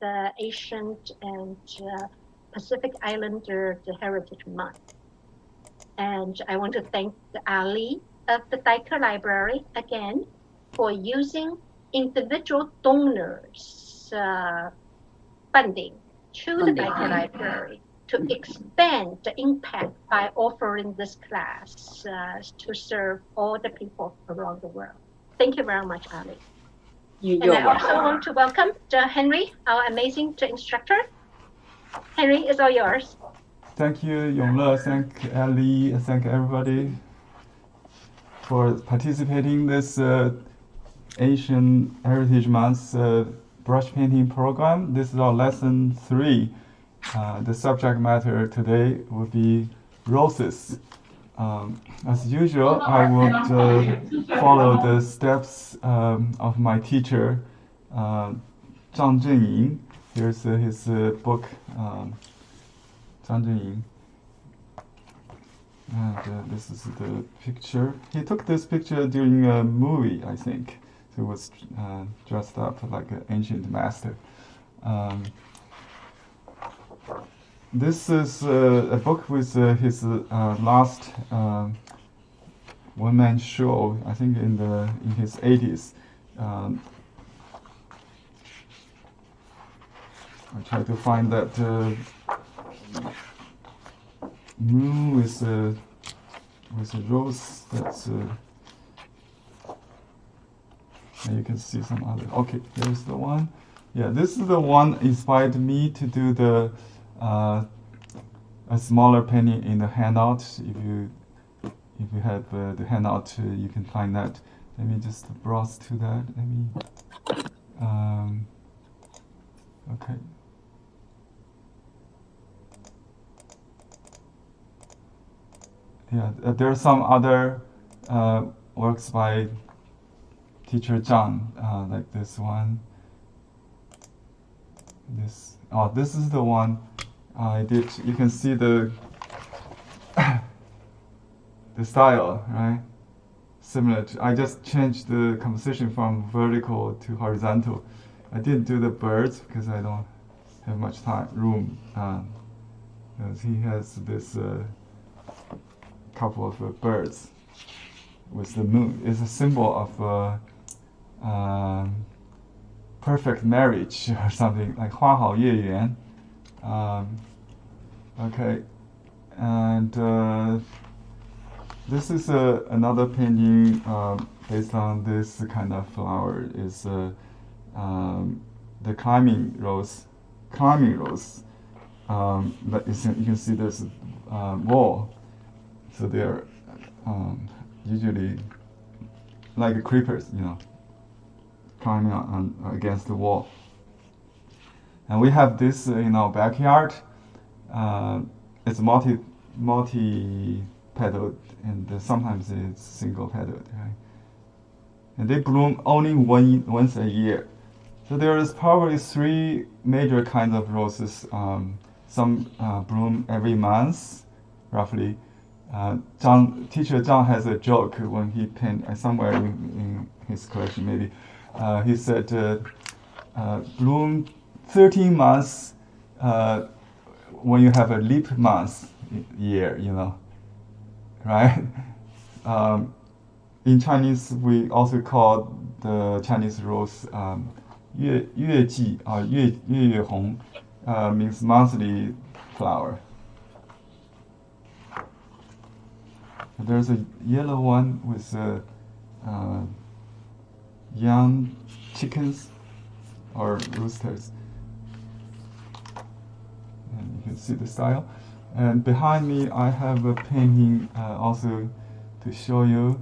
the Asian and Pacific Islander the Heritage Month. And I want to thank Ali of the Dyker Library again for using individual donors' funding to the Dyker Library to expand the impact by offering this class to serve all the people around the world. Thank you very much, Ali. And I also want to welcome Henry, our amazing instructor. Henry, it's all yours. Thank you, Yongle. Thank Ali. Thank everybody for participating in this Asian Heritage Month brush painting program. This is our lesson 3. The subject matter today will be roses. As usual, I would follow the steps of my teacher, Zhang Zhenying. Here's his book, Zhang Zhenying. And this is the picture. He took this picture during a movie, I think. So he was dressed up like an ancient master. This is a book with his last one-man show, I think in his 80s. I try to find that moon with a rose. That's and you can see some other. Okay, here's the one. Yeah, this is the one inspired me to do the a smaller painting in the handout. If you have the handout, you can find that. Let me just browse to that. Let me. Okay. Yeah, there are some other works by teacher Zhang, like this one. This is the one I did. You can see the the style, right? Similar to, I just changed the composition from vertical to horizontal. I didn't do the birds because I don't have much room. Because he has this couple of birds with the moon. It's a symbol of perfect marriage or something, like 花好月圆. Okay, and this is another painting based on this kind of flower. Is the climbing rose. But you can see this wall. So they're usually like creepers, climbing on against the wall. And we have this in our backyard. It's multi-petaled, and sometimes it's single-petaled, right? And they bloom only once a year. So there is probably 3 major kinds of roses. Some bloom every month, roughly. Teacher Zhang has a joke when he painted somewhere in his collection, maybe. He said, bloom 13 months when you have a leap month year, right? In Chinese, we also call the Chinese rose 月季 or 月红, means monthly flower. There's a yellow one with young chickens or roosters. And you can see the style. And behind me, I have a painting also to show you.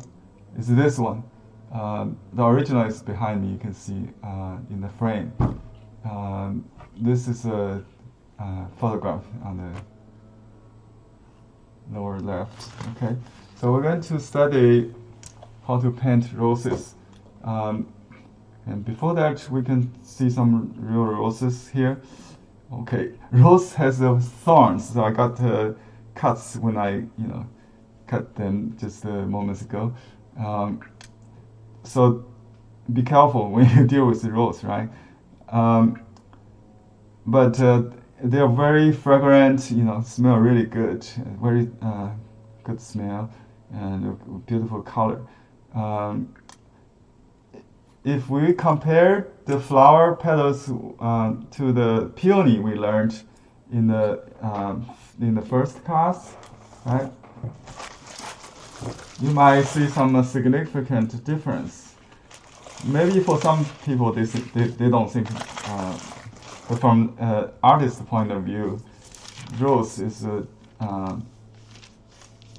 It's this one. The original is behind me. You can see in the frame. This is a photograph on the lower left. Okay, so we're going to study how to paint roses. And before that, we can see some real roses here. Okay, rose has thorns, so I got cuts when I, cut them just moments ago. So be careful when you deal with the rose, right? but they are very fragrant. Smell really good. Very good smell and a beautiful color. If we compare the flower petals to the peony we learned in the first class, right? You might see some significant difference. Maybe for some people they don't think, but from artist's point of view, rose is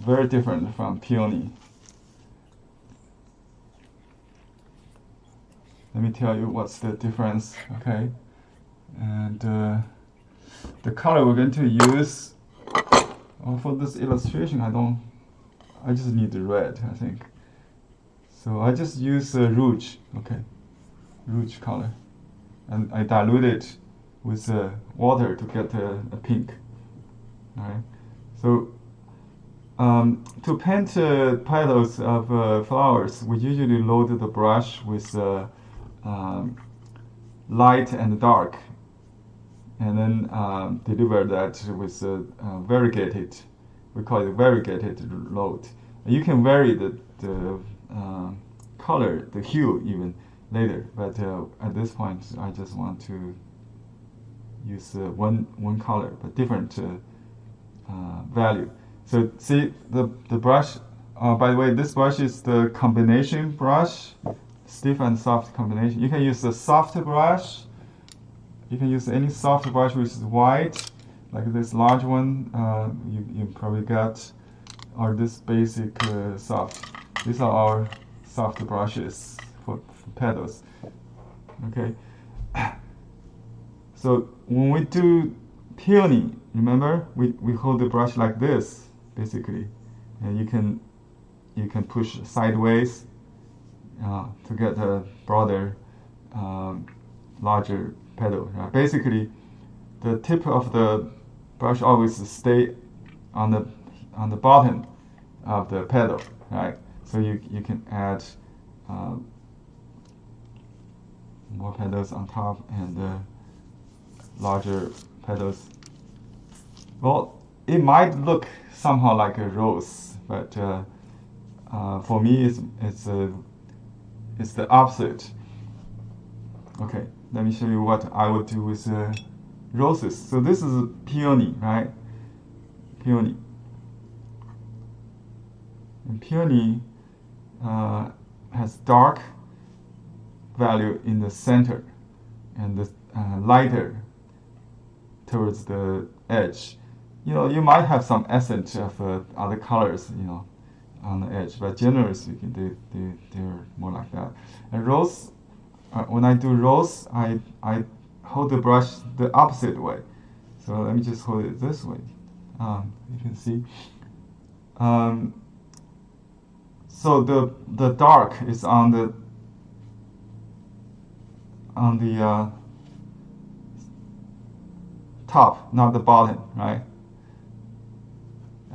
very different from peony. Let me tell you what's the difference, okay? And the color we're going to use for this illustration, I just need the red, I think. So I just use rouge, okay, rouge color, and I dilute it with water to get a pink. All right. So to paint petals of flowers, we usually load the brush with light and dark, and then deliver that with variegated. We call it variegated load. You can vary the color, the hue even later, but at this point I just want to use one color but different value. So see the brush. By the way, this brush is the combination brush, stiff and soft combination. You can use a soft brush. You can use any soft brush which is white, like this large one you probably got, or this basic soft. These are our soft brushes for petals. Okay. So when we do peony, remember we hold the brush like this basically, and you can push sideways to get a broader, larger petal. Basically, the tip of the brush always stay on the bottom of the petal, right? So you can add more petals on top and larger petals. Well, it might look somehow like a rose, but for me it's the opposite. Okay, let me show you what I would do with roses. So this is a peony, right? Peony. And peony has dark value in the center and the lighter towards the edge. You might have some essence of other colors, on the edge, but generally speaking, they're more like that. And rose, when I do rose, I hold the brush the opposite way. So let me just hold it this way. You can see. So the dark is on the top, not the bottom, right?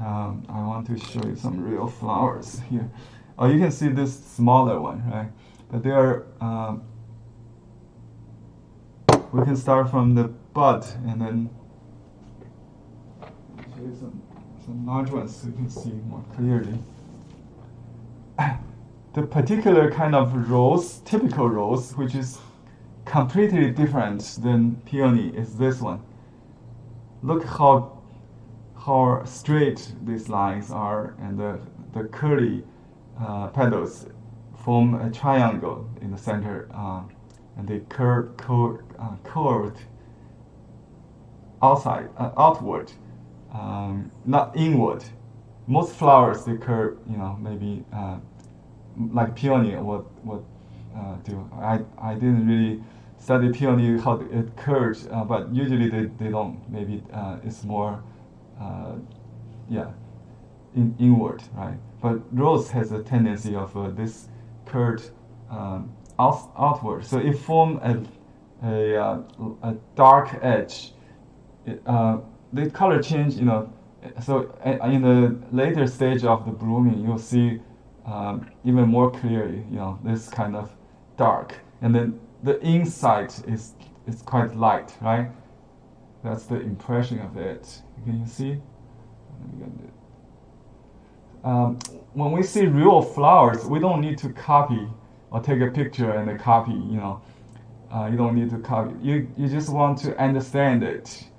I want to show you some real flowers here. Oh, you can see this smaller one, right? But they are. We can start from the bud and then show you some large ones so you can see more clearly. The particular kind of rose, typical rose, which is completely different than peony, is this one. Look how straight these lines are, and the curly petals form a triangle in the center, and they curved outward, not inward. Most flowers they curve, maybe like peony would do. I didn't really study peony how it curves, but usually they don't. Maybe it's more inward, right? But rose has a tendency of this curved outward, so it forms a dark edge. The color change, so in the later stage of the blooming, you'll see even more clearly, this kind of dark, and then the inside is quite light, right? That's the impression of it. Can you see? When we see real flowers, we don't need to copy or take a picture and copy. You don't need to copy. You just want to understand it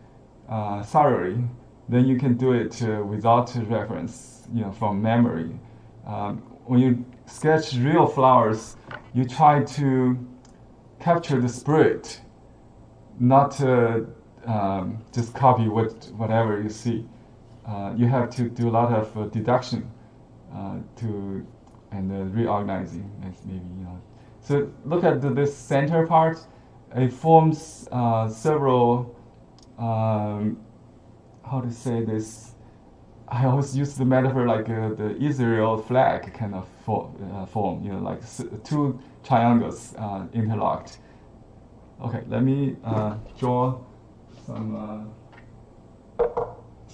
thoroughly. Then you can do it without reference, from memory. When you sketch real flowers, you try to capture the spirit, not just copy whatever you see. You have to do a lot of deduction and reorganizing, maybe. So look at this center part. It forms several. How to say this? I always use the metaphor like the Israel flag kind of form. Like two triangles interlocked. Okay, let me draw some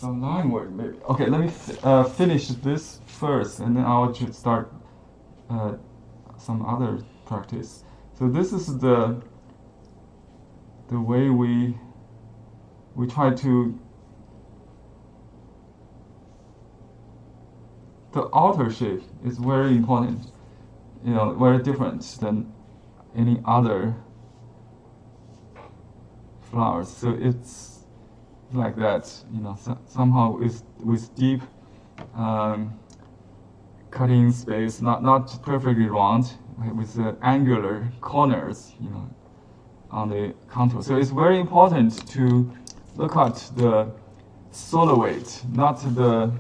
line work maybe. Okay, let me finish this first, and then I'll start some other practice. So this is the way we try to. The outer shape is very important, very different than any other flowers. So it's like that, somehow with deep cutting space, not perfectly round, with the angular corners, on the contour. So it's very important to look at the silhouette, not the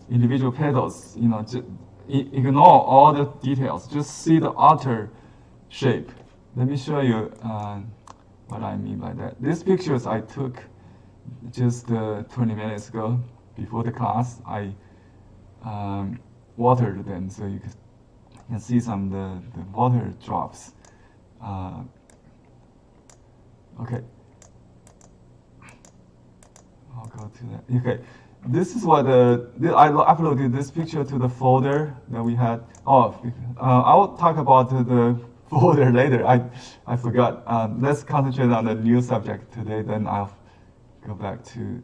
individual petals. Ignore all the details. Just see the outer shape. Let me show you what I mean by that. These pictures I took just 20 minutes ago before the class. I watered them, so you can see some of the water drops. Okay. I'll go to that. Okay. This is what I uploaded this picture to the folder that we had. I'll talk about the folder later. I forgot. Let's concentrate on the new subject today. Then I'll go back to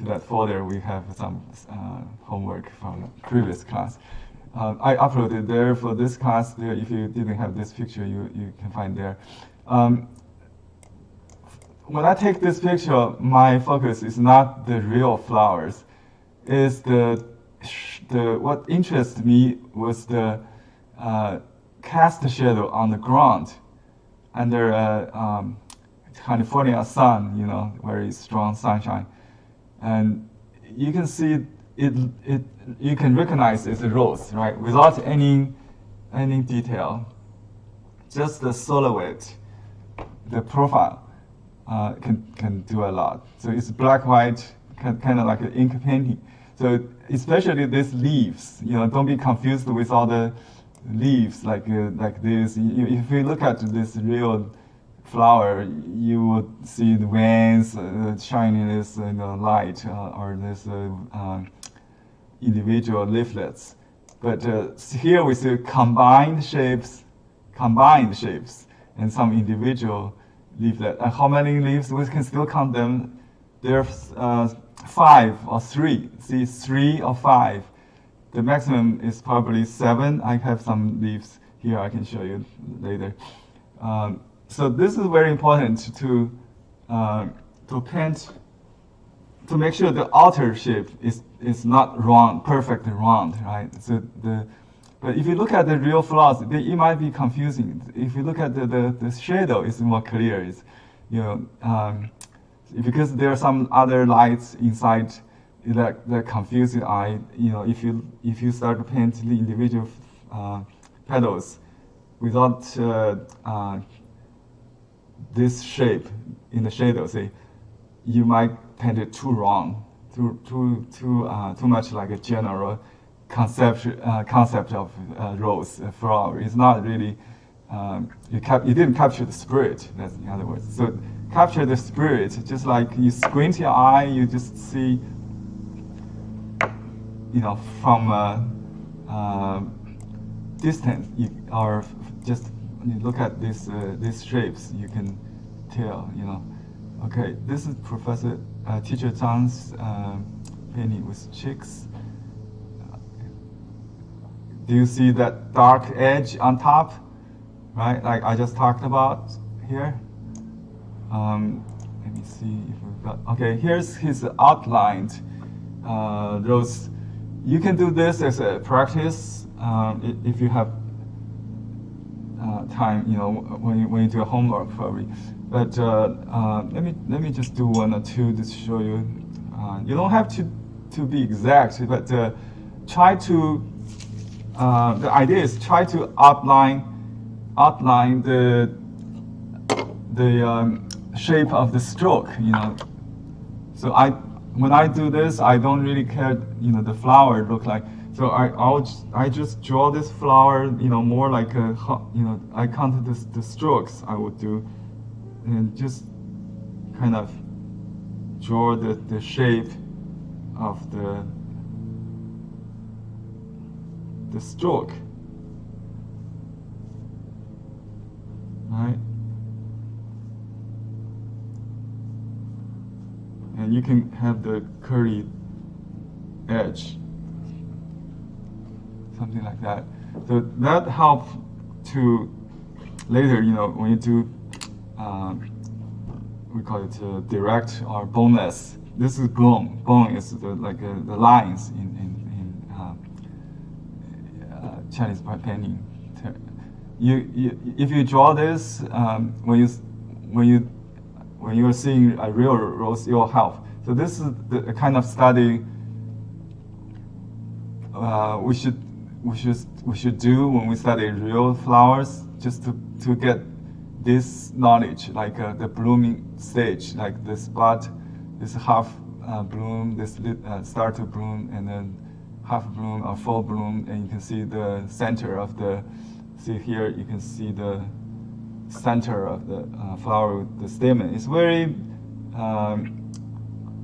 that folder. We have some homework from previous class. I uploaded there for this class. There, if you didn't have this picture, you can find there. When I take this picture, my focus is not the real flowers. Is what interested me was the cast shadow on the ground under California sun, very strong sunshine, and you can see it. You can recognize it's a rose, right? Without any detail, just the silhouette, the profile. Can do a lot. So it's black white, kind of like an ink painting. So especially these leaves, don't be confused with all the leaves like this. If you look at this real flower, you would see the veins, shininess, light, or this individual leaflets. But here we see combined shapes, and some individual leaflet. How many leaves? We can still count them. There's 5 or 3. See, 3 or 5. The maximum is probably 7. I have some leaves here. I can show you later. So this is very important to paint, to make sure the outer shape is not round, perfectly round, right? So but if you look at the real flowers, it might be confusing. If you look at the shadow, it's more clear. It's, because there are some other lights inside that confuse the eye. If you start to paint the individual petals without this shape in the shadow, say, you might paint it too wrong, too much like a general concept of rose flower. It's not really you didn't capture the spirit. That's in other words. So capture the spirit, just like you squint your eye, you just see, from distance, or just when you look at these shapes, you can tell, Okay, this is Professor Teacher Zhang's painting with chicks. Do you see that dark edge on top? Right, like I just talked about here. Let me see if we've got. Okay, here's his outlined rows. You can do this as a practice if you have time, you know, when you do a homework probably. But let me just do one or two to show you. You don't have to be exact, but try to. The idea is try to outline the shape of the stroke, you know. So when I do this, I don't really care, you know, the flower look like. So I just draw this flower, you know, more like a, you know, I counted the strokes I would do, and just kind of draw the shape of the stroke. Right? And you can have the curly edge, something like that. So that helps to later, you know, when you do, we call it direct or boneless. This is bone. Bone is the lines in Chinese painting. If you draw this, when you're seeing a real rose, it will help. So this is the kind of study we should do when we study real flowers, just to get this knowledge, like the blooming stage, like this bud, this half bloom, this start to bloom, and then half bloom or full bloom, and you can see the center of the. See here, you can see the center of the flower, the stamen. It's very,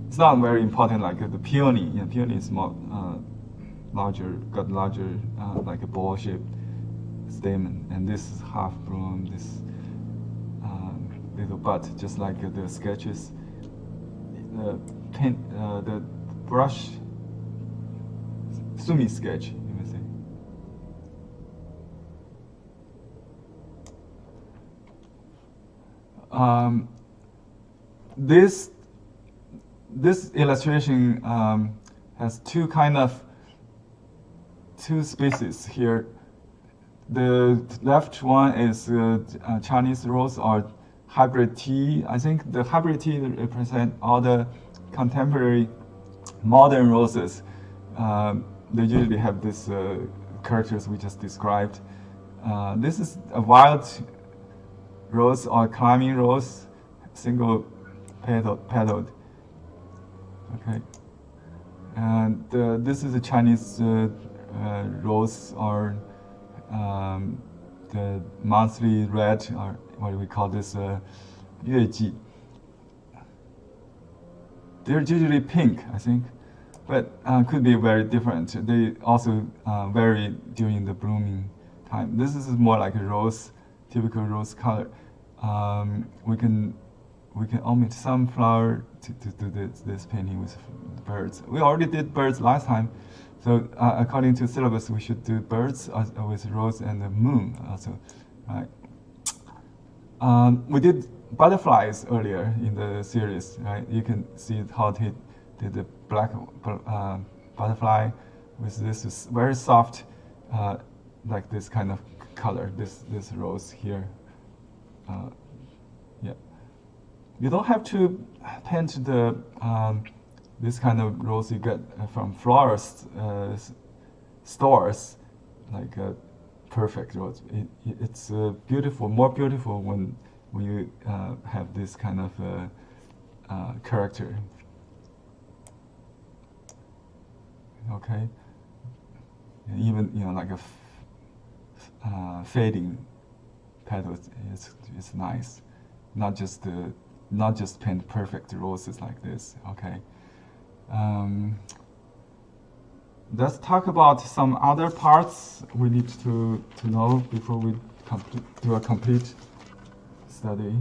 it's not very important like the peony. Yeah, peony is more larger, got larger, like a ball-shaped stamen, and this is half bloom. This little bud, just like the sketches. The pen, the brush, Sumi sketch, you may say. This illustration has two species here. The left one is Chinese rose or hybrid tea. I think the hybrid tea represent all the contemporary modern roses. They usually have these characters we just described. This is a wild rose or climbing rose, single petaled. Okay, and this is a Chinese rose or the monthly red, or what do we call this, 月季. They're usually pink, I think, but could be very different. They also vary during the blooming time. This is more like a rose, typical rose color. We can omit some flower to do this painting with birds. We already did birds last time, so according to syllabus, we should do birds with rose and the moon also, right? We did butterflies earlier in the series, right? You can see how he did the black butterfly with this very soft, like this kind of color, this rose here. Yeah, you don't have to paint the this kind of rose you get from florist stores, like a perfect rose. It's beautiful, more beautiful when you have this kind of character. Okay, and even like a fading petals is nice. Not just paint perfect roses like this. Okay. Let's talk about some other parts we need to know before we do a complete study.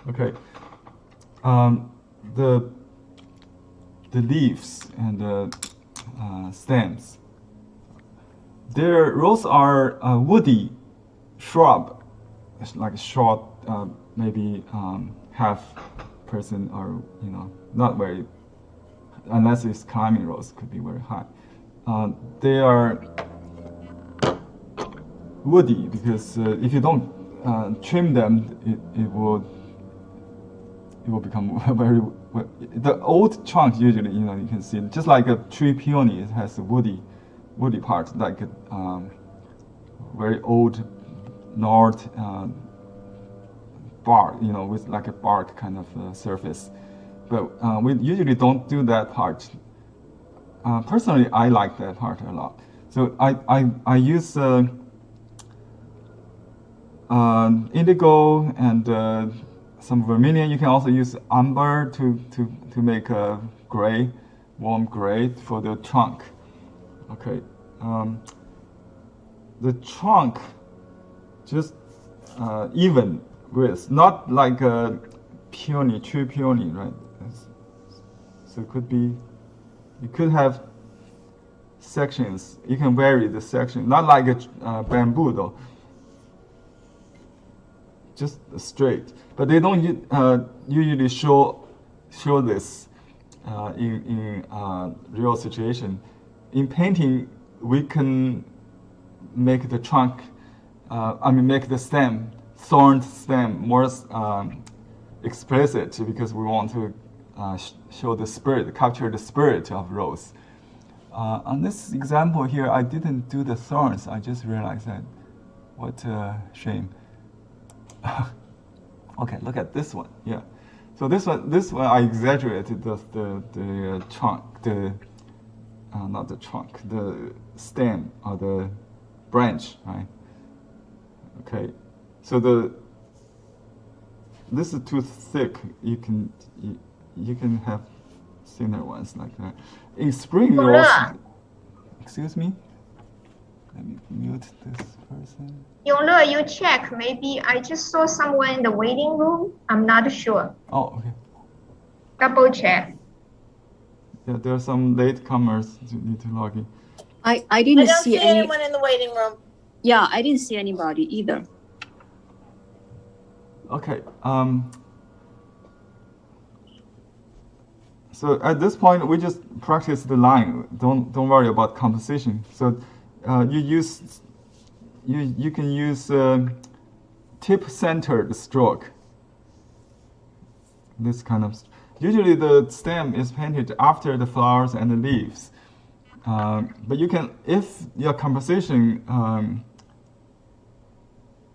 Okay. The leaves and the stems. Their roots are woody shrub. It's like a short, maybe half person, or not very, unless it's climbing roots, could be very high. They are woody because if you don't trim them, it will become very. The old trunk usually, you can see just like a tree peony, it has a woody part, like a very old gnarled bark, with like a bark kind of surface. But we usually don't do that part. Personally, I like that part a lot. So I use indigo and some vermilion. You can also use umber to make a gray, warm gray for the trunk. Okay, the trunk just even width, not like a peony, tree peony, right? So it could be, you could have sections. You can vary the section, not like a bamboo though. Just straight, but they don't usually show this in real situation. In painting, we can make the trunk, make the stem, thorned stem, more explicit because we want to show the spirit, capture the spirit of rose. On this example here, I didn't do the thorns. I just realized that. What a shame. Okay, look at this one. Yeah, so this one I exaggerated the trunk, not the trunk, the stem or the branch, right? Okay, so this is too thick. You can have thinner ones like that. In spring, you also, excuse me. Let me mute this person. Yongle, you check. Maybe I just saw someone in the waiting room. I'm not sure. Oh, okay. Double check. Yeah, there are some latecomers who need to log in. I didn't don't see anyone in the waiting room. Yeah, I didn't see anybody either. Okay. So at this point, we just practice the line. Don't worry about composition. So you can use tip-centered stroke. This kind of. Usually the stem is painted after the flowers and the leaves. But you can, if your composition,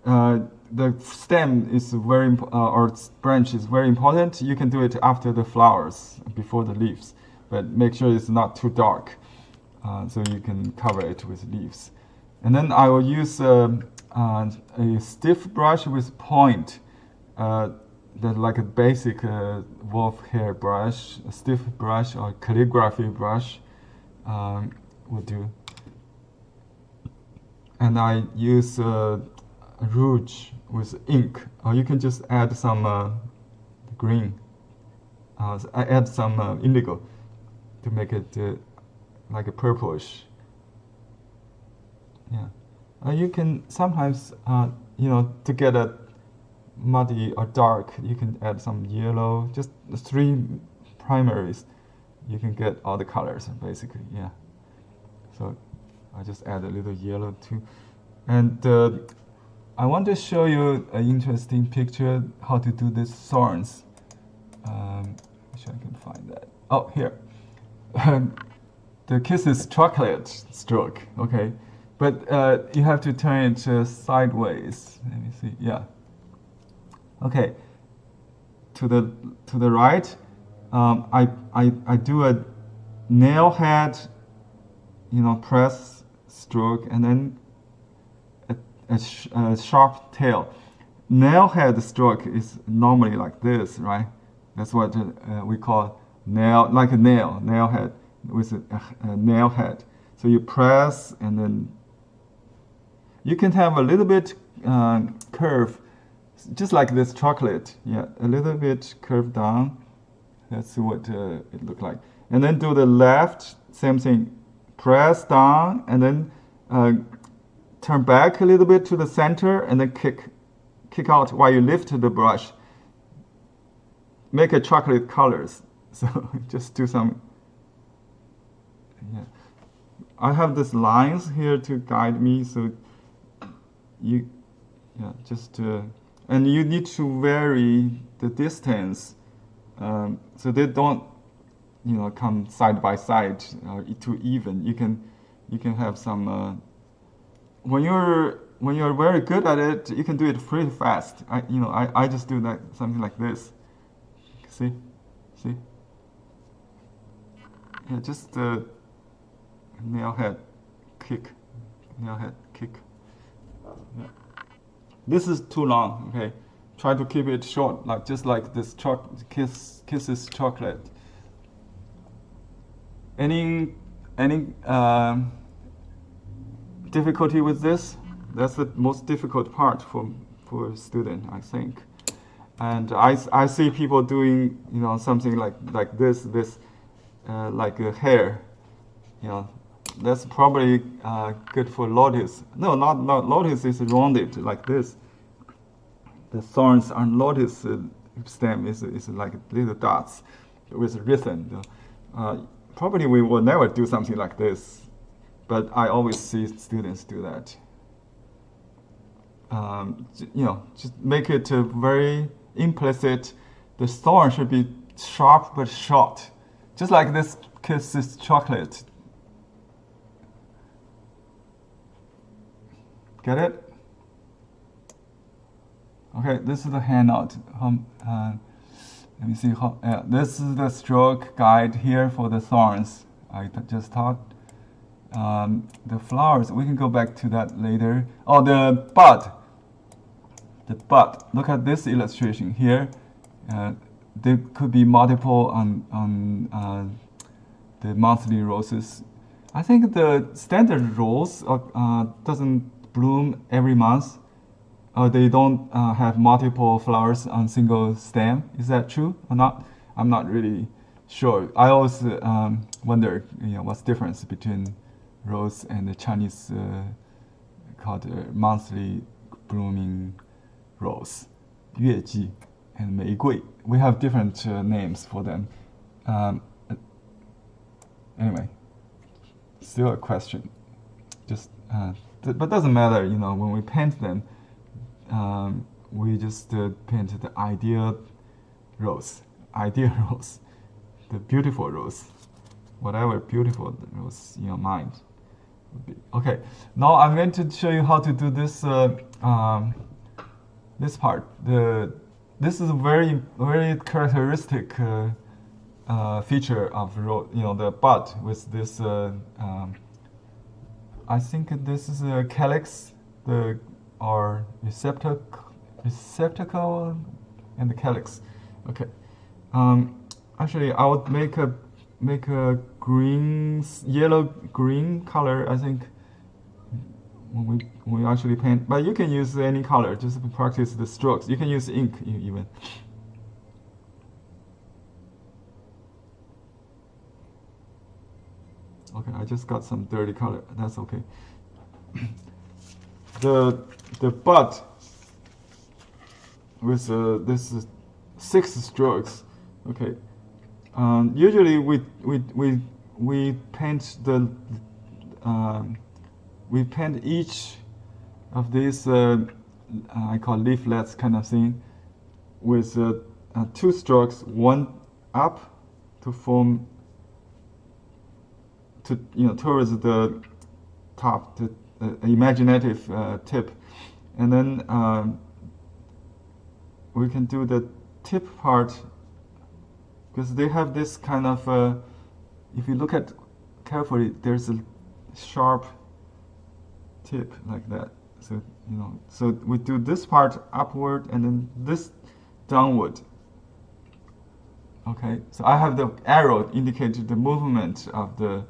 the stem is very or branch is very important, you can do it after the flowers, before the leaves. But make sure it's not too dark, so you can cover it with leaves. And then I will use a stiff brush with point. That's like a basic wolf hair brush, a stiff brush or calligraphy brush will do. And I use rouge with ink, or you can just add some green. I add some indigo to make it like a purplish. Yeah, you can sometimes, to get a muddy or dark, you can add some yellow, just 3 primaries. You can get all the colors, basically, yeah. So I just add a little yellow too. And I want to show you an interesting picture, how to do these thorns. Wish I can find that. Oh, here. The kiss is chocolate stroke, okay? But you have to turn it sideways. Let me see, yeah. Okay, to the right, I do a nail head, press stroke, and then a sharp tail. Nail head stroke is normally like this, right? That's what we call nail, like a nail head with a nail head. So you press, and then you can have a little bit curve, just like this chocolate. Yeah, a little bit curved down. That's what it looked like. And then do the left, same thing. Press down and then turn back a little bit to the center and then kick out while you lift the brush. Make a chocolate colors. So just do some. Yeah, I have these lines here to guide me. So you, yeah, just and you need to vary the distance so they don't, come side by side too even. You can have some. When you're very good at it, you can do it pretty fast. I just do that something like this. See. Yeah, just nail head kick. Yeah. This is too long. Okay, try to keep it short, just like this kisses chocolate. Any difficulty with this? That's the most difficult part for a student, I think. And I see people doing something like this like a hair. That's probably good for lotus. No, not lotus is rounded like this. The thorns on lotus stem is like little dots with rhythm. Probably we will never do something like this, but I always see students do that. Just make it very implicit. The thorn should be sharp but short, just like this kisses chocolate. Get it? Okay, this is the handout. Let me see how. This is the stroke guide here for the thorns. I just taught. The flowers, we can go back to that later. Oh, the bud. The bud. Look at this illustration here. There could be multiple on the monthly roses. I think the standard rose doesn't bloom every month. They don't have multiple flowers on single stem. Is that true or not? I'm not really sure. I always wonder, what's the difference between rose and the Chinese called monthly blooming rose, 月季 and 玫瑰. We have different names for them. Anyway, still a question. Just, but doesn't matter. When we paint them, we just paint the ideal rose, the beautiful rose, whatever beautiful rose in your mind would be. Okay, now I'm going to show you how to do this. This part. This is a very characteristic feature of the bud with this. I think this is a calyx, or receptacle, and the calyx. Okay. Actually, I would make a yellow-green color. I think when we actually paint, but you can use any color. Just to practice the strokes. You can use ink even. Okay, I just got some dirty color. That's okay. The bud with this is 6 strokes. Okay. Usually we paint we paint each of these I call leaflets kind of thing with 2 strokes, one up to form towards the top, the imaginative tip, and then we can do the tip part because they have this kind of if you look at carefully, there's a sharp tip like that. So so we do this part upward and then this downward. Okay, so I have the arrow indicating the movement of the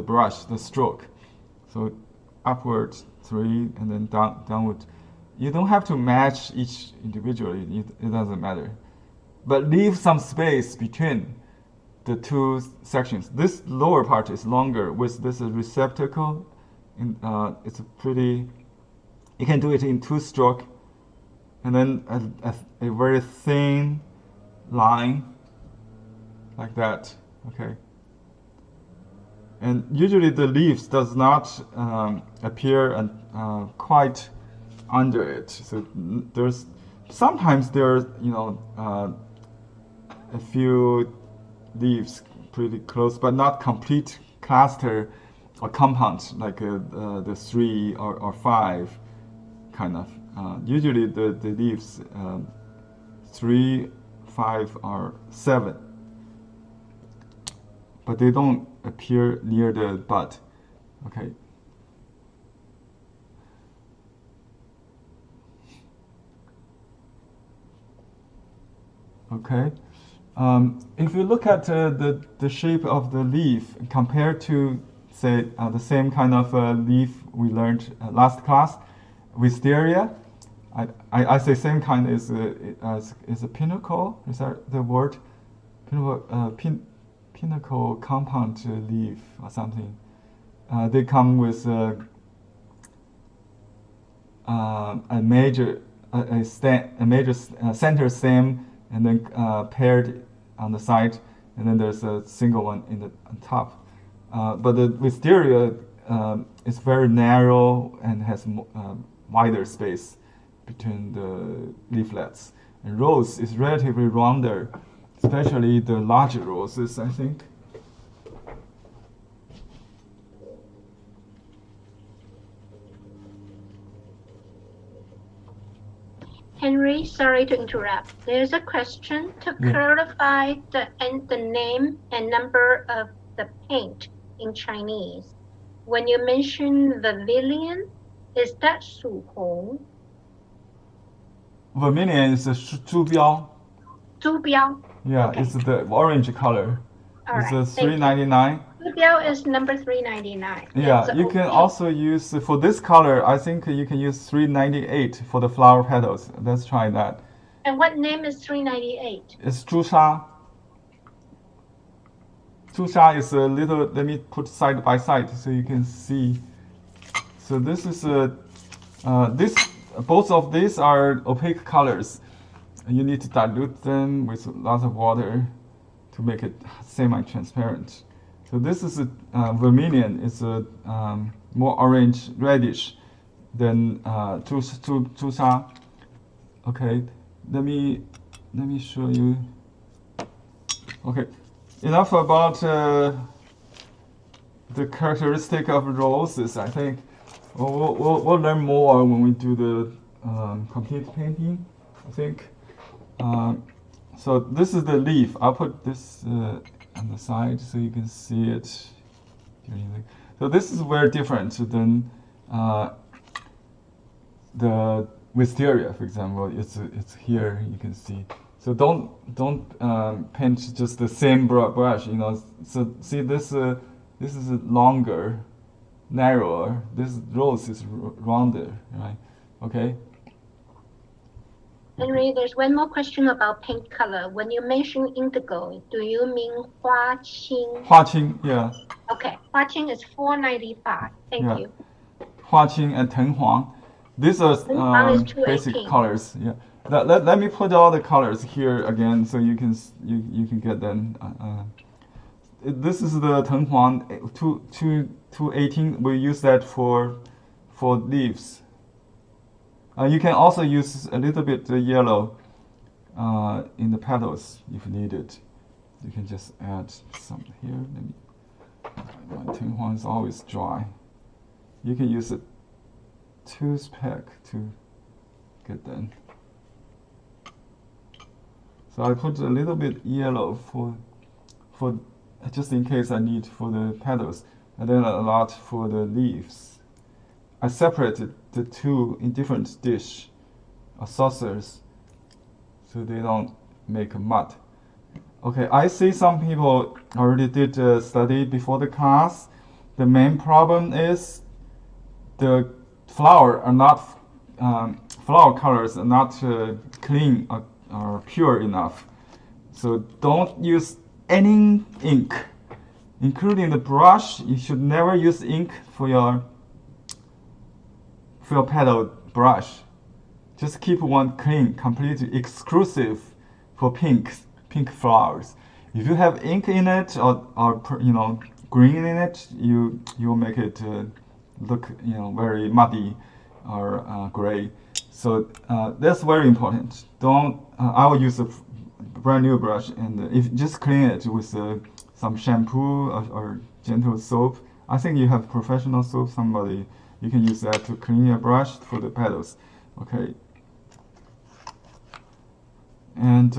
brush, the stroke. So upward 3 and then downward. You don't have to match each individually. It doesn't matter. But leave some space between the two sections. This lower part is longer with this receptacle. It's pretty. You can do it in 2-stroke, and then a very thin line like that. Okay. And usually the leaves does not appear quite under it. So sometimes there's a few leaves pretty close, but not complete cluster or compound like the 3 or 5 kind of. Usually the leaves 3, 5, or 7, but they don't appear near the bud. Okay. Okay. If you look at the shape of the leaf compared to, say, the same kind of leaf we learned last class, wisteria, I say same kind is a pinnacle. Is that the word? Pinnacle compound leaf or something. They come with a major center stem, and then paired on the side, and then there's a single one on top. But the wisteria is very narrow and has wider space between the leaflets. And rose is relatively rounder, especially the larger roses, I think. Henry, sorry to interrupt. There's a question to clarify the name and number of the paint in Chinese. When you mention vermilion, is that 曙红? Vermilion is a 朱标. 朱标. Yeah, Okay. it's the orange color. All It's right, a thank you. 399. 朱标 is number 399. Yeah, That's you can okay. also use, for this color, I think you can use 398 for the flower petals. Let's try that. And what name is 398? It's 朱砂. 朱砂 is a little, let me put side by side so you can see. So this is both of these are opaque colors. You need to dilute them with lots of water to make it semi-transparent. So this is vermilion. It's a more orange reddish than 朱砂. Okay, let me show you. Okay, enough about the characteristic of roses. I think we'll learn more when we do the complete painting, I think. So this is the leaf. I'll put this on the side so you can see it. So this is very different than the wisteria, for example. It's here, you can see. So don't paint just the same brush, you know. So see this is longer, narrower. This rose is rounder, right? Okay. Henry, there's one more question about paint color. When you mention indigo, do you mean 花青? 花青, yeah. Okay, 花青 is 495. Thank Yeah. you. 花青and 藤黄. These are藤黄is basic 218. colors. Yeah. Let me put all the colors here again so you can get them. This is the 藤黄 218. We use that for leaves. You can also use a little bit yellow in the petals if needed. You can just add some here. My 藤黄 is always dry. You can use a toothpick to get them. So I put a little bit yellow for just in case I need for the petals, and then a lot for the leaves. I separated the two in different dish or saucers so they don't make a mud. Okay, I see some people already did a study before the class. The main problem is the flower are not flower colors are not clean or pure enough. So don't use any ink, including the brush. You should never use ink for your petal brush. Just keep one clean, completely exclusive for pink flowers. If you have ink in it or green in it, you will make it look very muddy or gray. So that's very important. Don't. I will use a brand new brush, and if just clean it with some shampoo or gentle soap. I think you have professional soap. You can use that to clean your brush for the petals. Okay. And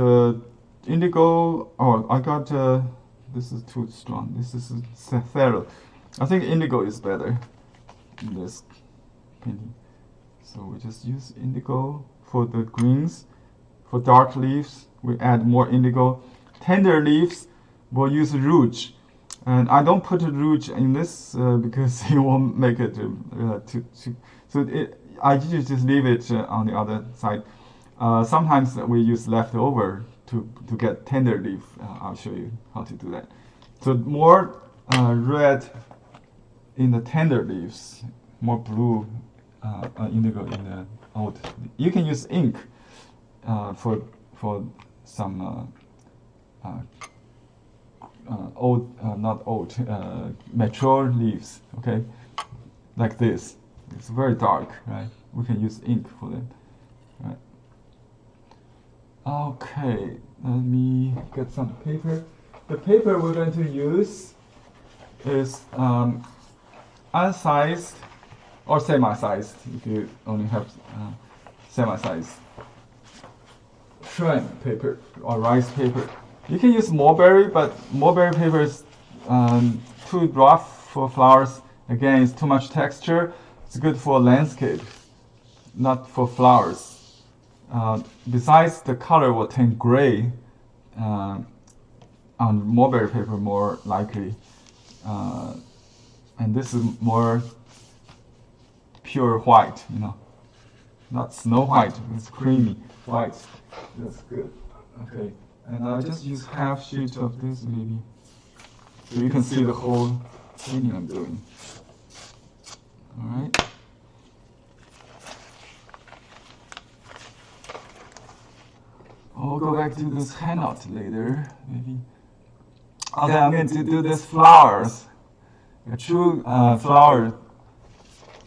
indigo. Oh, I got. This is too strong. This is cephalo. I think indigo is better in this painting. So we just use indigo for the greens. For dark leaves, we add more indigo. Tender leaves, we'll use rouge. And I don't put rouge in this because it won't make it too. So I usually just leave it on the other side. Sometimes we use leftover to get tender leaf. I'll show you how to do that. So more red in the tender leaves, more blue indigo in the old. You can use ink for some mature leaves. Okay, like this. It's very dark, right? We can use ink for them. Right. Okay, let me get some paper. The paper we're going to use is unsized or semi-sized, if you only have semi-sized shrimp paper or rice paper. You can use mulberry, but mulberry paper is too rough for flowers. Again, it's too much texture. It's good for landscape, not for flowers. Besides, the color will turn gray on mulberry paper more likely. And this is more pure white, not snow white, it's creamy white. That's good. Okay, and I just use half sheet of this maybe, so you can see the whole painting I'm doing. All right. I'll go back to this handout later, maybe. Okay, I'm going to do this flowers. A true flower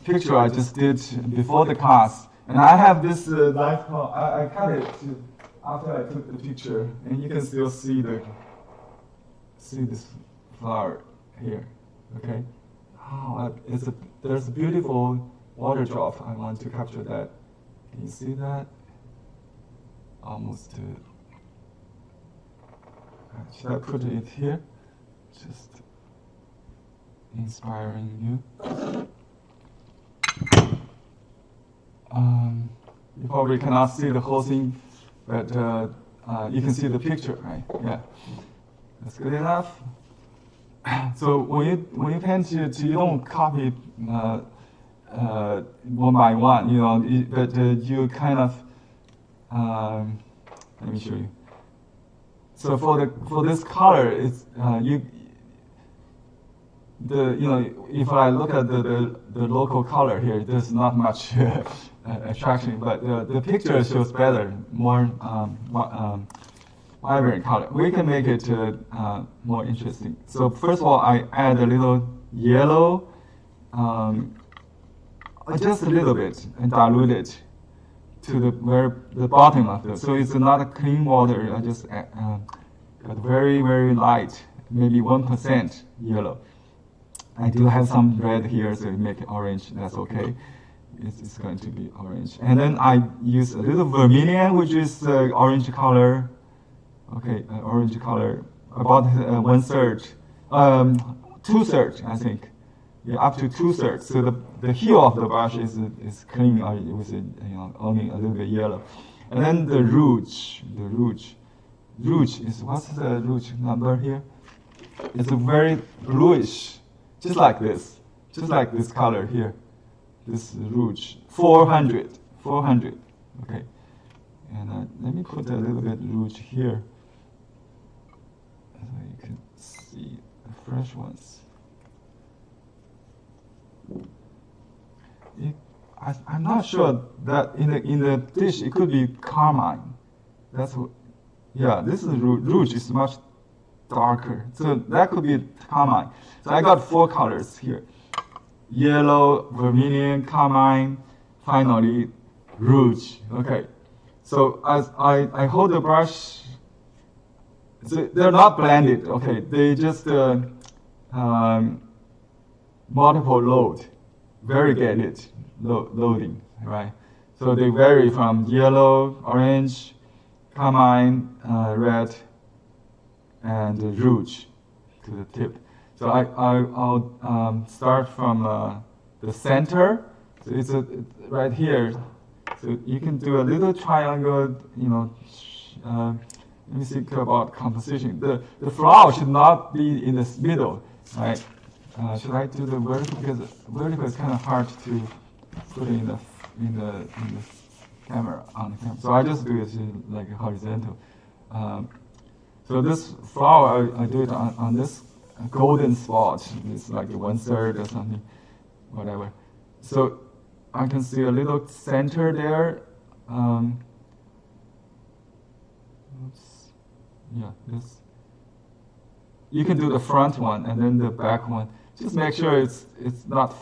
picture I just did before the class. And I have this light color. I cut it after I took the picture, and you can still see this flower here. Okay. Oh, there's a beautiful water drop. I want to capture that. Can you see that? Almost. Should I put it here? Just inspiring you. You probably cannot see the whole thing, but you can see the picture, right? Yeah, that's good enough. So when you paint it, you don't copy one by one, but you kind of. Let me show you. So for this color, it's if I look at the local color here, there's not much attraction, but the picture shows better, more vibrant color. We can make it more interesting. So first of all, I add a little yellow, just a little bit, and dilute it to the bottom of it. So it's not a clean water. I just got very, very light, maybe 1% yellow. I do have some red here, so make it orange. That's okay. It's going to be orange. And then I use a little vermilion, which is orange color. Okay, orange color, about 1/3, 2/3, I think. Yeah, up to 2/3. So the heel of the brush is clean with only a little bit yellow. And then the rouge. Rouge is, what's the rouge number here? It's a very bluish, just like this color here. This rouge, 400. Okay, and let me put a little bit rouge here, so you can see the fresh ones. I'm not sure that in the dish it could be carmine. That's what. Yeah, this is rouge is much darker, so that could be carmine. So I got 4 colors here: yellow, vermilion, carmine, finally rouge. Okay, so as I hold the brush, so they're not blended. Okay, they just multiple load, variegated loading, right? So they vary from yellow, orange, carmine, red, and rouge to the tip. So I'll start from the center. So it's right here. So you can do a little triangle, you know. Let me think about composition. The flower should not be in the middle, right? Should I do the vertical? Because vertical is kind of hard to put in the camera on the camera. So I just do it like horizontal. So this flower, I do it on this golden spot. It's like 1/3 or something, whatever. So I can see a little center there. Oops. Yeah, this. You can do the front one and then the back one. Just make sure it's not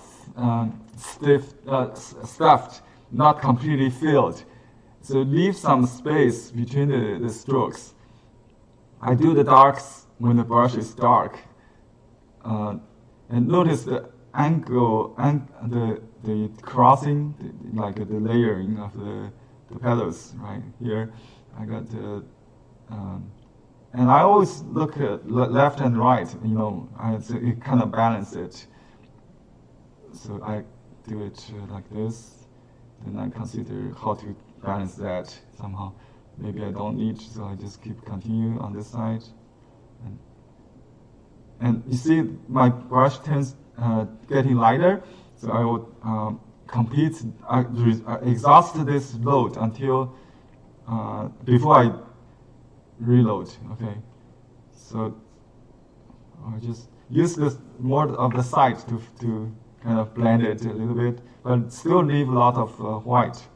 stuffed, not completely filled. So leave some space between the strokes. I do the darks when the brush is dark. And notice the angle and the crossing, like the layering of the petals right here. I got the, and I always look at left and right, you know, so it kind of balance it. So I do it like this, then I consider how to balance that somehow. Maybe I don't need, so I just keep continue on this side. And you see my brush tends getting lighter, so I would exhaust this load until before I reload. Okay, so I just use this more of the side to kind of blend it a little bit, but still leave a lot of white.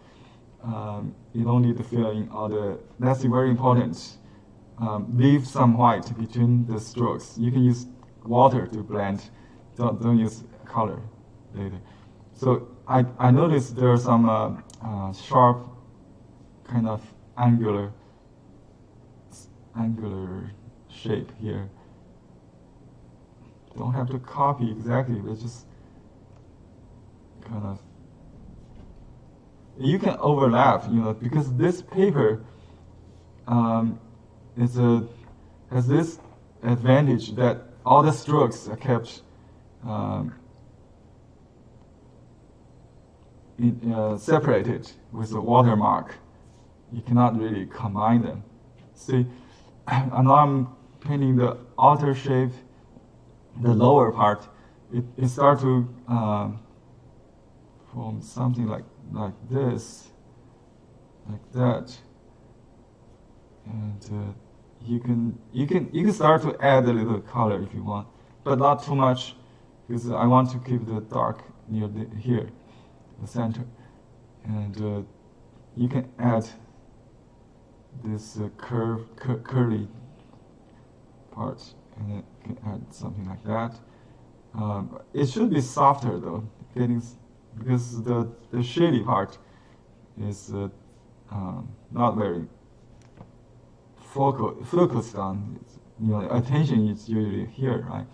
You don't need to fill in all the. That's very important. Leave some white between the strokes. You can use water to blend. Don't use color later. So I noticed there are some sharp kind of angular shape here. Don't have to copy exactly, but just kind of. You can overlap, you know, because this paper has this advantage that all the strokes are kept separated with a watermark. You cannot really combine them. See, and now I'm painting the outer shape, the lower part. It starts to form something like this, like that, and you can start to add a little color if you want, but not too much, because I want to keep the dark near here, the center, and you can add this curly part, and then you can add something like that. It should be softer though, because the shady part is not very focused on. You know, attention is usually here, right?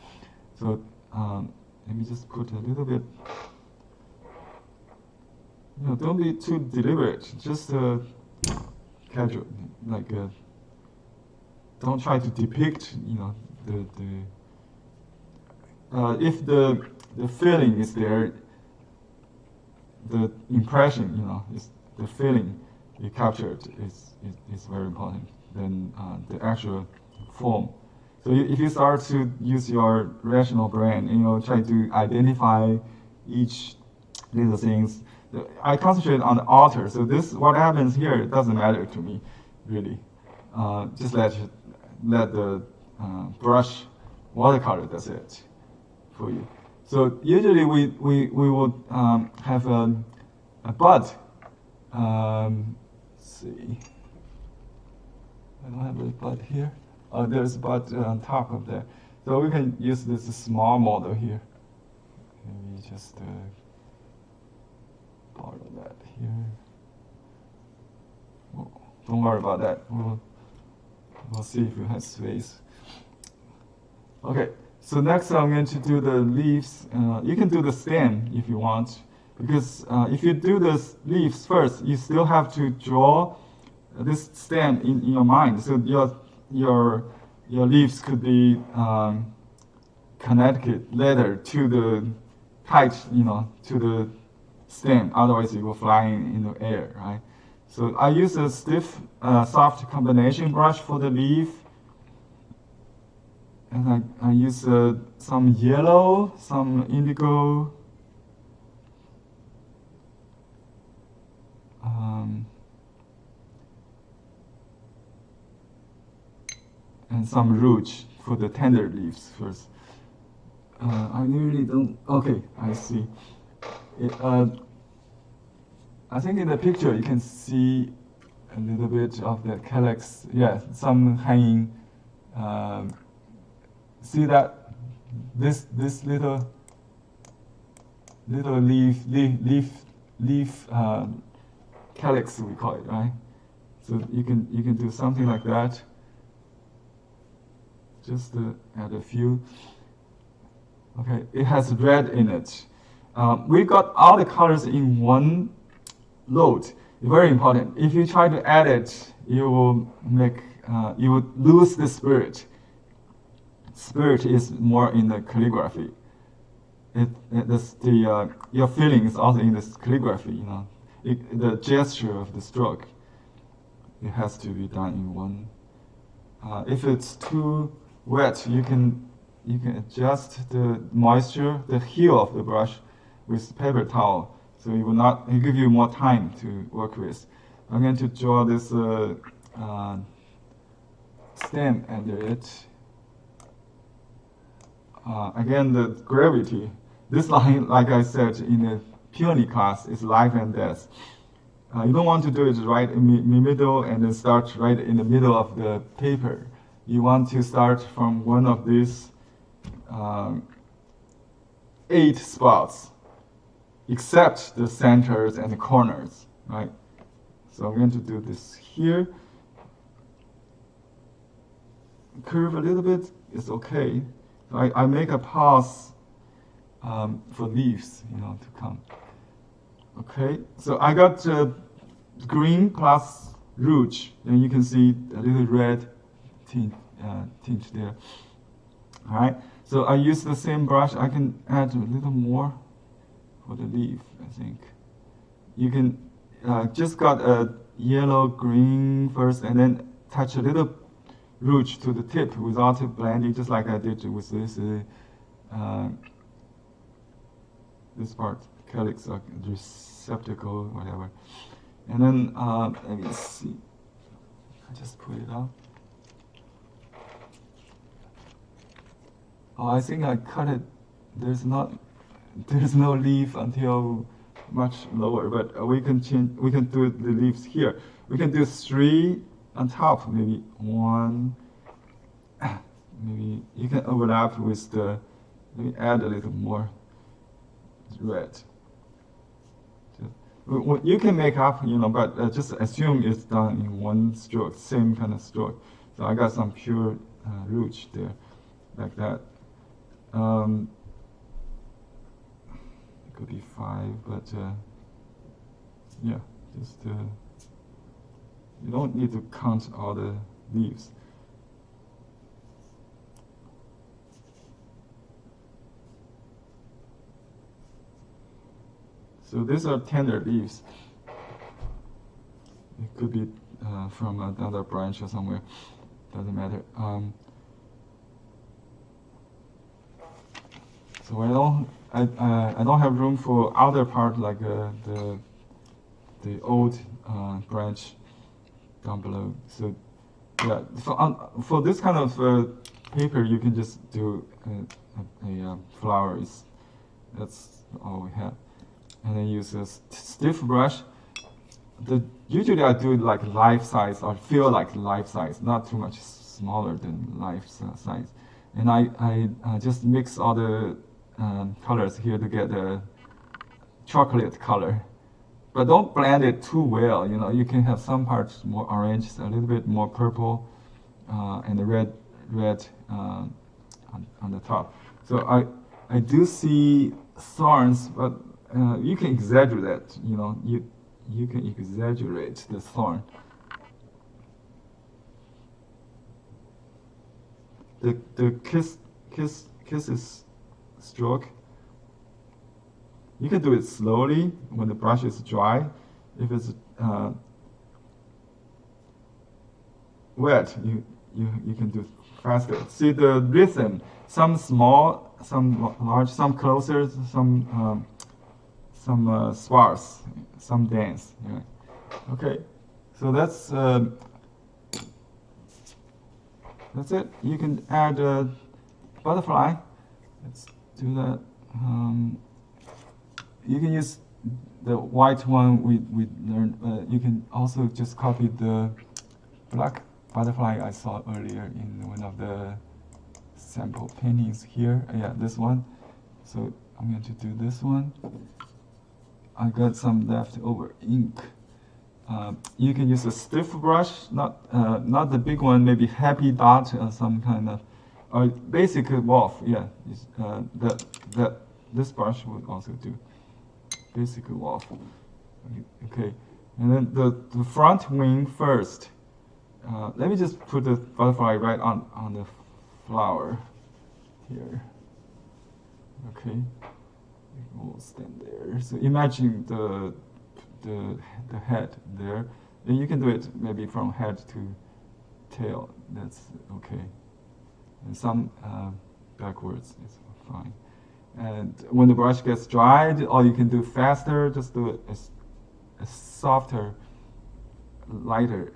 So let me just put a little bit. You know, don't be too deliberate. Just casual, like don't try to depict. You know, if the feeling is there. The impression, you know, is the feeling you captured is very important than the actual form. So if you start to use your rational brain, you know, try to identify each little things, I concentrate on the outer. So this, what happens here, it doesn't matter to me, really. Just let the brush watercolor does it for you. So usually we would have a bud. Let's see. I don't have a bud here. Oh, there's a bud on top of there. So we can use this small model here. Maybe just borrow that here. Well, don't worry about that. We'll see if we have space. Okay, so next I'm going to do the leaves. You can do the stem if you want, because if you do the leaves first, you still have to draw this stem in your mind. So your leaves could be connected later to the tight, to the stem. Otherwise, it will fly in the air, right? So I use a stiff, soft combination brush for the leaf. And I use some yellow, some indigo, and some rouge for the tender leaves first. I really don't. Okay, I see. I think in the picture you can see a little bit of the calyx. Yeah, some hanging. See that this little leaf calyx, we call it, right? So you can do something like that. Just add a few. Okay, it has red in it. We got all the colors in one load. Very important. If you try to add it, you will lose the spirit. Spirit is more in the calligraphy. Your feeling is also in this calligraphy. The gesture of the stroke. It has to be done in one. If it's too wet, you can adjust the moisture, the heel of the brush, with paper towel, so it will give you more time to work with. I'm going to draw this stem under it. Again, the gravity. This line, like I said in the Peony class, is life and death. You don't want to do it right in the middle and then start right in the middle of the paper. You want to start from one of these 8 spots, except the centers and the corners, right? So I'm going to do this here. Curve a little bit is okay. I make a pause for leaves, to come. Okay, so I got green plus rouge, and you can see a little red tint there. All right, so I use the same brush. I can add a little more for the leaf, I think. You can just got a yellow, green first, and then touch a little rouge to the tip without blending, just like I did with this this part, calyx or receptacle, whatever. And then let me see. I just put it out. Oh, I think I cut it. There's no leaf until much lower, but we can change. We can do the leaves here. We can do 3 on top, maybe 1. Maybe you can overlap with the. Maybe add a little more red. You can make up, but just assume it's done in one stroke, same kind of stroke. So I got some pure rouge there, like that. It could be 5, but yeah, just you don't need to count all the leaves. So these are tender leaves. It could be from another branch or somewhere. Doesn't matter. So I don't have room for other part like the old branch down below. So yeah, for this kind of paper, you can just do a flowers. That's all we have, and then use a stiff brush. Usually I do it like life size or feel like life size, not too much smaller than life size. And I just mix all the colors here to get a chocolate color. But don't blend it too well. You know, you can have some parts more orange, a little bit more purple, and the red on the top. So I do see thorns, but you can exaggerate that. You know, you can exaggerate the thorn. The kisses stroke. You can do it slowly when the brush is dry. If it's wet, you can do faster. See the rhythm. Some small, some large, some closer, some sparse, some dense. Yeah. Okay, so that's it. You can add a butterfly. Let's do that. You can use the white one we learned. You can also just copy the black butterfly I saw earlier in one of the sample paintings here. Yeah, this one. So I'm going to do this one. I got some leftover ink. You can use a stiff brush, not the big one, maybe happy dot or some kind of, or basic wolf. Yeah, this brush would also do. Basic wolf. Okay, and then the front wing first. Let me just put the butterfly right on the flower here. Okay, it will stand there. So imagine the head there. And you can do it maybe from head to tail. That's okay. And some backwards is fine. And when the brush gets dried, or you can do faster, just do a softer, lighter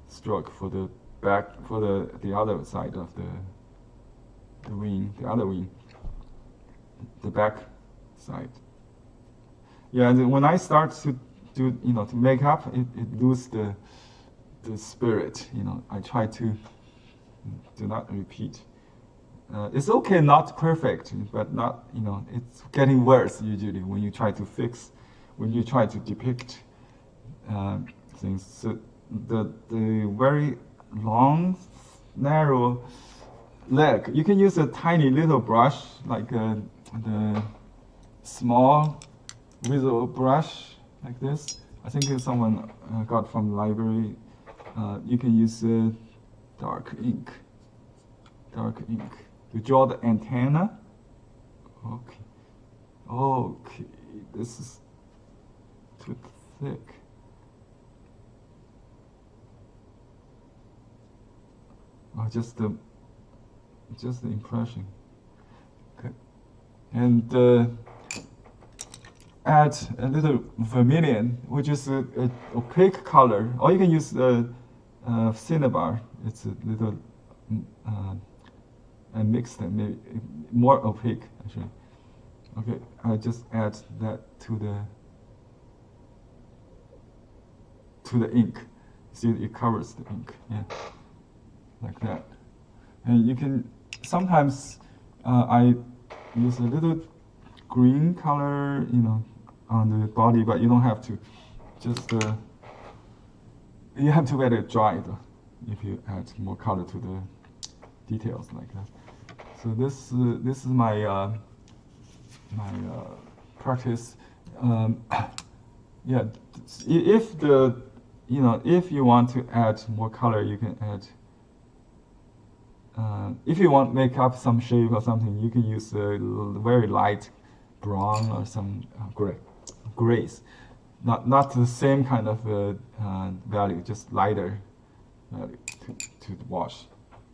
stroke for the back, for the other side of the wing, the other wing, the back side. Yeah, and when I start to do, to make up, it loses the spirit. I try to do not repeat. It's okay, not perfect, but not, it's getting worse usually when you try to fix, when you try to depict things. So the very long, narrow leg, you can use a tiny little brush, like the small visual brush, like this. I think someone got from the library. You can use dark ink. To draw the antenna. Okay, this is too thick. Oh, just the impression. Okay, and add a little vermilion, which is an opaque color, or you can use cinnabar. It's a little and mix them, maybe more opaque actually. Okay, I just add that to the ink. See, it covers the ink, yeah, like that. And you can sometimes I use a little green color, on the body, but you don't have to. Just you have to let it dry though, if you add more color to the details like that. So this is my my practice. Yeah, if if you want to add more color, you can add. If you want to make up some shape or something, you can use a very light brown or some grays. Not the same kind of value, just lighter value to wash,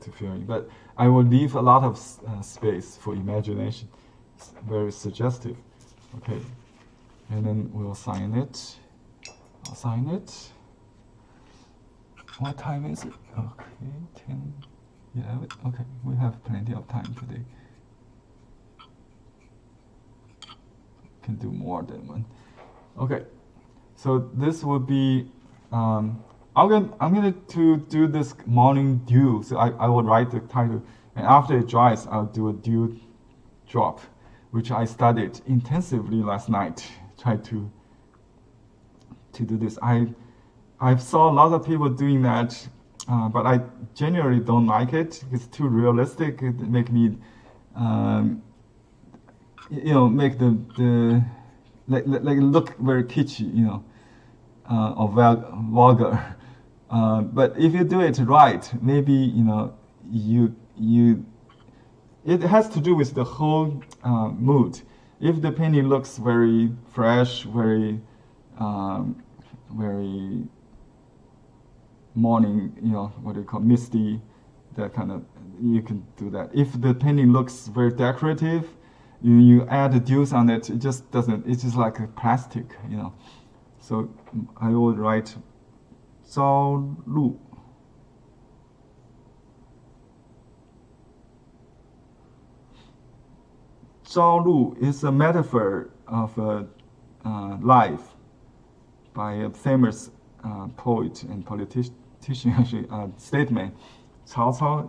to fill in. But I will leave a lot of space for imagination. It's very suggestive. Okay, and then we'll sign it. I'll sign it. What time is it? Okay, 10, 11. Okay, we have plenty of time today. Can do more than one. Okay, so this will be. I'm going to do this morning dew. So I will write the title, and after it dries, I'll do a dew drop, which I studied intensively last night. Try to do this. I saw a lot of people doing that, but I generally don't like it. It's too realistic. It make me, make the like look very kitschy, or vulgar. But if you do it right, maybe it has to do with the whole mood. If the painting looks very fresh, very morning, what do you call misty, that kind of, you can do that. If the painting looks very decorative, you add the dews on it, it just doesn't, it's just like a plastic, So I will write 朝露. Zhao Lu is a metaphor of life by a famous poet and politician, actually, statesman, Cao Cao.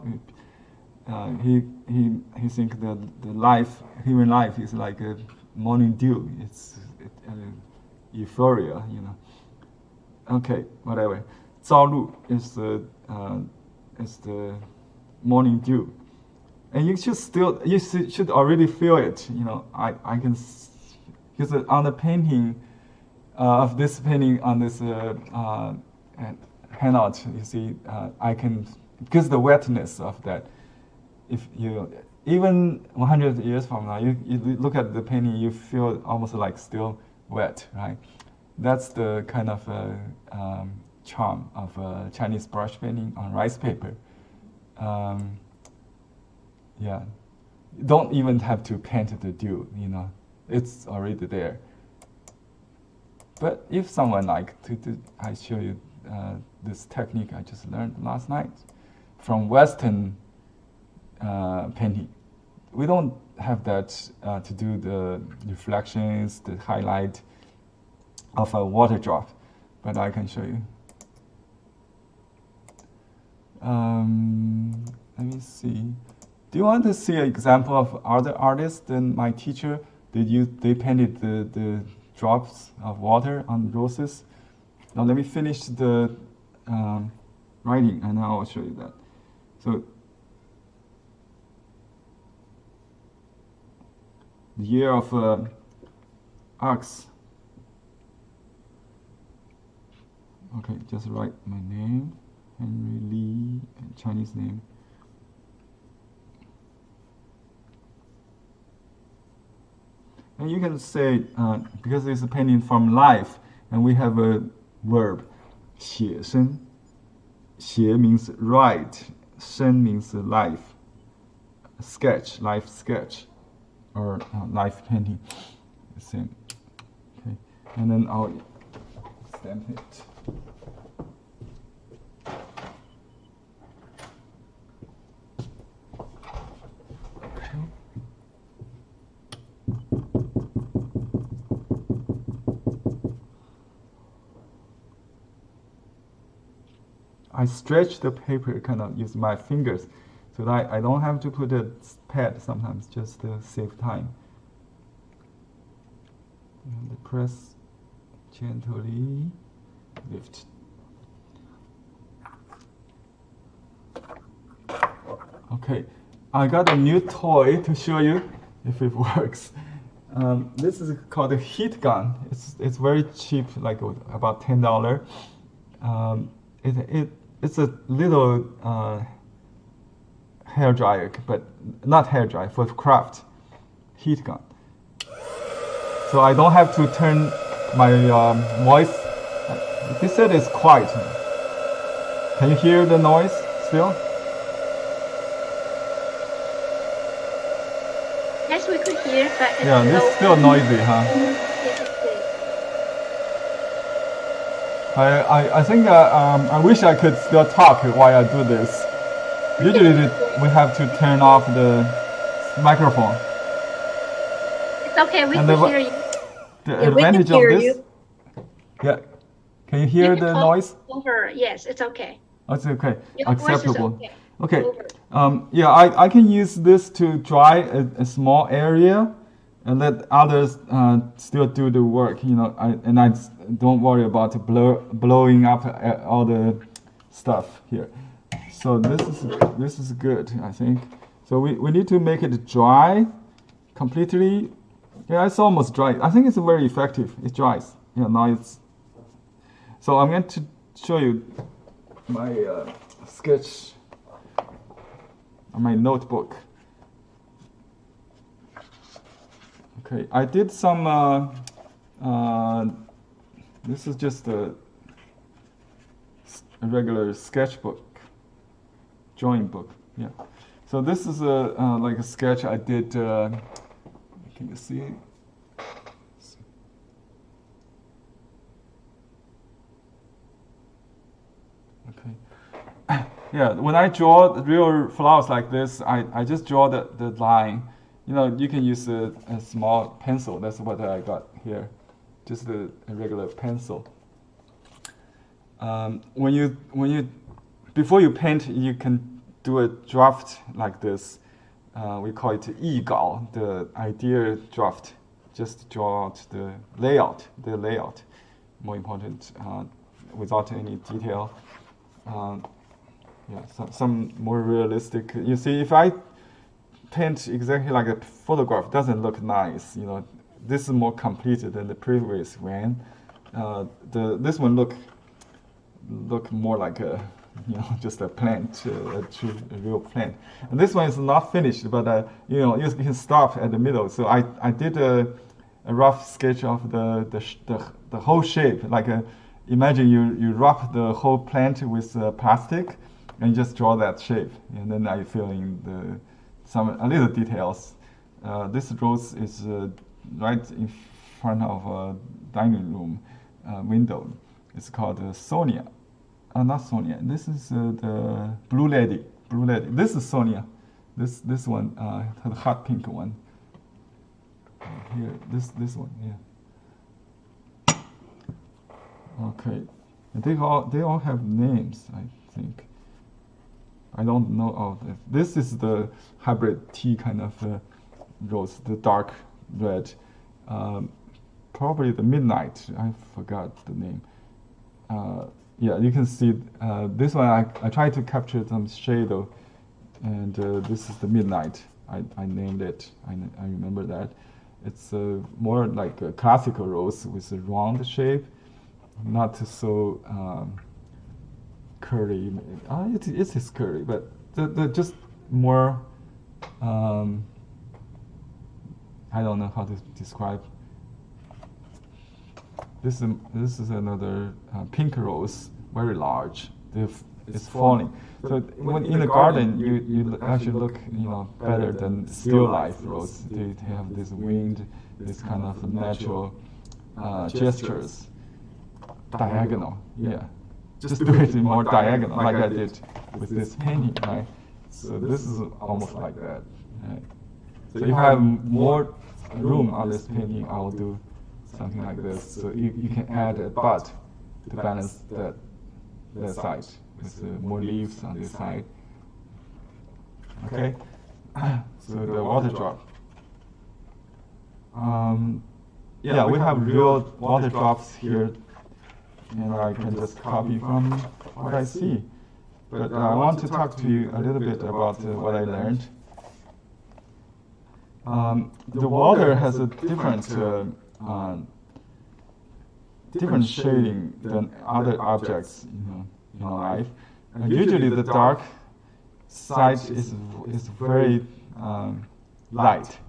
He thinks that human life is like a morning dew. It's euphoria, Okay, whatever. 朝露 is the morning dew. And you should already feel it. I can, because on the painting of this painting on this handout, you see, I can, because the wetness of that. If you even 100 years from now, you look at the painting, you feel almost like still wet, right? That's the kind of charm of Chinese brush painting on rice paper. Yeah, don't even have to paint the dew, it's already there. But if someone like to do, I show you this technique I just learned last night from Western painting. We don't have that to do the reflections, the highlight of a water drop, but I can show you. Let me see. Do you want to see an example of other artists than my teacher? They painted the drops of water on roses? Now let me finish the writing, and I will show you that. So the year of ox. Okay, just write my name, Henry Lee, and Chinese name. And you can say, because it's a painting from life, and we have a verb, 写生. 写 means write, 生 means life. Sketch, life sketch, or life painting, the same. Okay, and then I'll stamp it. I stretch the paper, kind of use my fingers, so that I don't have to put a pad sometimes, just to save time. And press gently, lift. Okay, I got a new toy to show you if it works. This is called a heat gun. It's very cheap, like about $10. It's a little hair dryer, but not hair dryer, for craft heat gun. So I don't have to turn my voice. They said it's quiet. Can you hear the noise still? Yes, we could hear, but it's Yeah, this is still noisy, huh? Yes, it is. I think I wish I could still talk while I do this. Usually we have to turn off the microphone. It's okay, we And could hear you. The Yeah, we can advantage of hear this, you. yeah. Can you hear You can the talk noise? over. Yes, it's okay. That's okay. Your voice is Acceptable. okay. Okay. Over. Yeah, I can use this to dry a small area, and let others still do the work. You know, I don't worry about blowing up all the stuff here. So this is good, I think. So we need to make it dry completely. Yeah, it's almost dry. I think it's very effective. It dries. Yeah, now it's. So I'm going to show you my sketch on my notebook. Okay, I did some. This is just a regular sketchbook, drawing book. Yeah. So this is like a sketch I did. Can you see? Okay. Yeah, when I draw real flowers like this, I just draw the line. You know, you can use a small pencil. That's what I got here, just a regular pencil. When you before you paint, you can do a draft like this. We call it 意稿, the idea draft. Just draw out the layout, more important, without any detail. Yeah, some more realistic. You see, if I paint exactly like a photograph, it doesn't look nice. You know, this is more completed than the previous one. This one look more like a, you know, just a plant, a real plant. And this one is not finished, but you know, you can stop at the middle. So I did a rough sketch of the whole shape. Like imagine you wrap the whole plant with plastic, and you just draw that shape, and then I fill in a little details. This rose is right in front of a dining room window. It's called Sonia. Not Sonia. This is the Blue Lady. Blue Lady. This is Sonia. This one, the hot pink one. Here, this one. Yeah. Okay. And they all have names, I think. I don't know all of this. This is the hybrid tea kind of rose, the dark red. Probably the midnight. I forgot the name. Yeah, you can see this one. I tried to capture some shadow, and this is the midnight. I named it. I remember that. It's more like a classical rose with a round shape, not so curly. It is curly, but the just more. I don't know how to describe. This is another pink rose, very large. It's falling. So when in the garden, you actually look, you know, better than still life rose. They have this wind, this kind of natural gestures, diagonal. Yeah, just do it more diagonal, like I did with this painting, right? So this is almost like that. Right? So if I have more room on this painting, I will do something like this. So you can add a bud to balance that side with more leaves on this side. Okay, so the water drop. Yeah, we have real water drops here, and I can just copy from what I see. But I want to talk to you a little bit about what I learned. The water has a different shading than other objects, you know, in life. And usually the dark side is very light,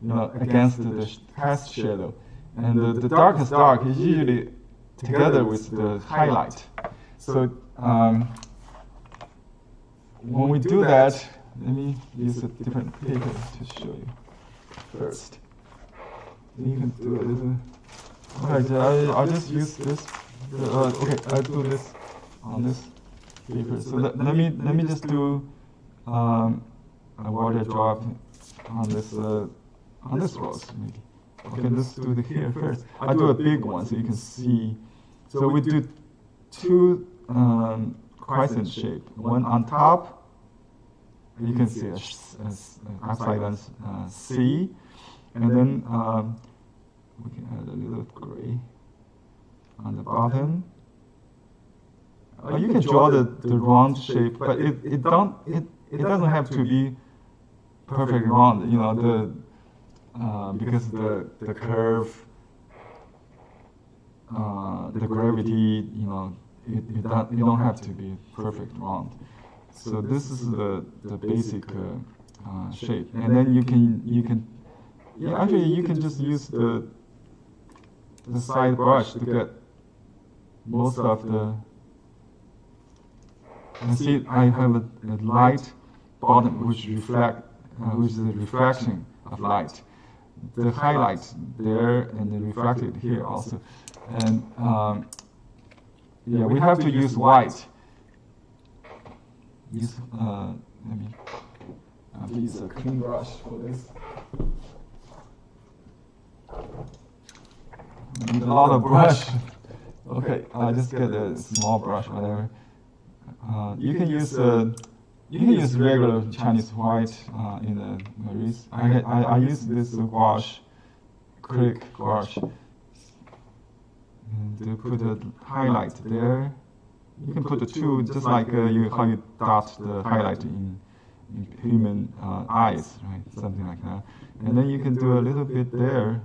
you know, against the cast shadow. And the darkest dark is usually together with the highlight. So when we do that, let me use a different paper to show you. first. You can do a little. Okay, I'll just use this. Okay, I'll do this on this paper. So let me just do a water drop on this rose maybe. Okay, let's do it here first. I do a big one so you can see. So we do two crescent shape. One on top, you can see a upside down C, and then we can add a little gray on the bottom. You can draw the round shape, but it doesn't have to be perfect round. You know because the curve, the gravity, you know, you don't have to be perfect round. So this is the basic shape, and then you can actually you can just use the side brush to get most of the. And see, I have a light bottom which is the reflection of light. The highlight there and the reflected here also, and yeah, we have to use white. Use let me use a clean brush for this. Need a lot of brush. Okay, I just get a small brush, whatever. You can use regular Chinese white in the Maurice. I use this wash, acrylic wash, and to put a highlight there. You can put the two just like how you dot the highlight in human eyes, right? Something like that. And then you can do a little bit there.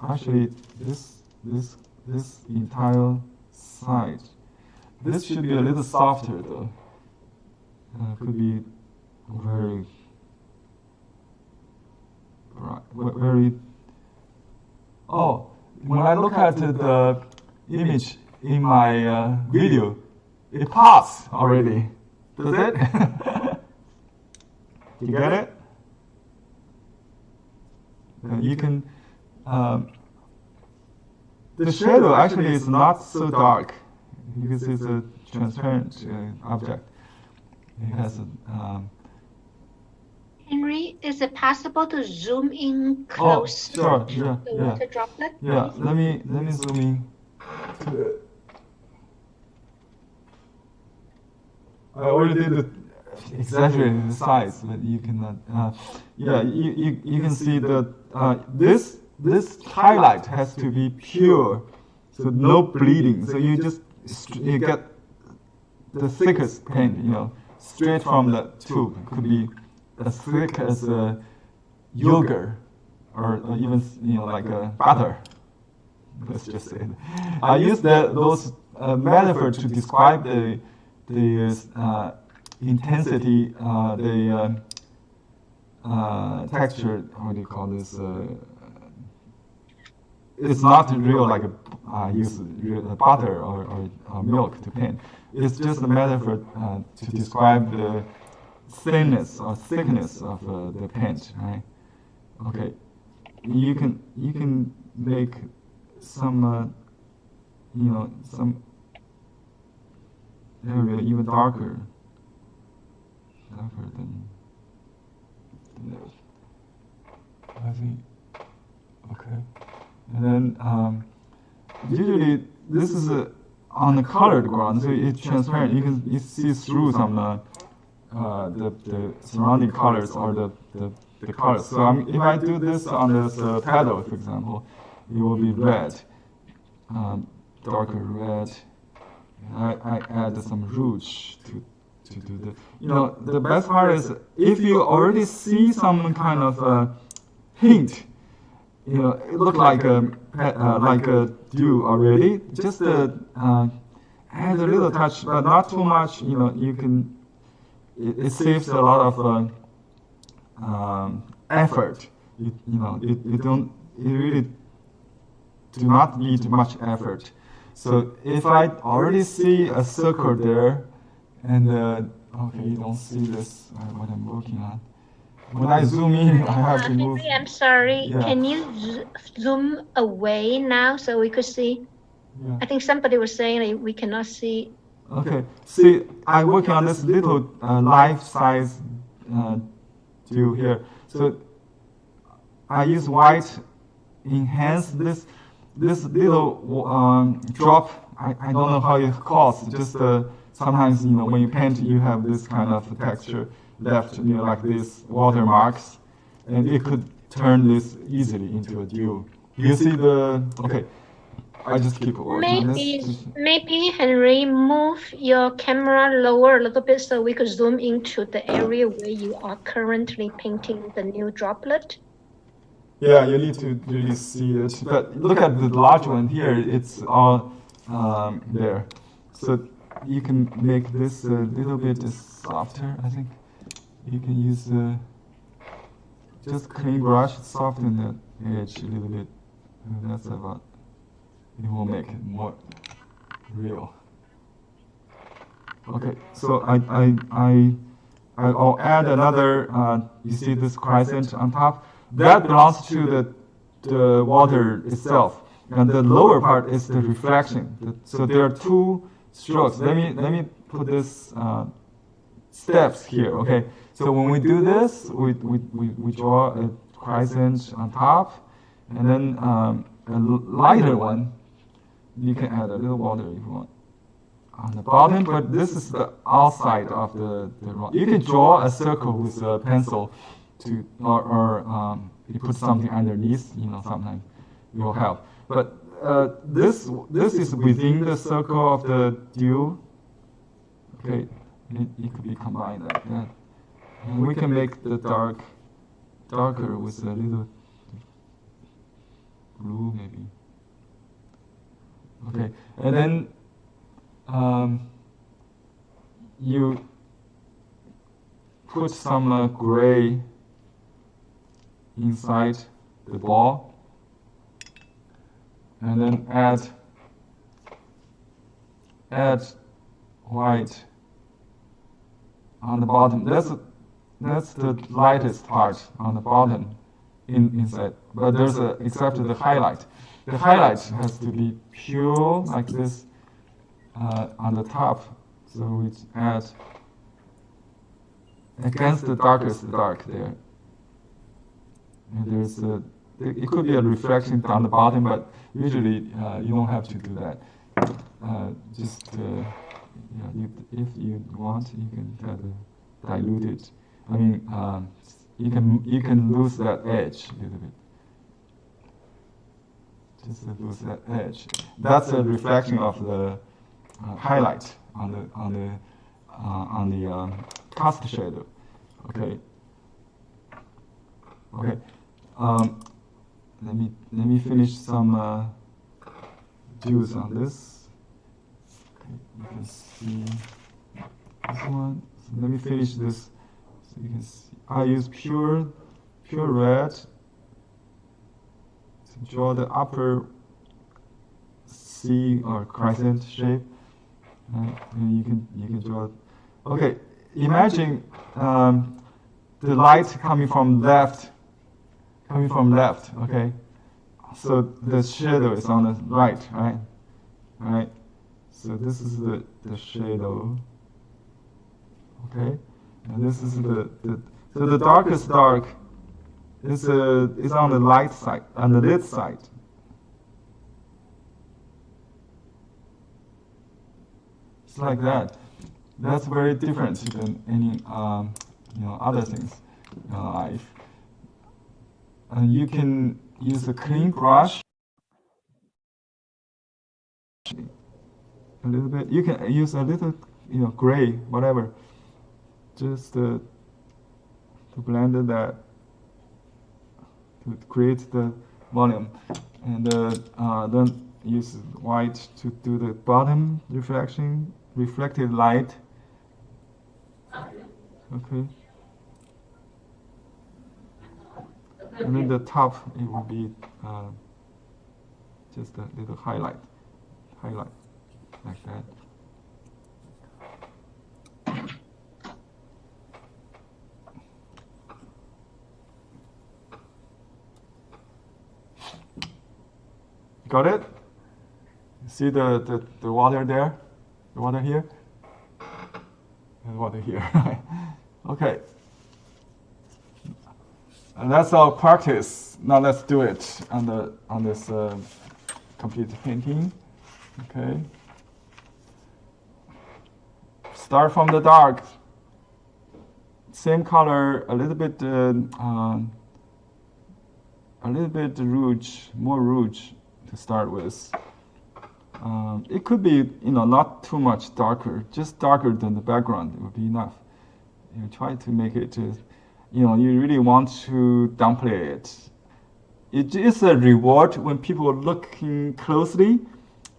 Actually, this entire side. This should be a little softer though. Could be very bright, very. Oh, when I look at the image in my video, it pops already. Does it? You get it? You can. The shadow actually is not so dark because it's a transparent object. It has a. Henry, is it possible to zoom in close to the water droplet? Yeah, let me zoom in to it. I already did exaggerate the size, but you cannot. Yeah, you can see that this highlight has to be pure, so no bleeding. So you get the thickest paint, you know, straight from the tube. It could be as thick as yogurt, or even like butter. Let's just say it. I use those metaphors to describe the intensity, the texture. What do you call this? It's not real like use butter or milk to paint. It's just a metaphor to describe the thinness or thickness of the paint, right? Okay, you can make some some area even darker than this. I think okay, and then usually this is on a colored ground, so it's transparent. You see through some the surrounding colors or the colors. So if I do this on this petal, for example, it will be red, darker red. I add some rouge to do the. The best part is if you already see some kind of hint. It look like a dew already. Just add a little touch, but not too much. You can. It saves a lot of effort. You really do not need much effort. So if I already see a circle there, and okay, you don't see this what I'm working on. when I zoom in, I have to move. Henry, I'm sorry. Yeah. Can you zoom away now so we could see? Yeah. I think somebody was saying that we cannot see. Okay. See, I'm working on this little life-size dew here. So I use white enhance this little drop. I don't know how it calls. Just sometimes when you paint, you have this kind of texture left, like these watermarks, and it could turn this easily into a dew. You see the okay. I just keep working on this. Maybe Henry, move your camera lower a little bit so we could zoom into the area where you are currently painting the new droplet. Yeah, you need to really see it. But look at the large one here. It's all there. So you can make this a little bit softer, I think. You can use just clean brush, soften the edge a little bit. And that's about. It will make it more real. Okay, so I'll add another. You see this crescent on top? That belongs to the water itself, and the lower part is the reflection. So there are two strokes. Let me put this steps here. Okay. So when we do this, we draw a crescent on top, and then a lighter one. You can add a little water if you want on the bottom, but this is the outside of the rock. You can draw a circle with a pencil or you put something underneath, sometimes it will help. But this is within the circle of the dew. Okay, it could be combined like that. And we can make the darker with a little blue maybe. Okay, and then you put some gray inside the ball, and then add white on the bottom. That's the lightest part on the bottom inside, but there's except the highlight. The highlight has to be pure like this on the top, so we add against the darkest dark there. And it could be a reflection down the bottom, but usually you don't have to do that. If you want, you can kind of dilute it. I mean, you can lose that edge a little bit. Just lose that edge. That's a reflection of the highlight on the cast shadow. Okay. Okay. Let me finish some dews on this. Okay, you can see this one. So let me finish this. So you can see. I use pure red. Draw the upper C or crescent shape, and you can draw. Okay, imagine the light coming from left. Okay, so the shadow is on the right, right? Right. So this is the shadow. Okay, and this is so the darkest dark. It's on the light side, on the lit side. It's like that. That's very different than any other things in life. And you can use a clean brush. A little bit. You can use a little, gray, whatever. Just to blend that. To create the volume, and then use white to do the bottom reflected light. Okay, and then the top it will be just a little highlight like that. Got it? See the water there? The water here? And water here. Okay. And that's our practice. Now let's do it on this complete painting. Okay. Start from the dark. Same color, a little bit rouge, more rouge to start with. It could be, not too much darker, just darker than the background. It would be enough. You try to make it, you really want to downplay it. It is a reward when people are looking closely.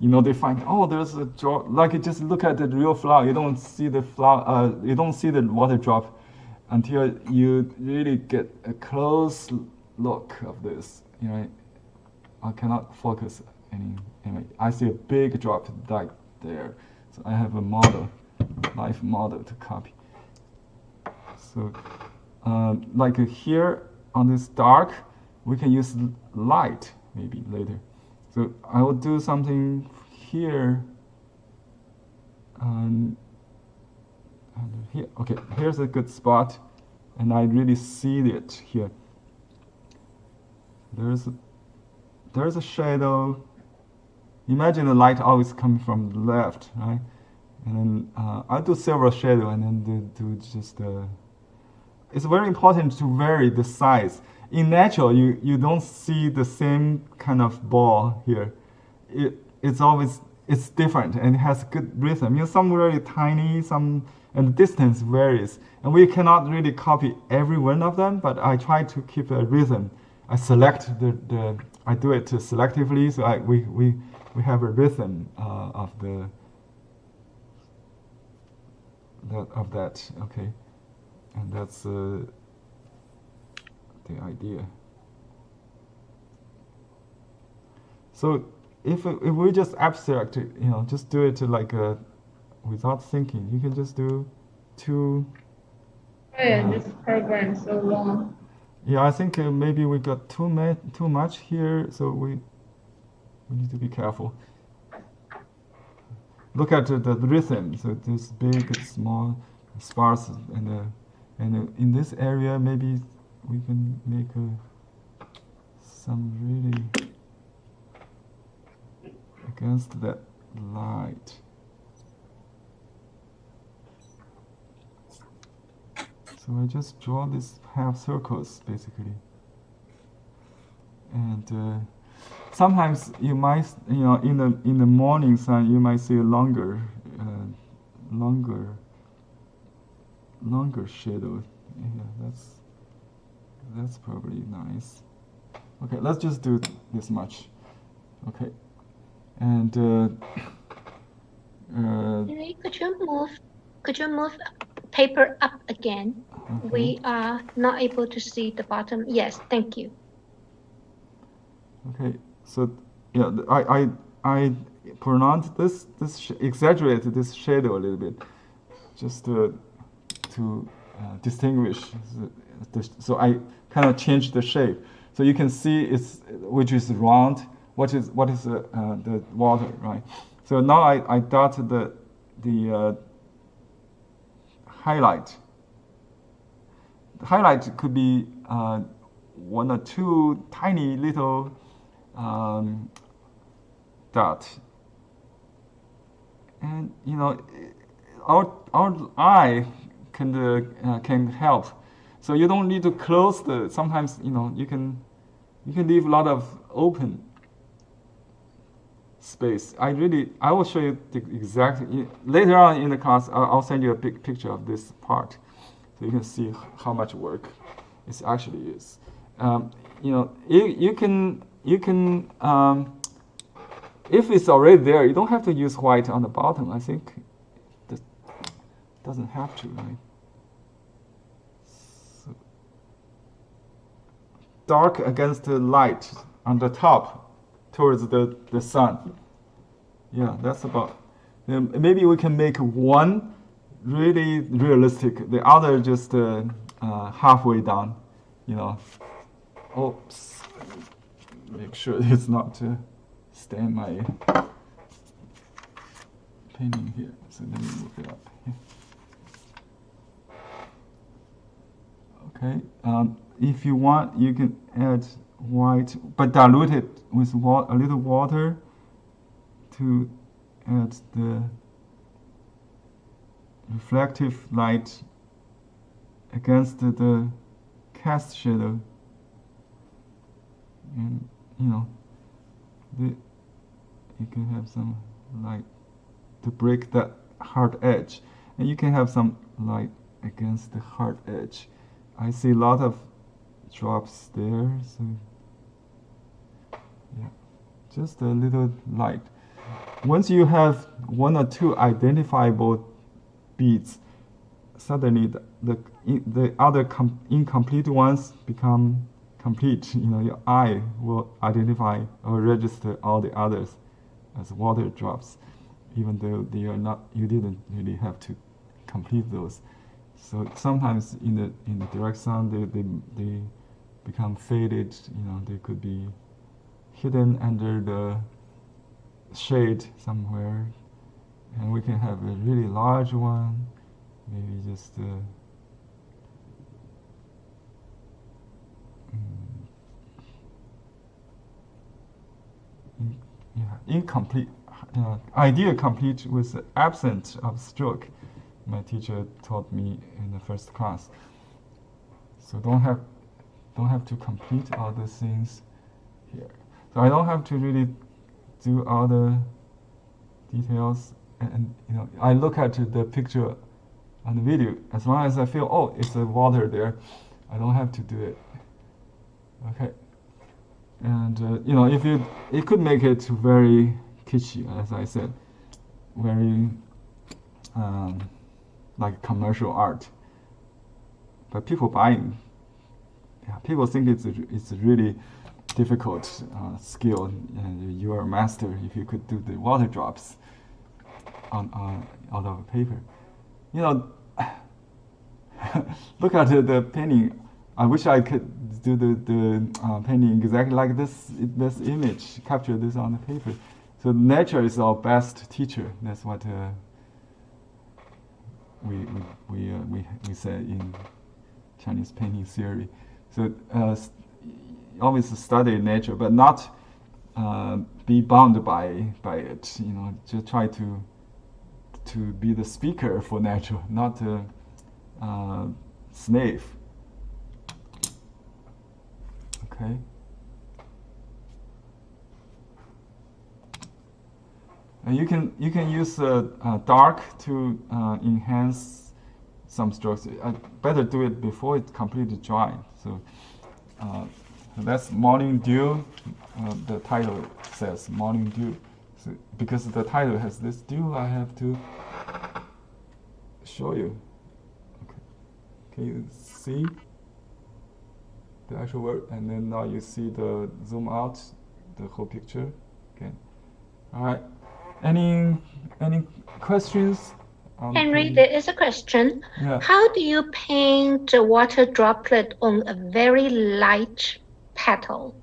They find, oh, there's a drop. Like you just look at the real flower, you don't see the flower, you don't see the water drop until you really get a close look of this. I cannot focus anyway. I see a big drop like there, so I have a model, live model to copy. So, like here on this dark, we can use light maybe later. So I will do something here. And here, okay, here's a good spot, and I really see it here. There's a shadow. Imagine the light always coming from the left, right? And then I'll do silver shadow, and then do just. It's very important to vary the size. In natural, you don't see the same kind of ball here. It's different, and it has good rhythm. Some very tiny, and the distance varies. And we cannot really copy every one of them, but I try to keep a rhythm. I select I do it selectively, so we have a rhythm of that. Okay, and that's the idea. So if we just abstract, just do it like without thinking. You can just do two. This program is so long. Yeah, I think maybe we got too much here, so we need to be careful. Look at the rhythm. So this big, small, sparse, and in this area maybe we can make some really against that light. So I just draw these half circles basically, and sometimes you might, in the morning sun, you might see a longer shadow. Yeah, that's probably nice. Okay, let's just do this much. Okay, and could you move paper up again? Okay. We are not able to see the bottom. Yes, thank you. Okay, so yeah, I pronounce this exaggerate this shadow a little bit, just to distinguish. So I kind of change the shape, so you can see which is round, what is the water, right? So now I dot the highlight. The highlight could be one or two tiny little dot, and our eye can help. So you don't need to close sometimes you can leave a lot of open space. I will show you the exact later on in the class. I'll send you a big picture of this part, so you can see how much work it actually is. You can if it's already there, you don't have to use white on the bottom. I think that doesn't have to, right? So, dark against the light on the top towards the sun. Yeah, that's about. Maybe we can make one really realistic, the other just halfway down. Oops. Make sure it's not stand my painting here. So let me move it up here. Okay. If you want, you can add white, but dilute it with a little water to add the reflective light against the cast shadow. And you can have some light to break that hard edge, and you can have some light against the hard edge. I see a lot of drops there, so yeah, just a little light. Once you have one or two identifiable beads, suddenly the other incomplete ones become complete. Your eye will identify or register all the others as water drops, even though they are not. You didn't really have to complete those. So sometimes in the direct sun they become faded. They could be hidden under the shade somewhere, and we can have a really large one, maybe just incomplete, idea complete with the absence of stroke. My teacher taught me in the first class. So don't have to complete all the things here. So I don't have to really do all the details, and I look at the picture on the video. As long as I feel, oh, it's a water there, I don't have to do it. Okay. And if it could make it very kitschy, as I said, very like commercial art. But people buying, people think it's a really difficult skill, and you are a master if you could do the water drops out of a paper. Look at the painting. I wish I could do the painting exactly like this image, capture this on the paper. So nature is our best teacher. That's what we say in Chinese painting theory. So always study nature, but not be bound by it. Just try to be the speaker for nature, not a slave. Okay. And you can use dark to enhance some strokes. Better do it before it's completely dry. So that's Morning Dew. The title says Morning Dew. So because the title has this dew, I have to show you. Okay. Can you see the actual word? And then now you see the zoom out, the whole picture. Okay. All right. Any questions? Henry, there is a question. Yeah. How do you paint a water droplet on a very light petal?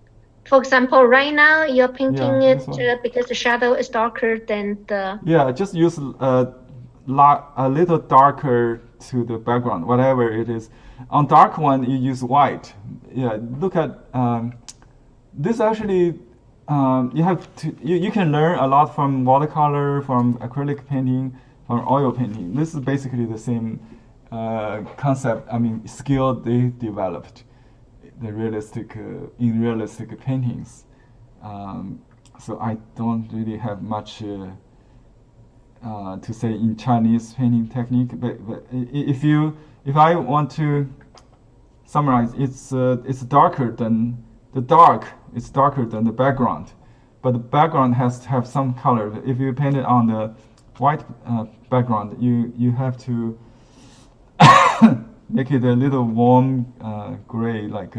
For example, right now you're painting it because the shadow is darker than the... Yeah, just use a little darker to the background, whatever it is. On dark one, you use white. Yeah, look at this actually... you can learn a lot from watercolor, from acrylic painting, from oil painting. This is basically the same concept. Skill they developed, in realistic paintings. So I don't really have much to say in Chinese painting technique. But if I want to summarize, it's darker than the dark. It's darker than the background, but the background has to have some color. If you paint it on the white background, you have to make it a little warm gray, like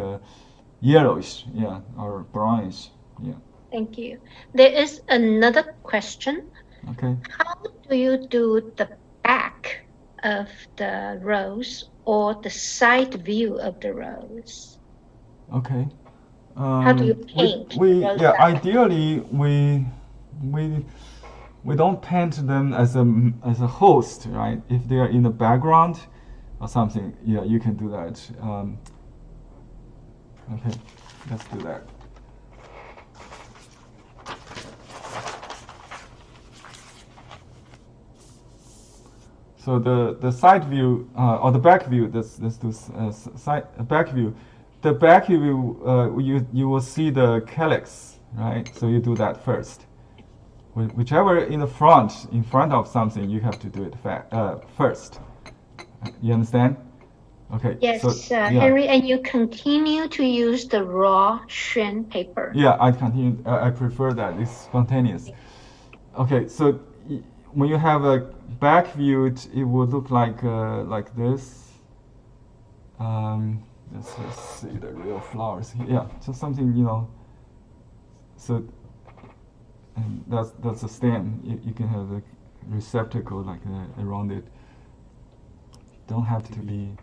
yellowish, yeah, or brownish, yeah. Thank you. There is another question. Okay. How do you do the back of the rose or the side view of the rose? Okay. How do you paint? Ideally, we don't paint them as a host, right? If they are in the background or something, yeah, you can do that. Okay, let's do that. So the side view or the back view. Let's do back view. The back view, you will see the calyx, right? So you do that first. Whichever in front of something, you have to do it first. You understand? Okay. Yes, so, yeah. Henry, and you continue to use the raw Xuan paper. Yeah, I continue. I prefer that. It's spontaneous. Okay, so when you have a back view, it would look like this. Let's see the real flowers here. Yeah, so something, So, and that's a stem. You can have a receptacle like around it. Don't have to be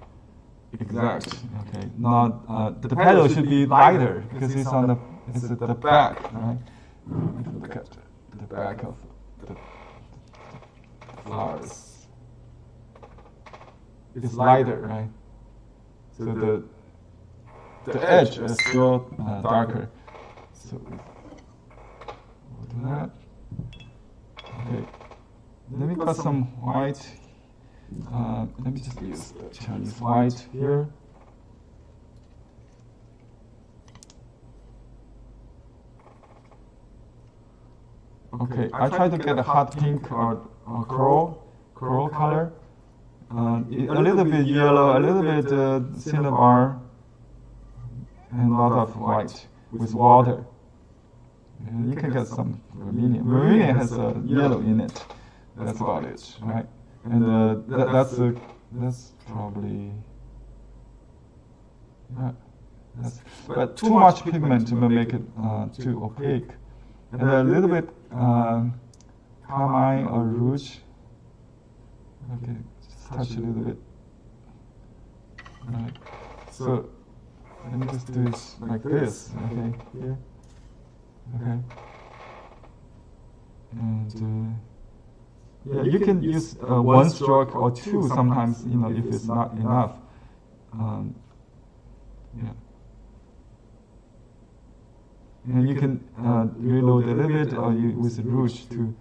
exact. Okay, not the petal should be lighter because it's at the back, right? Look at the back of the flowers. It's lighter, right? So the edge is still darker. So we'll do that. Okay. Let me put some white. Let me just use the Chinese white here. Okay, I try to get a hot pink or coral color. A little bit yellow, a little bit cinnabar, and a lot of white with water. And you can get some vermilion. Vermilion has yellow in it. That's about it, right? And that's probably but too much pigment will make it too opaque. And a little bit carmine or rouge. Okay, just touch a little bit. Right. So let me just do it like this. Okay, here. Okay. And yeah, you can use one stroke or two sometimes. If it's not enough. Yeah. And you can reload a little bit, or with rouge to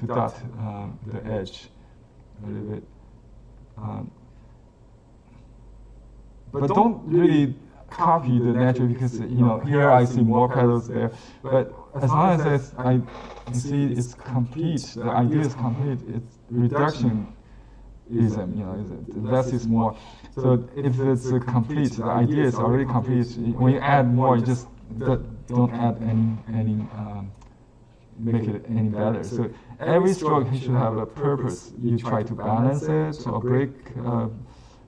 dot the edge a little bit. But don't really copy the natural because here I see more petals there. But as long as I see it's complete, the idea is complete. It's reductionism, less is more. So if it's complete, the idea is already complete. When you add more, you just don't add any make it any better. So every stroke should have a purpose. You try to balance it or break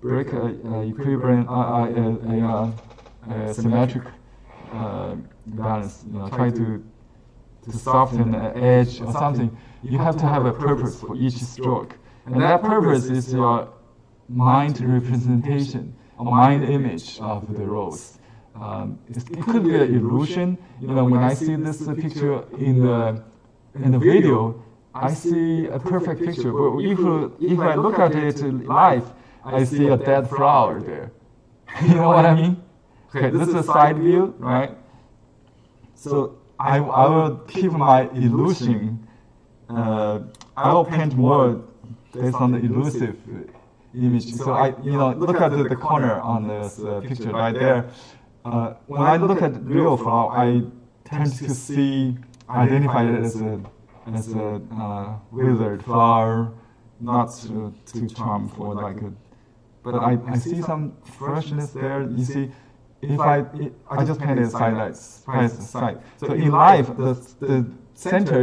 equilibrium, a symmetric balance. Try to soften the edge or something. You have to have a purpose for each stroke, and that purpose is your mind representation or mind image of the rose. It could be an illusion. When I see this picture in the video, I see a perfect picture. But if I look at it live, I see a dead flower there. You know what I mean? Okay, this is a side view, right? So I will keep my illusion. I will paint more based on the elusive image. So look at the corner on this picture right there. When I look at real flower, I tend to identify it as a withered flower, not too charm for like a. But I see some freshness there. You see, if I just painted side. So in life, the center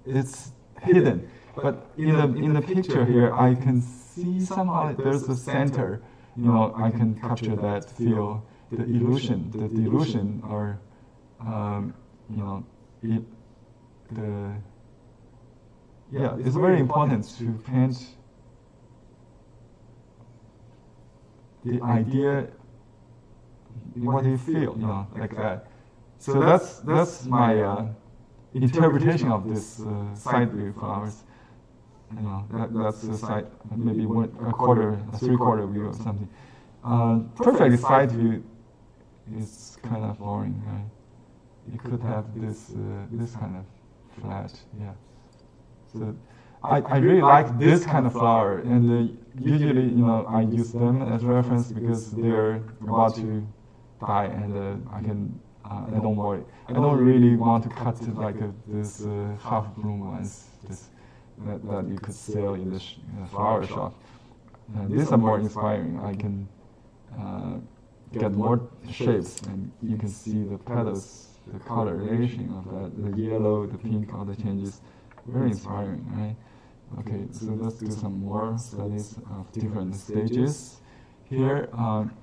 it's hidden, but in the picture here, I can see somehow there's a center. I can capture that feel. The delusion, or it's very important to paint the idea, what you feel, like that. So that's my interpretation of this side view flowers. You know, that's the side, maybe a three-quarter view or something. Perfect side view is kind of boring, right? You could have this kind of flat, yeah. So I really like this kind of flower, and usually, you know, I use them as reference because they're about to die, and I don't worry. I don't really want to cut like this half bloom ones, that you could sell in the flower shop. These are more inspiring. I can get more shapes, and you can see the petals, the coloration of that, the yellow, the pink, all the changes. Very inspiring, right? Okay, so let's do some more studies of different stages. Here,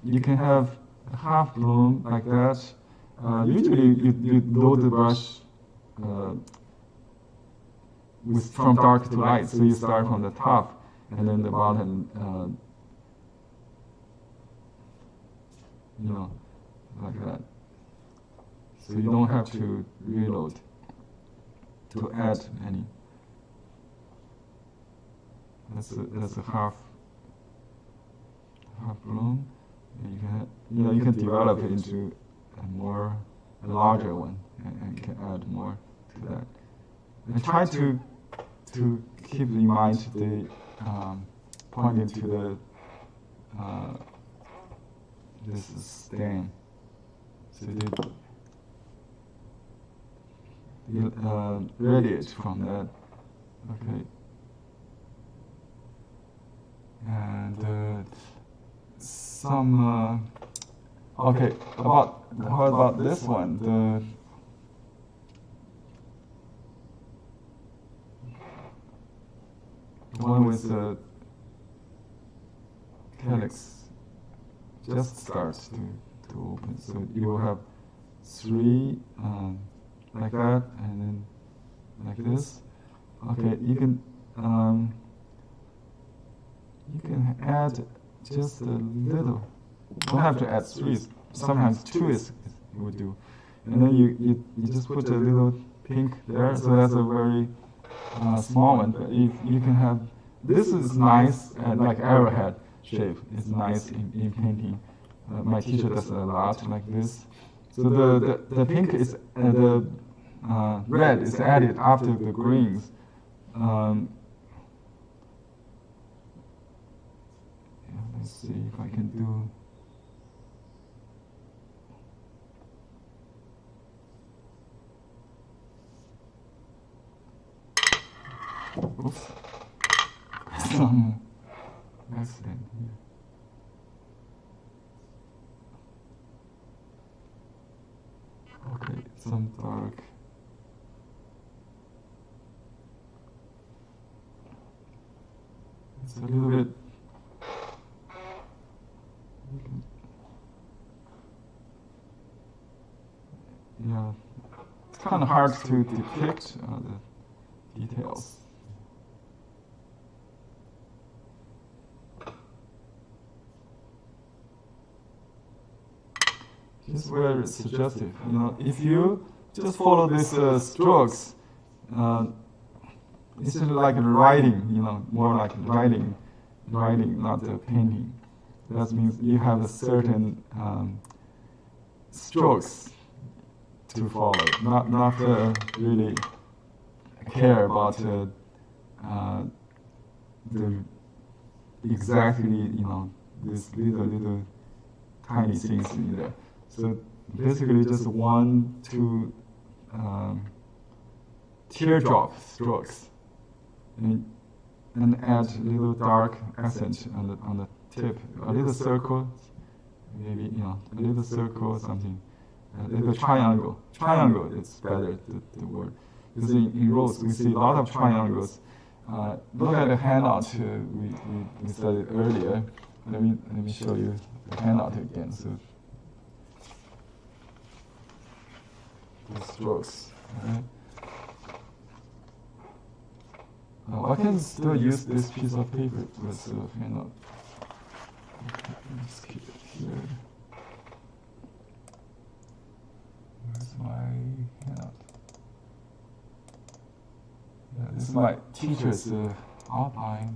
you can have a half bloom like that. Usually, you load the brush from dark to light, so you start from the top, and then the bottom, you know, like that. So you don't have to reload to add any. That's a half bloom. And you can develop it into a larger one, and you can add more to that. I try to keep in mind the pointing to the this stem. So you radiate from that. Okay. And okay, how about this one? The one with the calyx just starts to open. So you will have three like that, and then like this. Okay, you can add just a little. You don't have to add three. Sometimes two is you would do, and then you just put a little pink there. So that's a very small one. But if you can have, this is nice, like arrowhead shape. It's nice in painting. My teacher does a lot like this. So the pink is the red is added after the greens. Let's see if I can do. Oops. Some accident here. Okay, some dark. It's a little bit. Yeah, it's kind of hard to depict the details. This is very suggestive. You know, if you just follow these strokes, it's like writing. You know, more like writing, not painting. That means you have a certain strokes to follow, not really care about the exactly, you know, these little tiny things in there. So basically, just 1, 2 teardrop strokes, and add little dark accent on the tip, a little circle, maybe, you know, a little circle or something. A little triangle. Triangle is better, the word. Because in rose, we see a lot of triangles. Look at the handout we studied earlier. Let me show you the handout again. So the strokes. Right? I can still use this piece of paper as a handout. Okay, let's keep it here. Where's my handout? This is my teacher's outline.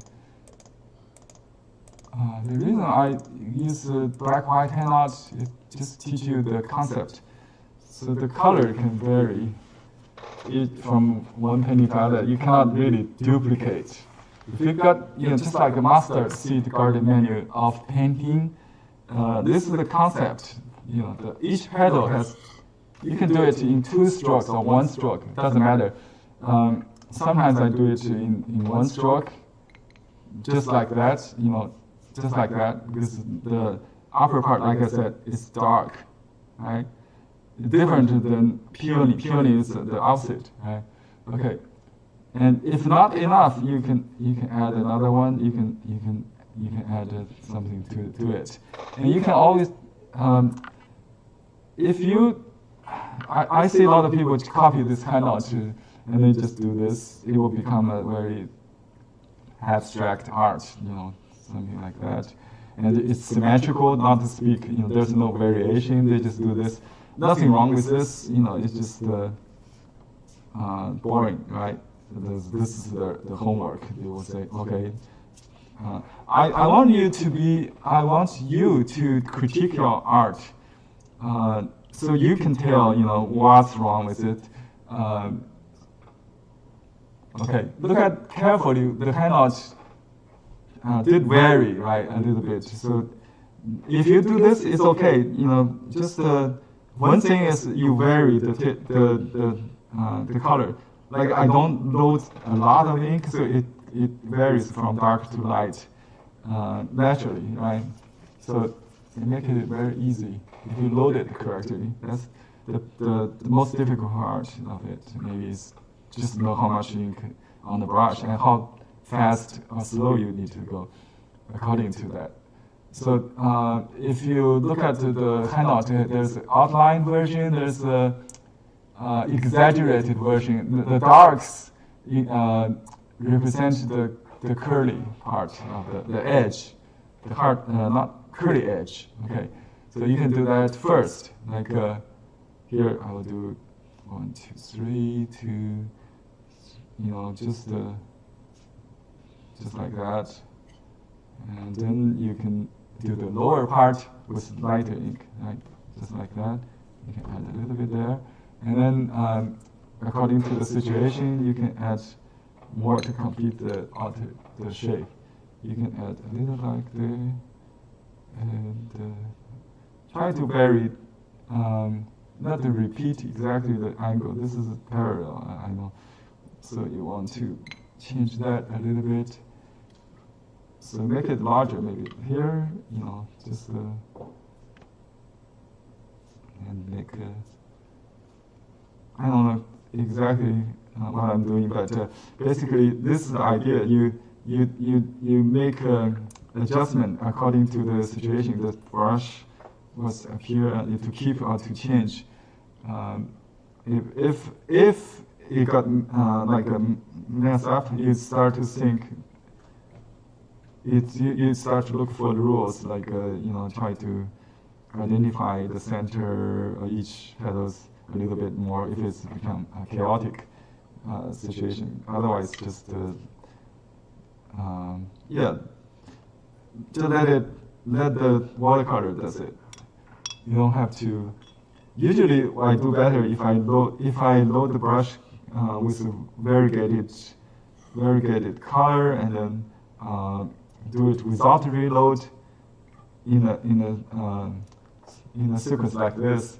The reason I use black-white handouts is just teach you the concept. So the color can vary from one painting to other. You cannot really duplicate. If you got, just like a mustard seed garden menu of painting, this is the concept. Each petal has, you can do it in 2 strokes or 1 stroke. It doesn't matter. Sometimes I do it in 1 stroke, just like that. Just like that, because the upper part, like I said, is dark, right? Different than peony. Peony is the opposite, right? Okay. And if not enough, you can add another one. You can add something to it, and you can always, if you, I see a lot of people copy this handout and they just do this. It will become a very abstract art, something like that, and it's symmetrical. Not to speak, there's no variation. They just do this. Nothing wrong with this. It's just boring, right? This is the homework. They will say, okay, I want you to critique your art, so you can tell, what's wrong with it. Okay, look at carefully. The handouts did vary, right, a little bit. So if you do this, it's okay. Just one thing is you vary the color. Like I don't load a lot of ink, so it varies from dark to light naturally, right? So it makes it very easy if you load it correctly. That's the most difficult part of it. Maybe is just know how much ink on the brush and how fast or slow you need to go according to that. So if you look at the handout, there's an outline version, there's a exaggerated version. The darks represent the curly part of the edge, the hard, not curly edge. Okay, so you can do that first. Like here, I will do 1, 2, 3, 2. Just like that, and then you can do the lower part with lighter ink, right? Just like that. You can add a little bit there, and then according to the situation, you can add more to complete the shape. You can add a little like there, and try to vary, not to repeat exactly the angle. This is parallel, I know. So you want to change that a little bit. So make it larger, maybe here, just and make I don't know exactly what I'm doing, but basically this is the idea. You make adjustment according to the situation. The brush was appear to keep or to change. If it got like a mess up, you start to think. You start to look for the rules, like try to identify the center of each petals a little bit more if it's become a chaotic situation. Otherwise, just just let the watercolor does it. You don't have to. Usually, I do better if I load the brush with a variegated color, and then do it without reload in a sequence like this.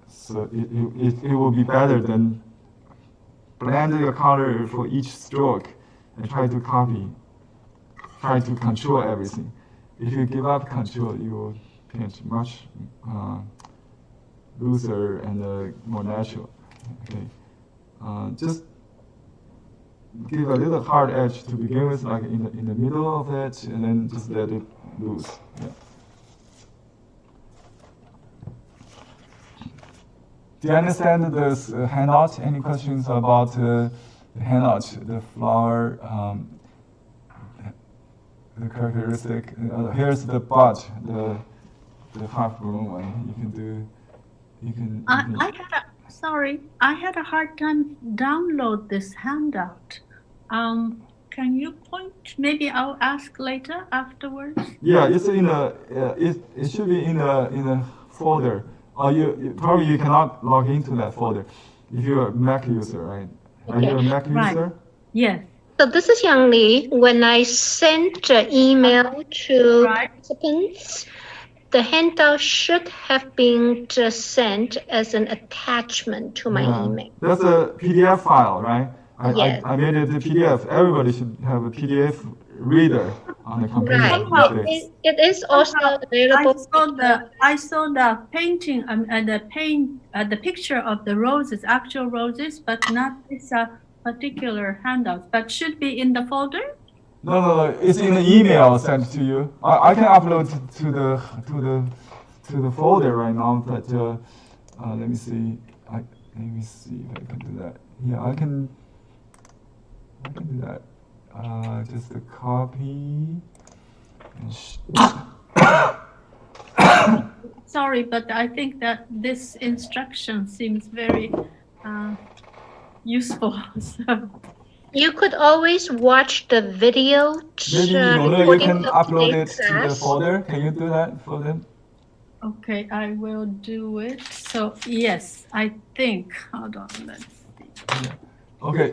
So it will be better than blend your color for each stroke and try to control everything. If you give up control, you will paint much looser and more natural. Okay, just give a little hard edge to begin with, like in the middle of it, and then just let it loose. Yeah. Do you understand this handout? Any questions about the handout, the flower, the characteristic? Here's the bud, the half bloom one. You can do. You can. Sorry, I had a hard time download this handout. Can you point? Maybe I'll ask later afterwards. Yeah, it's in the it should be in the folder. Or you probably you cannot log into that folder if you're a Mac user, right? Are you a Mac Right. user? Yes. So this is Yang Li. When I sent an email to Right. participants, the handout should have been just sent as an attachment to my Yeah. email. That's a PDF file, right? Yes. I made it a PDF. Everybody should have a PDF reader on the computer Right. these days. It is also available. I saw the painting and the picture of the roses, actual roses, but not this particular handout. But should be in the folder. No, it's in the email sent to you. I can upload to the folder right now, but let me see. Let me see if I can do that. Yeah, I can do that. Just a copy. Sorry, but I think that this instruction seems very useful. So. You could always watch the video. Maybe you can upload it to the folder. Can you do that for them? Okay, I will do it. So yes, I think. Hold on, let's see. Yeah. Okay.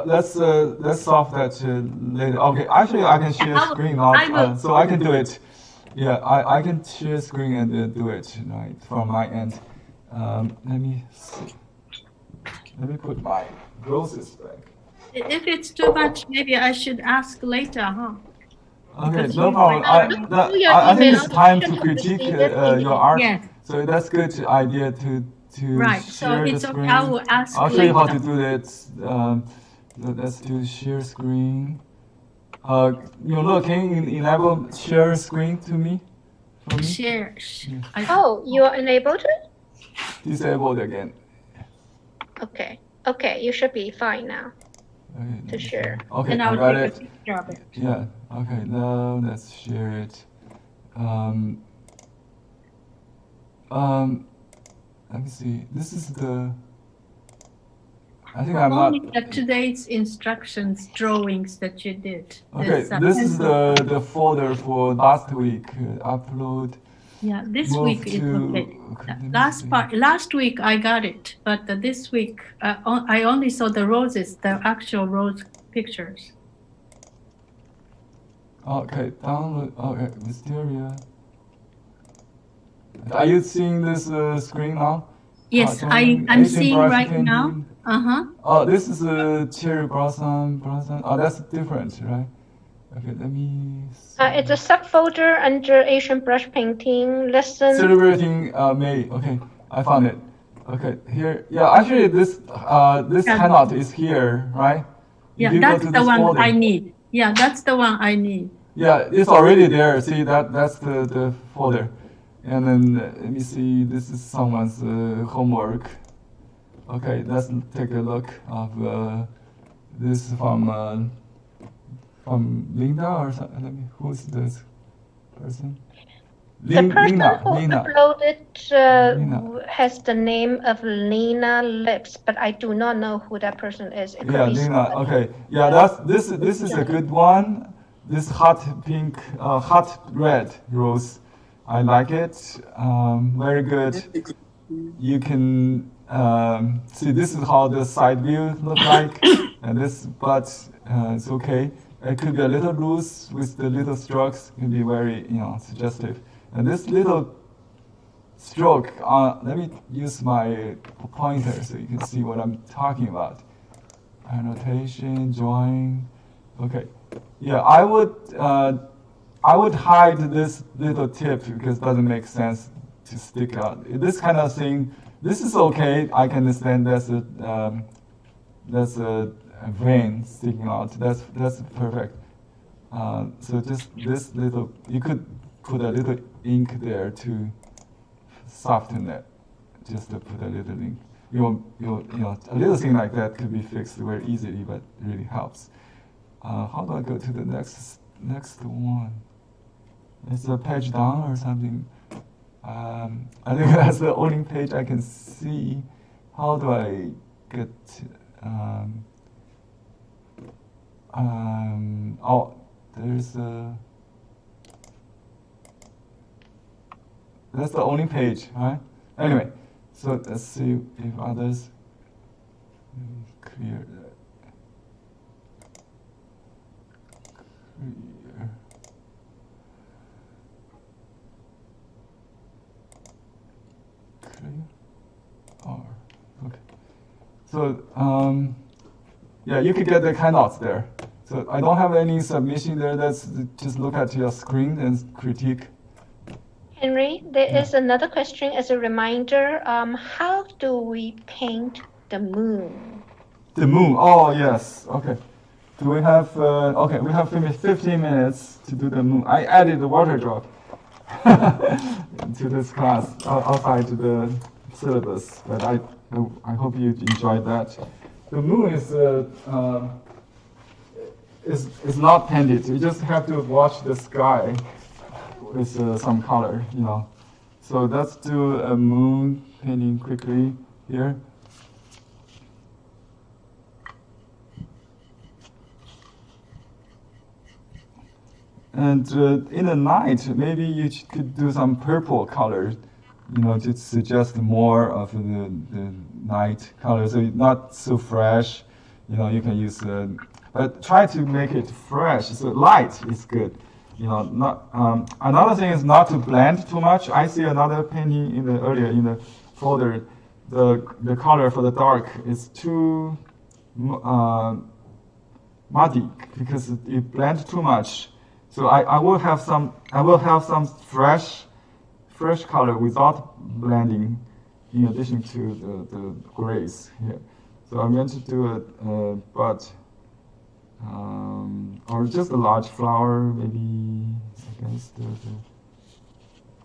Let's solve that later. Okay. Actually, I can share screen now, so I can do it. Yeah, I can share screen and do it right from my end. Let me see. Let me put my roses back. If it's too much, maybe I should ask later, huh? Okay, no problem. I think it's time to critique your art. Yes. So that's good idea to right. share so the screen. Okay. I will ask I'll show you how to later. do that. Let's do share screen. Look, can you enable share screen to me? For me? Share. Oh, you are enabled to? Disabled again. Okay. Okay, you should be fine now Okay, to share. Okay, And I I'll got take it. a picture of it. Yeah. Okay, now let's share it. Let me see. This is the. I think I'm not. Only today's instructions, drawings that you did. Okay, this is the folder for last week. Upload. Yeah, this move week is to- okay. let me see. Last week I got it, but this week I only saw the roses, the actual rose pictures. Okay, download. Okay, Wisteria. Are you seeing this screen now? Yes, Drawing, I'm Asian seeing brush right painting. now. Oh, this is a cherry blossom. Oh, that's different, right? Okay, let me. See. It's a subfolder under Asian brush painting lesson. Celebrating May. Okay, I found it. Okay, here. Yeah, actually, this handout is here, right? If Yeah, you go that's to the this one folder. I need. Yeah, that's the one I need. Yeah, it's already there. See, that's the folder. And then let me see. This is someone's homework. Okay, let's take a look of this from Linda or something. Let me. Who's this person? The person who Lina. uploaded Lina. has the name of Lina Lips, but I do not know who that person is. It could Yeah, be Lina. somebody. Okay. Yeah, this is a good one. This hot pink, hot red rose. I like it. Very good. You can see this is how the side view look like, and this, but it's okay. It could be a little loose with the little strokes. It can be very, suggestive. And this little stroke, let me use my pointer so you can see what I'm talking about. Annotation, drawing. Okay. Yeah, I would hide this little tip because it doesn't make sense to stick out. This kind of thing, this is okay. I can understand that's a vein sticking out. That's perfect. So just this little, you could put a little ink there to soften it. Just to put a little ink. A little thing like that could be fixed very easily, but it really helps. How do I go to the next one? It's a page down or something. I think that's the only page I can see. how do I get? Oh, there's a. That's the only page, right? Anyway, so let's see if others clear that. Clear. Clear. R. Okay. So yeah, you could get the handouts there. So I don't have any submission there. That's just look at your screen and critique. Henry, there is another question as a reminder. How do we paint the moon? The moon. Oh yes. Okay. Do we have? Okay, we have 15 minutes to do the moon. I added the water drop to this class outside the syllabus, but I hope you enjoyed that. The moon is not painted. You just have to watch the sky with some color, you know. So let's do a moon painting quickly here. And in the night, maybe you could do some purple color, you know, to suggest more of the night color. So not so fresh, you know, you can use, but try to make it fresh. So light is good, you know. Not another thing is not to blend too much. I see another painting earlier in the folder. The color for the dark is too muddy because it blends too much. So I will have some fresh color without blending, in addition to the grays here. So I'm going to do a bud, or just a large flower, maybe against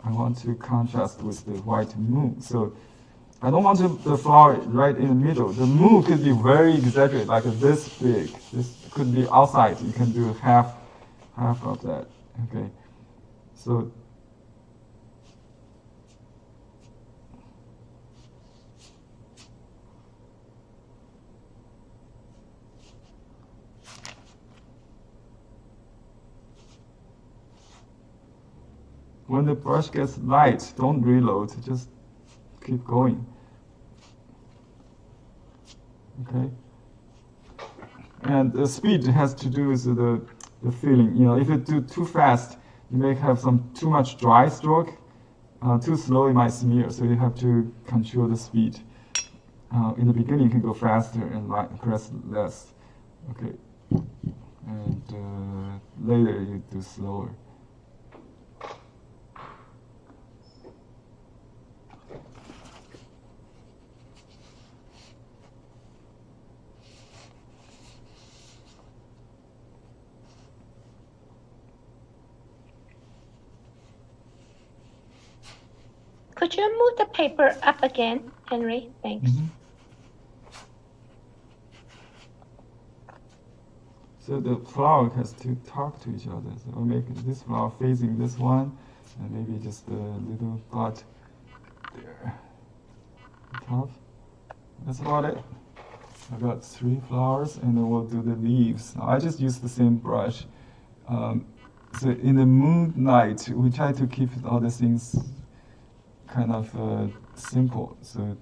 I want to contrast with the white moon. So I don't want the flower right in the middle. The moon could be very exaggerated, like this big. This could be outside. You can do half of that. Okay, so when the brush gets light, don't reload, just keep going. Okay, and the speed has to do with the feeling. You know, if you do too fast, you may have some too much dry stroke. Too slow, it might smear. So you have to control the speed. In the beginning, you can go faster and press less. Okay, and later you do slower. Could you move the paper up again, Henry? Thanks. Mm-hmm. So the flower has to talk to each other. So I'll make this flower facing this one, and maybe just a little bud there. Top. That's about it. I got 3 flowers, and then we'll do the leaves. Now, I just use the same brush. So in the moonlight, we try to keep all the things kind of simple. So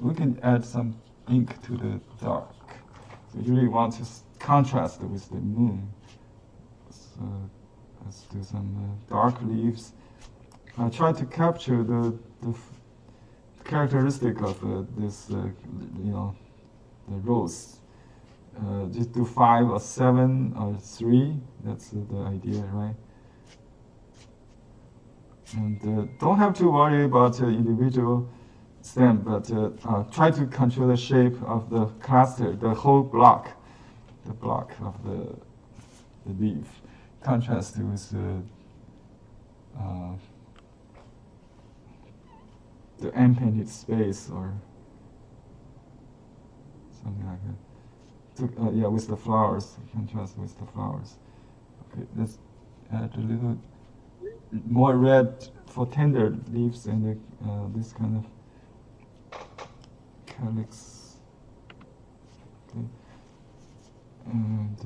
we can add some ink to the dark. So you really want to contrast with the moon. So let's do some dark leaves. I try to capture the characteristic of this, you know, the rose. Just do 5 or 7 or 3. That's the idea, right? And don't have to worry about individual stem, but try to control the shape of the cluster, the whole block, the block of the leaf. Contrast with the unpainted space or something like that. Yeah, with the flowers, contrast with the flowers. Okay, let's add a little more red for tender leaves and this kind of calyx. Okay. And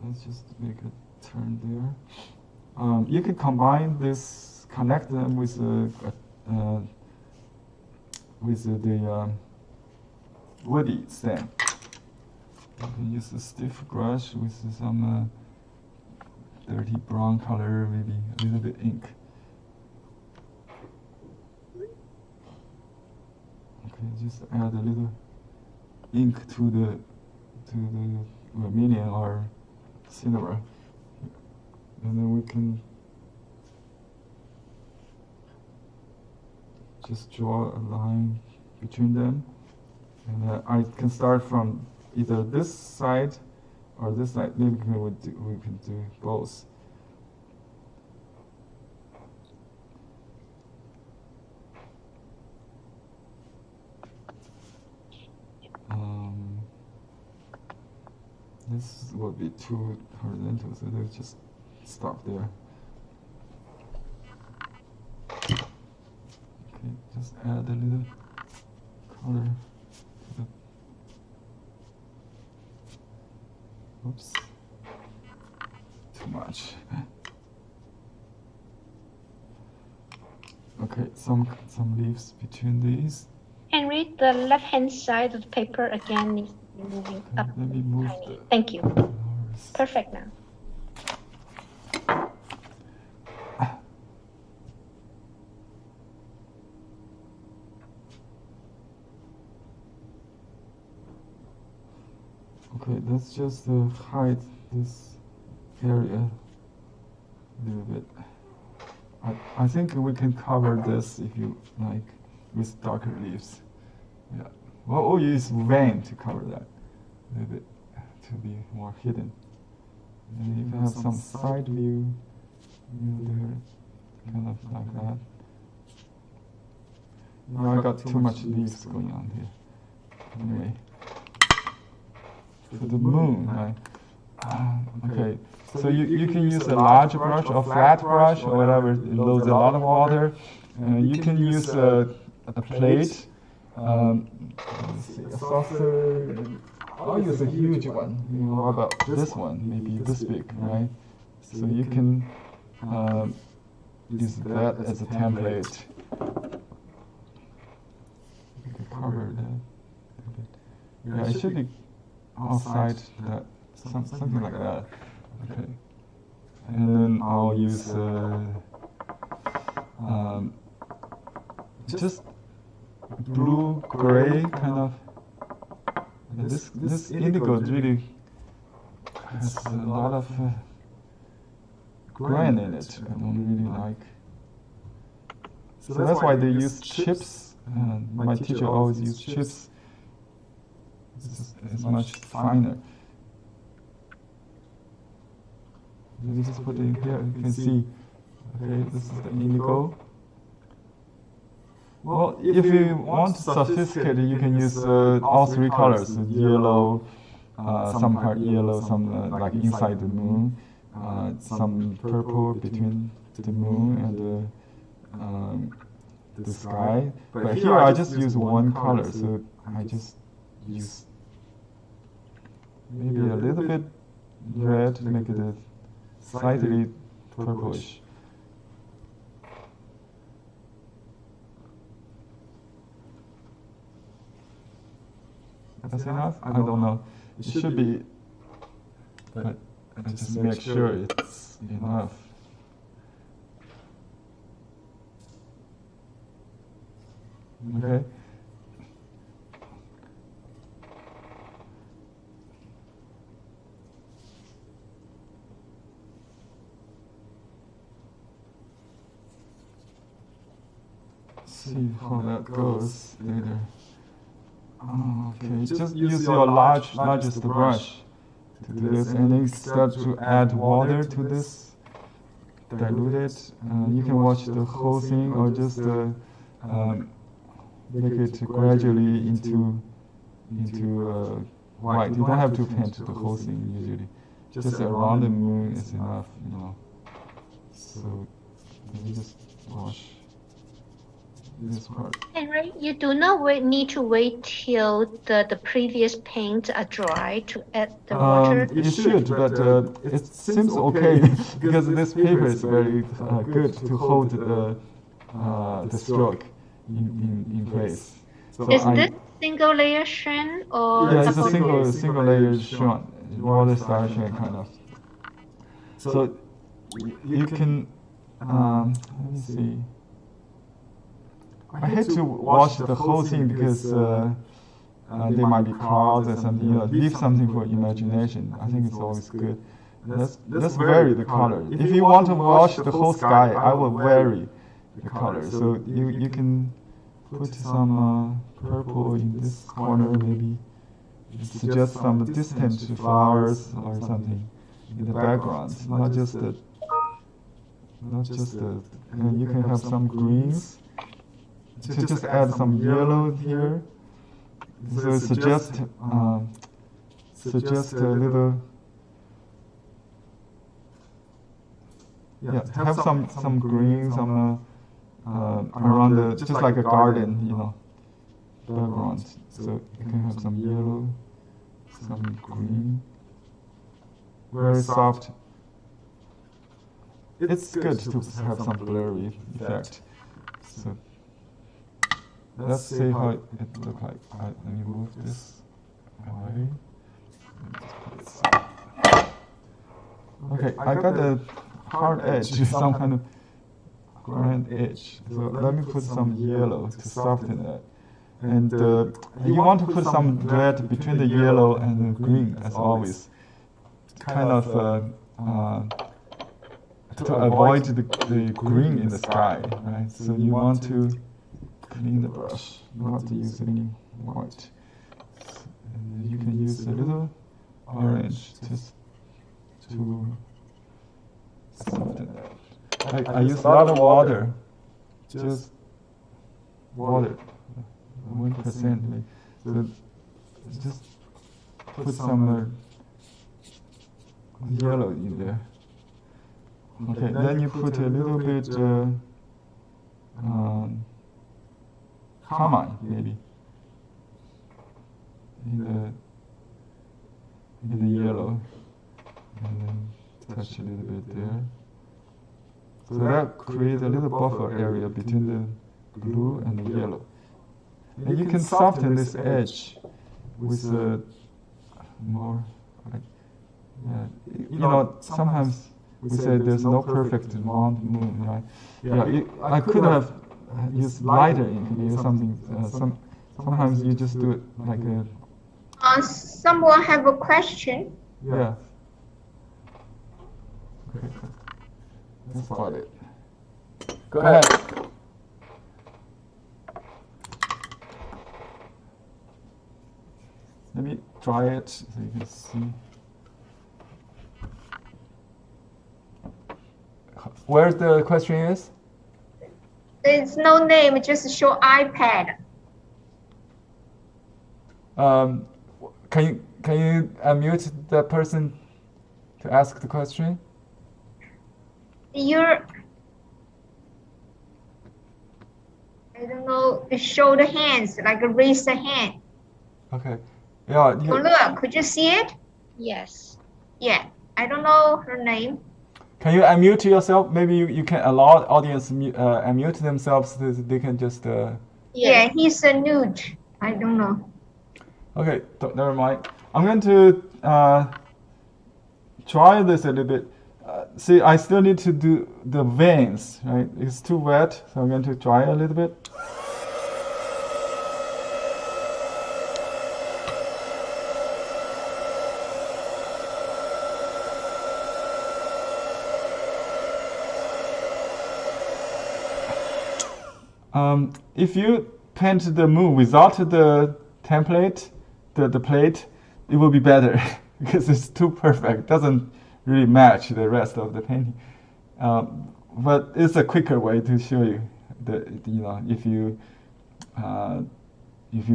let's just make a turn there. You can combine this, connect them with the woody stem. You can use a stiff brush with some dirty brown color, maybe a little bit ink. Okay, just add a little ink to the vermilion or silver, and then we can just draw a line between them. And I can start from either this side or this side. Maybe we can do both. This would be too horizontal, so let's just stop there. Okay, just add a little color to the. Oops, too much. Okay, some leaves between these. Henry, the left-hand side of the paper again needs to be moving up. Let me move tiny. the Thank you. flowers. Perfect now. Okay, let's just hide this area a little bit. I think we can cover this if you like with darker leaves. Yeah. Well, we'll use vein to cover that a little bit to be more hidden. And you have some side view there, kind of like that. Now I got too much leaves going on here. Anyway. For the moon, right? Okay, so you can use a large brush or flat brush or whatever. It loads a lot of water. You can use a plate, let's see, a saucer. I'll use a huge one. You know, what about this one? Maybe this big, right? So you can use that as a template. You can cover that a bit. Yeah, it should be outside that, something like that. Okay. And then I'll use just blue gray kind of. This indigo really has a lot of grain in it. I don't really like. So that's why they use chips. My teacher always used chips. It's much finer. You just put it in here, you can see, okay, this is the indigo. Well, if you want to sophisticate it, you can use all three colors, yellow, some part yellow, some like inside the moon, some purple between the moon and the sky. But here I just use one color, so I just use maybe a little bit red to make it a slightly purplish. That's enough? I don't know. It should be, but I just make sure it's enough. Okay. See how that goes later. Okay, just use your largest brush to do this, and then start to add water to this, dilute it. You can watch the whole thing, or just make it gradually into white. You don't have to paint the whole thing usually. Just around the moon is enough, you know. So let me just wash this part. Henry, you do not need to wait till the previous paints are dry to add the water. You should, but it seems okay because this paper is very good to hold the stroke in place. So Is this single layer shrine or yeah, it's a double single layer shrine, water style shrine kind of. So you can let me see. I hate to wash the whole thing because there might be clouds or something. You know, leave something for imagination. I think it's always good. Let's vary the color. If you want to wash the whole sky, I will vary the color. So you can put some purple in this corner, maybe suggest some distant flowers or something in the background. Not just the. You can have some greens. Just add some yellow here. So suggest a little. Yeah, have some green, some around the, just like a garden, you know, background. So you can have some yellow, some green, very soft. It's good to have some blurry effect. So let's see how it looks like. Let me move this away. Okay, I got a hard edge, some kind of grand edge. So let me put some yellow to soften it. And you want to put some red between the yellow and the green, as always. Kind of to avoid the green in the sky, right? So you want to clean the brush, not to use any white. And you can use a little orange just to soften it. I use a lot of water, just water, 1%. So just put some yellow in there. Okay, then you put a little bit carmine, maybe, in the yellow, and then touch a little bit there. So that creates a little buffer area between the blue and the yellow. And you can soften this edge with more, like, yeah, you know, sometimes we say there's no perfect round moon, right? Yeah, I could have used lighter ink, maybe something. Sometimes you just do it like a. Someone have a question? Yeah. Okay. That's about it. Go ahead. Let me try it so you can see. Where the question is? There's no name, just show iPad. Can you unmute that person to ask the question? I don't know, show the hands, like raise the hand. Okay. Yeah. Oh, look, could you see it? Yes. Yeah, I don't know her name. Can you unmute yourself? Maybe you can allow audience unmute themselves so they can just. Yeah, he's a nude. I don't know. Okay, never mind. I'm going to try this a little bit. See, I still need to do the veins, right? It's too wet, so I'm going to try a little bit. If you paint the moon without the template, the plate, it will be better because it's too perfect. It doesn't really match the rest of the painting. But it's a quicker way to show you if you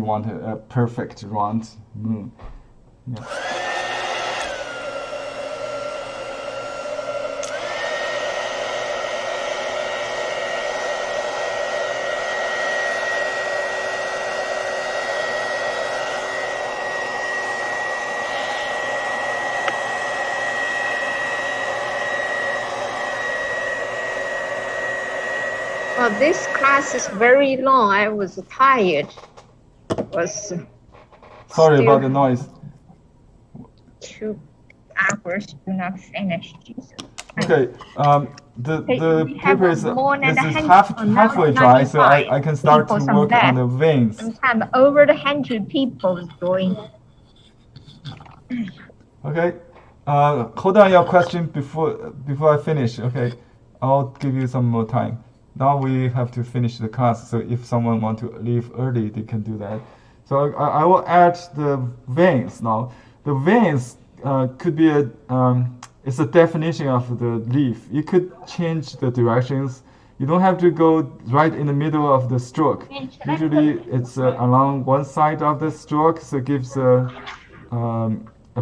want a perfect round moon. Yeah. this class is very long. I was tired. Was Sorry still about the noise. 2 hours do not finish. Jesus. Okay, the we have paper is more than this is 100 halfway dry, so I 95 can start to people from work on there. the veins. Sometimes over 100 people join. Okay, hold on your question before I finish. Okay, I'll give you some more time. Now we have to finish the class, so if someone want to leave early, they can do that. So I will add the veins now. The veins could be it's a definition of the leaf. You could change the directions. You don't have to go right in the middle of the stroke. Usually it's along one side of the stroke, so it gives a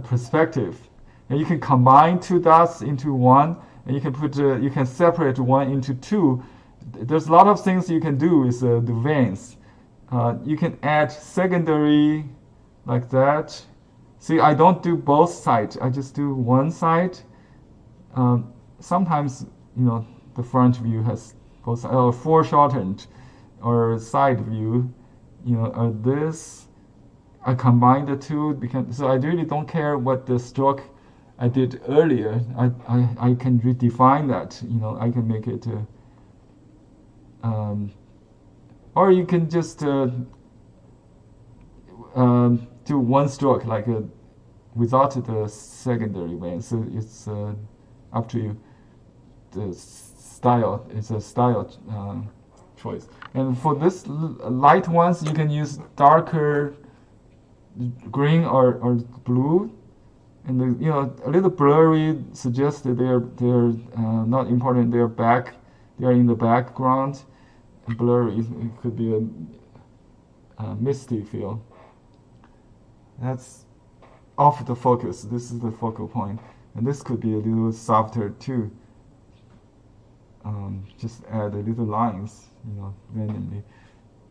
perspective. And you can combine 2 dots into one, and you can you can separate one into 2. There's a lot of things you can do with the veins. You can add secondary like that. See, I don't do both sides. I just do one side. Sometimes, the front view has both or foreshortened, or side view, or this. I combine the two because so I really don't care what the stroke I did earlier. I can redefine that. I can make it. Or you can just do one stroke like without the secondary vein. So it's up to you. The style is a style choice. And for this light ones, you can use darker green or blue. And a little blurry suggests that they're not important. They are in the background. Blurry, it could be a misty feel. That's off the focus. This is the focal point, and this could be a little softer too. Just add a little lines, randomly.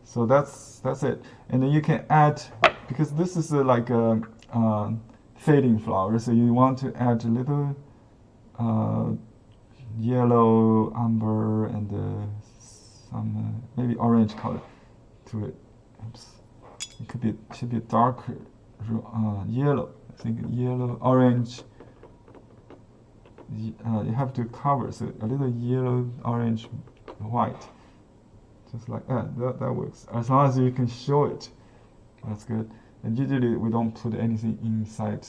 So that's it. And then you can add, because this is like a fading flower, so you want to add a little yellow, amber, and some maybe orange color to it. Oops. It should be darker yellow. I think yellow, orange. You have to cover, so a little yellow, orange, white, just like that. That works as long as you can show it. That's good. And usually we don't put anything inside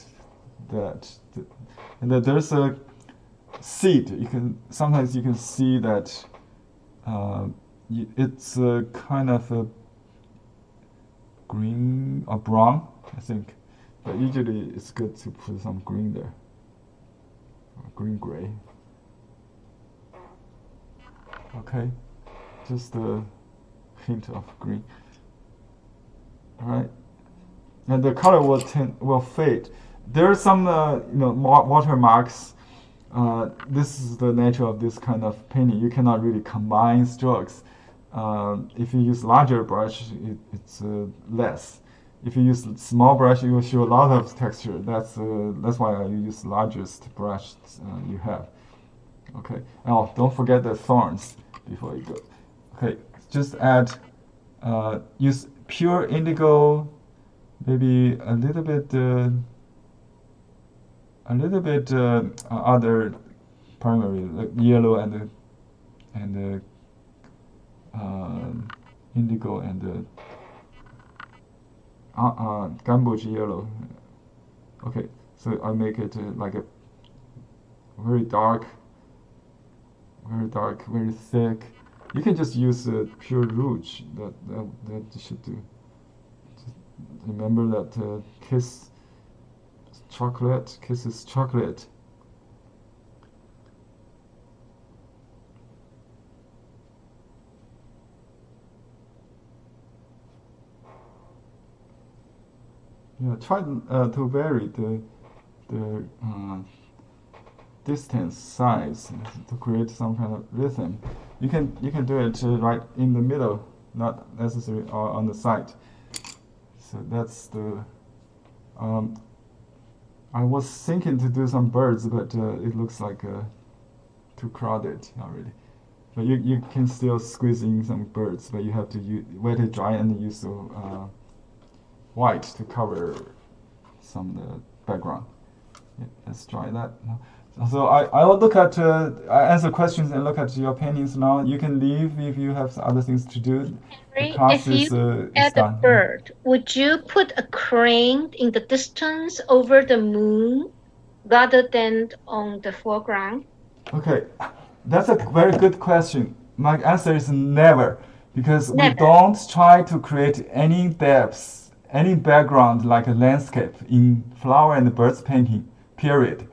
that. And then there's a seed. Sometimes you can see that it's a kind of a green or brown, I think. But usually it's good to put some green there. Green-gray. Okay, just a hint of green. All right, and the color will fade. There are some watermarks. This is the nature of this kind of painting. You cannot really combine strokes. If you use larger brush, it's less. If you use small brush, you will show a lot of texture. That's why I use largest brush you have. Okay. Oh, don't forget the thorns before you go. Okay. Just add. Use pure indigo. Maybe a little bit. Other primary, like yellow and indigo and gamboge yellow. Okay, so I make it like a very dark, very thick. You can just use pure rouge. That should do. Just remember that kiss is chocolate. Yeah, try to vary the distance size to create some kind of rhythm. You can do it right in the middle, not necessarily on the side. So that's the. I was thinking to do some birds, but it looks like too crowded already. But you can still squeeze in some birds, but you have to wait it dry and use white to cover some of the background. Yeah, let's try that. So I will look at, I answer questions and look at your paintings now. You can leave if you have other things to do. Henry, if you add a done. bird, would you put a crane in the distance over the moon rather than on the foreground? Okay, that's a very good question. My answer is never, because we Never. don't try to create any depths, any background like a landscape in flower and birds painting, period.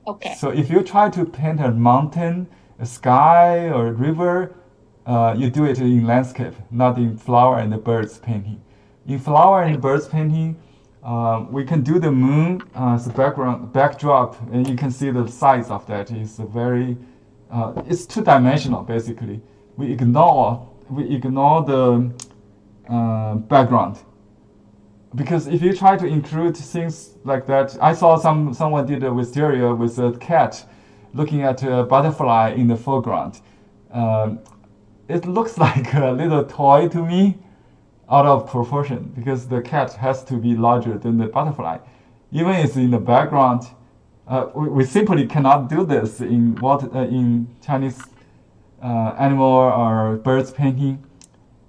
Okay. So if you try to paint a mountain, a sky, or a river, you do it in landscape, not in flower and the birds painting. In flower and birds painting, we can do the moon as a backdrop, and you can see the size of that is very, it's two-dimensional basically. We ignore the background. Because if you try to include things like that, I saw someone did a wisteria with a cat looking at a butterfly in the foreground. It looks like a little toy to me, out of proportion, because the cat has to be larger than the butterfly. Even if it's in the background, we simply cannot do this in Chinese animal or birds painting.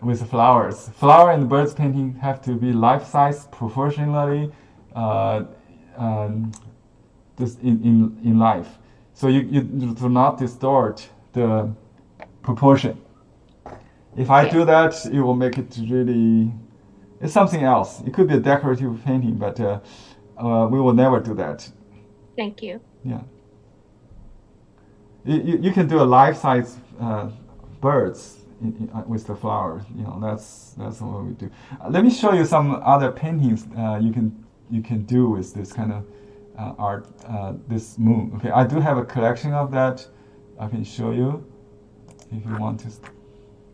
With flowers. Flower and birds painting have to be life-size proportionally this in life. So you do not distort the proportion. If I do that, it will make it really, it's something else. It could be a decorative painting, but we will never do that. Thank you. Yeah. You can do a life-size birds with the flowers, that's what we do. Let me show you some other paintings you can do with this kind of art, this moon. Okay, I do have a collection of that. I can show you if you want to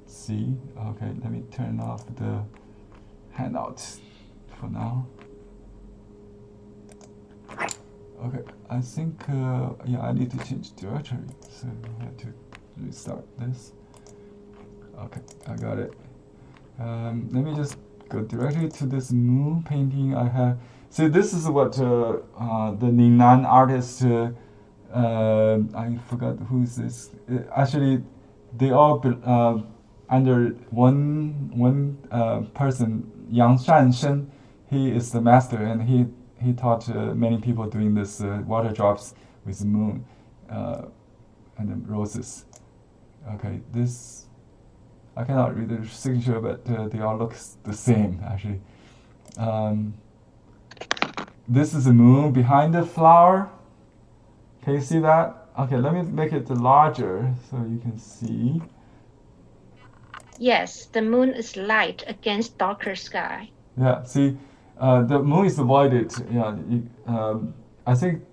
see. Okay, let me turn off the handout for now. Okay, I think I need to change directory, so I have to restart this. Okay, I got it. Let me just go directly to this moon painting I have. See, this is what the Ningnan artist, I forgot who is this. Actually, they all under one person, Yang Shanshen. He is the master, and he taught many people doing this water drops with the moon and the roses. Okay, this. I cannot read the signature, but they all look the same, actually. This is the moon behind the flower. Can you see that? Okay, let me make it larger so you can see. Yes, the moon is light against darker sky. Yeah, see, the moon is avoided. Yeah, I think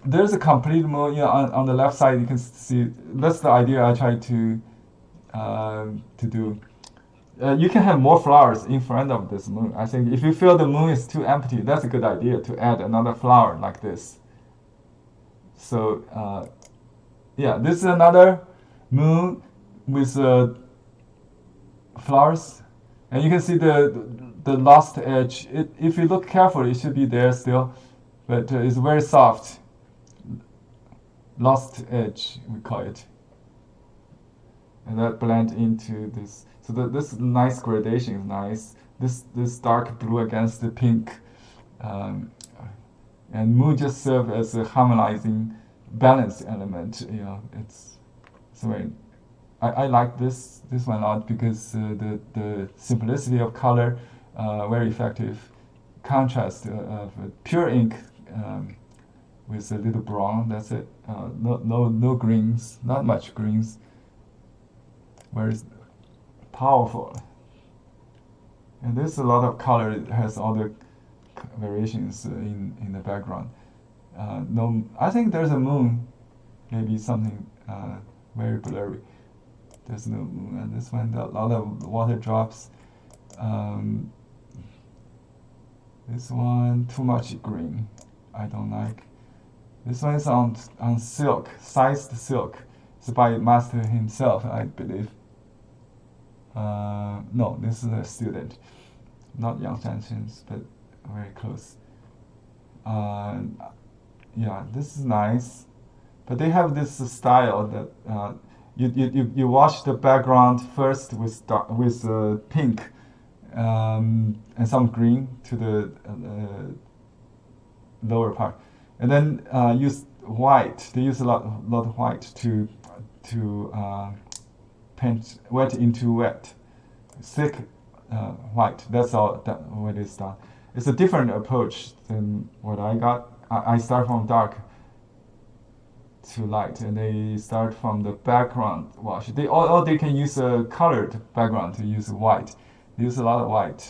there's a complete moon. Yeah, on the left side you can see. That's the idea I try to do. You can have more flowers in front of this moon. I think if you feel the moon is too empty, that's a good idea to add another flower like this. So this is another moon with flowers, and you can see the lost edge. If you look carefully, it should be there still, but it's very soft. Lost edge, we call it. And that blend into this. So this nice gradation is nice. This dark blue against the pink, and moon just serve as a harmonizing, balance element. It's very. I like this one a lot because the simplicity of color, very effective. Contrast of pure ink with a little brown. That's it. No greens. Not much greens. Very powerful. And there's a lot of color. It has all the variations in the background. I think there's a moon, maybe something very blurry. There's no moon, and this one, a lot of water drops. This one, too much green. I don't like. This one is on silk, sized silk. It's by master himself, I believe. No, this is a student, not Yang Shanshen's, but very close. Yeah, this is nice, but they have this style that you wash the background first with pink and some green to the lower part, and then use white. They use a lot of white to paint wet into wet, thick white. That's all that what is done. It's a different approach than what I got. I start from dark to light, and they start from the background wash. They can use a colored background to use white. They use a lot of white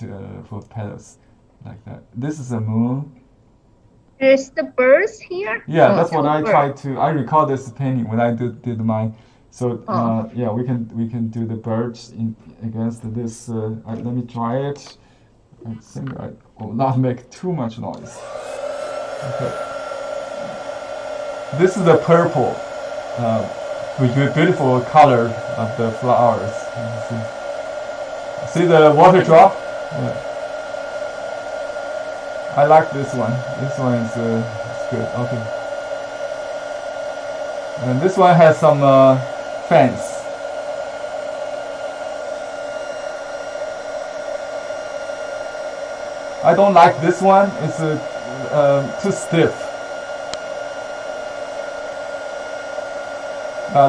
for petals, like that. This is a moon. There's the birds here? Yeah, Oh, that's what I birds. tried to. I recall this painting when I did mine. So yeah, we can do the birds against this. Let me try it. I think I will not make too much noise. Okay. This is the purple, with the beautiful color of the flowers. See the water drop? Yeah. I like this one. This one is good. Okay. And this one has some fence. I don't like this one. It's too stiff.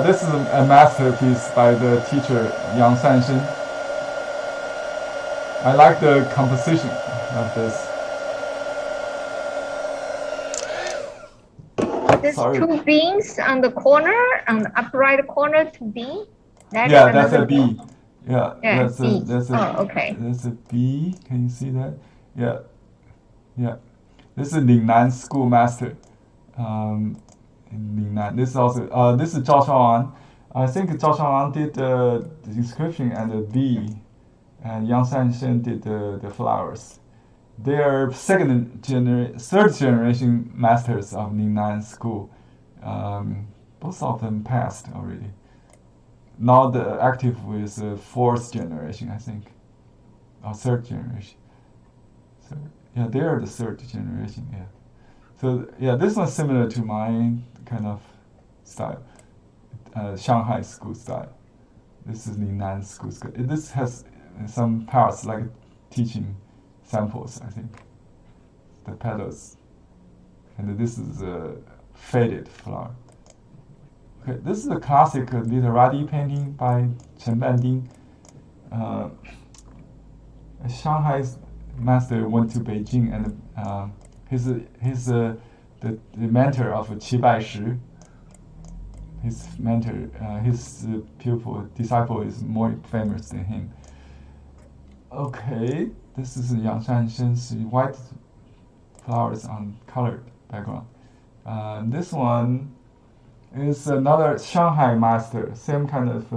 This is a masterpiece by the teacher Yang Shanshen. I like the composition of this. There's Sorry. two beans on the corner, on the upper right corner, two beans. That Yeah, is that's a another bee. Yeah, Yeah, that's bee. a Okay. that's a bee. Can you see that? Yeah, yeah. This is Lingnan schoolmaster. In Lingnan. This is also this is Zhao Shaoan. I think Zhao Shaoan did the description and the bee, and Yang Shanshen did the flowers. They are third generation masters of Lingnan school. Both of them passed already. Now the active with fourth generation, I think, or third generation. So yeah, they are the third generation. Yeah. So yeah, this one's similar to my kind of style, Shanghai school style. This is Lingnan school. This has some parts like teaching samples, I think. The petals, and this is a faded flower. Okay, this is a classic literati painting by Chen Banding. Shanghai's master went to Beijing, and the mentor of Qi Baishi. His mentor, his disciple is more famous than him. Okay, this is Yang Shanshen's white flowers on colored background. This one is another Shanghai master, same kind of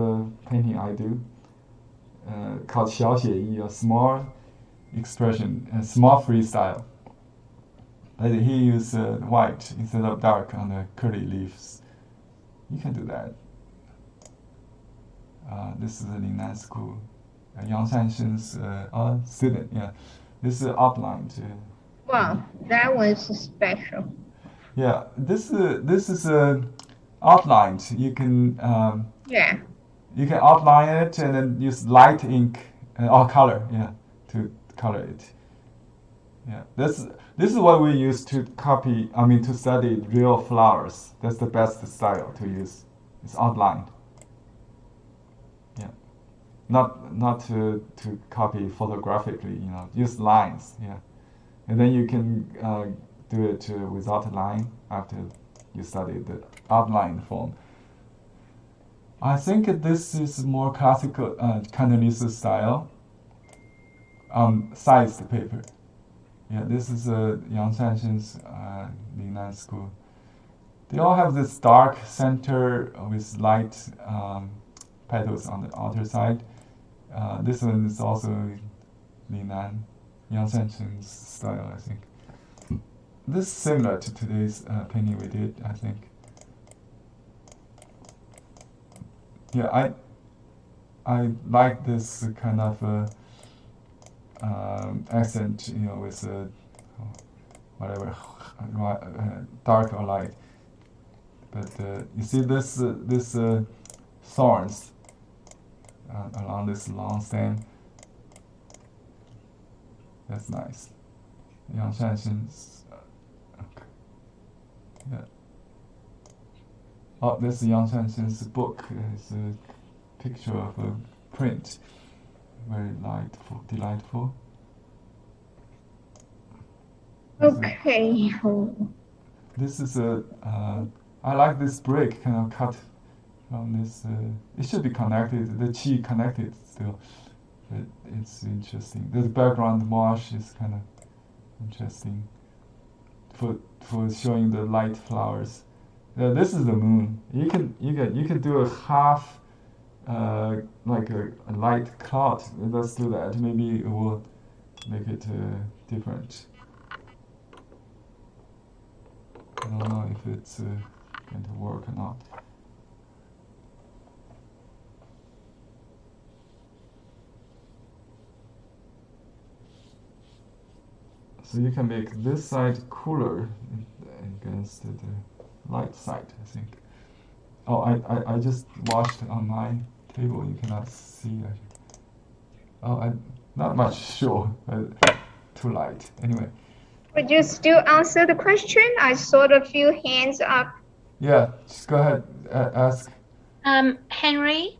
painting I do, called 小写意, a small expression, a small freestyle. But he used white instead of dark on the curly leaves. You can do that. This is the Lingnan school. Yang Shanshen's student, yeah. This is outlined. Wow, that was special. Yeah, this is outlined. You can Yeah. you can outline it and then use light ink or color, yeah, to color it. Yeah, this is what we use to copy. I mean, to study real flowers. That's the best style to use. It's outlined. Yeah, not to copy photographically. Use lines. Yeah, and then you can do it without a line after you study the outline form. I think this is more classical Cantonese style on sized paper. Yeah, this is Yang Shanshen's Lingnan school. They all have this dark center with light petals on the outer side. This one is also Lingnan, Yang Shanshen's style, I think. This is similar to today's painting we did, I think. Yeah, I like this kind of accent, you know, with whatever, dark or light. But you see this thorns along this long stem. That's nice. Yang Shanshen's. Okay. Yeah. Oh, this is Yang Shanshen's book. It's a picture of a print. Very delightful. Okay. This is I like this brick kind of cut from this. It should be connected. The chi connected still. But it's interesting. The background wash is kind of interesting for showing the light flowers. This is the moon. You can do a half like a light cloud. Let's do that. Maybe it will make it different. I don't know if it's going to work or not. So you can make this side cooler against the light side, I think. Oh, I just washed on my table. You cannot see it. Oh, I'm not much sure, but too light. Anyway. Would you still answer the question? I saw a few hands up. Yeah, just go ahead, ask. Henry,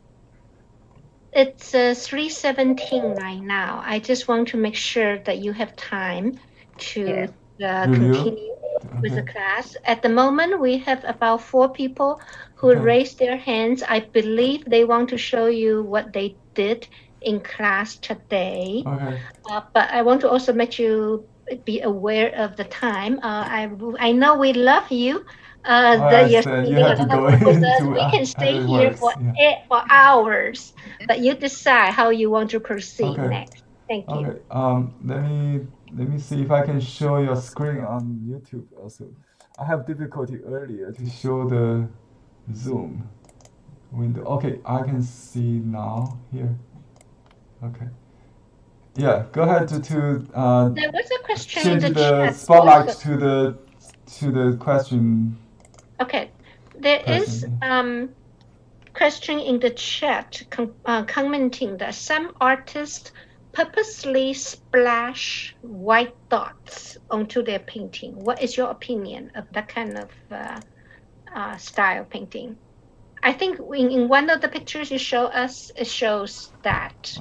it's 3:17 right now. I just want to make sure that you have time to continue with the class. At the moment, we have about 4 people who raised their hands. I believe they want to show you what they did in class today. Okay. But I want to also make you be aware of the time. I know we love you. That you have to go into we can stay here for hours, but you decide how you want to proceed next. Thank you. Okay. Let me see if I can show your screen on YouTube also. I have difficulty earlier to show the Zoom window. Okay, I can see now here. Okay. Yeah, go ahead to there was a question change in the the chat spotlight also. to the question. Okay, there is question in the chat commenting that some artists purposely splash white dots onto their painting. What is your opinion of that kind of style painting? I think in one of the pictures you show us, it shows that.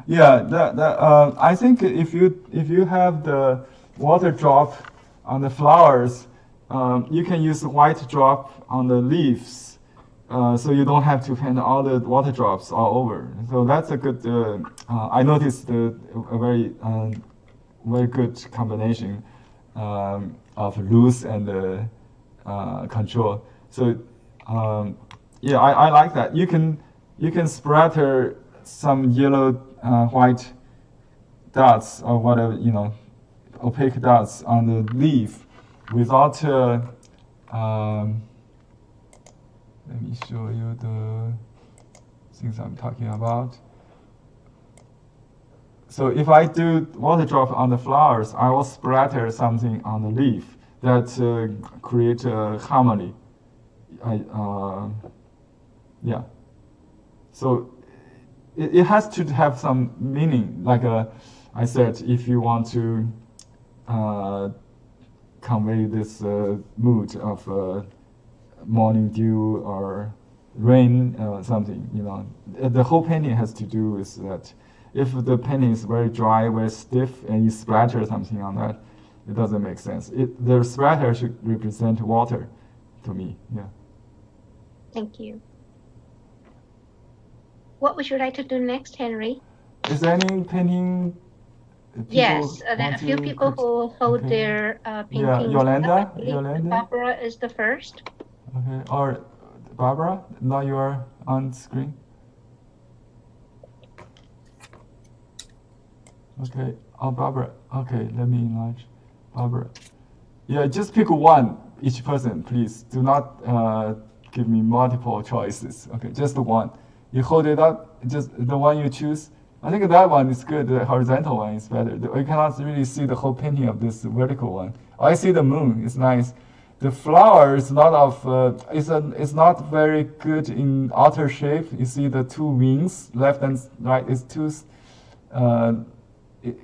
Yeah, I think if you have the water drop on the flowers, you can use white drop on the leaves, so you don't have to paint all the water drops all over. So that's a good. I noticed a very good combination of loose and control. So yeah, I like that. You can splatter some yellow, white dots or whatever, opaque dots on the leaf without. Let me show you the things I'm talking about. So if I do water drop on the flowers, I will splatter something on the leaf that create a harmony. Yeah. So it has to have some meaning. Like I said, if you want to convey this mood of morning dew or rain or something, the whole painting has to do with that. If the painting is very dry, very stiff, and you splatter something on that, it doesn't make sense. The splatter should represent water to me. Yeah. Thank you. What would you like to do next, Henry? Is there any painting? Yes, there are a few people who hold their paintings. Yeah, Yolanda. Barbara is the first. Okay, or Barbara, now you are on screen. Okay, Barbara. Okay, let me enlarge. Barbara. Yeah, just pick one, each person, please. Do not give me multiple choices. Okay, just one. You hold it up, just the one you choose. I think that one is good. The horizontal one is better. You cannot really see the whole painting of this vertical one. I see the moon. It's nice. The flower is not of. It's not very good in outer shape. You see the two wings, left and right. Is two.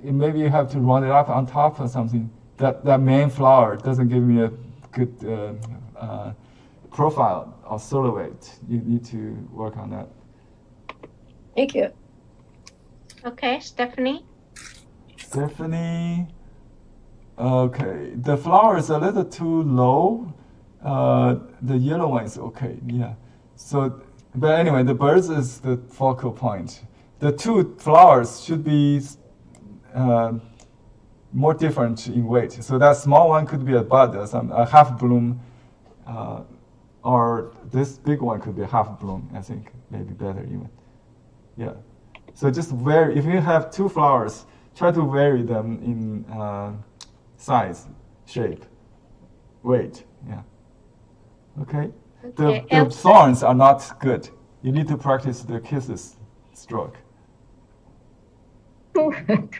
Maybe you have to run it up on top or something. That main flower doesn't give me a good profile or silhouette. You need to work on that. Thank you. Okay, Stephanie. Stephanie. Okay, the flower is a little too low. The yellow one is okay. Yeah. So, but anyway, the birds is the focal point. The two flowers should be more different in weight. So that small one could be a bud, a half bloom, or this big one could be a half bloom. I think maybe better even. Yeah. So just vary. If you have two flowers, try to vary them in size, shape, weight. Yeah. Okay. The thorns are not good. You need to practice the kisses stroke. Too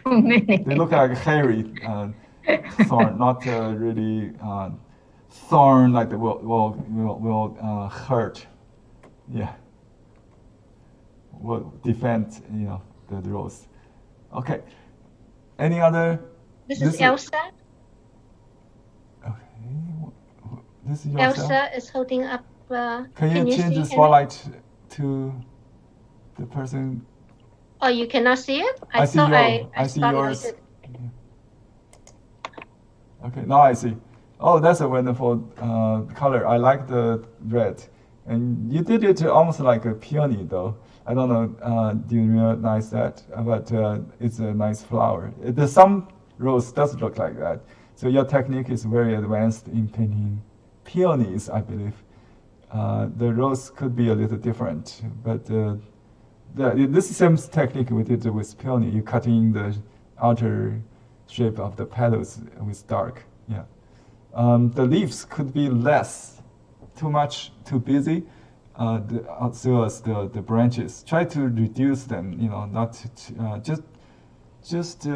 many. They look like hairy thorn, not really thorn like will hurt. Yeah. Will defend the rose. Okay. Any other? This is Elsa. Okay. This is yourself? Elsa is holding up. Can you change the spotlight to the person? Oh, you cannot see it? I see yours. Okay, now I see. Oh, that's a wonderful color. I like the red. And you did it almost like a peony, though. I don't know, do you realize that? But it's a nice flower. Some rose does look like that. So your technique is very advanced in painting peonies, I believe. The rose could be a little different, but this same technique we did with peony. You cut in the outer shape of the petals with dark. Yeah. The leaves could be less, too much, too busy. As well as the branches. Try to reduce them. Not to, just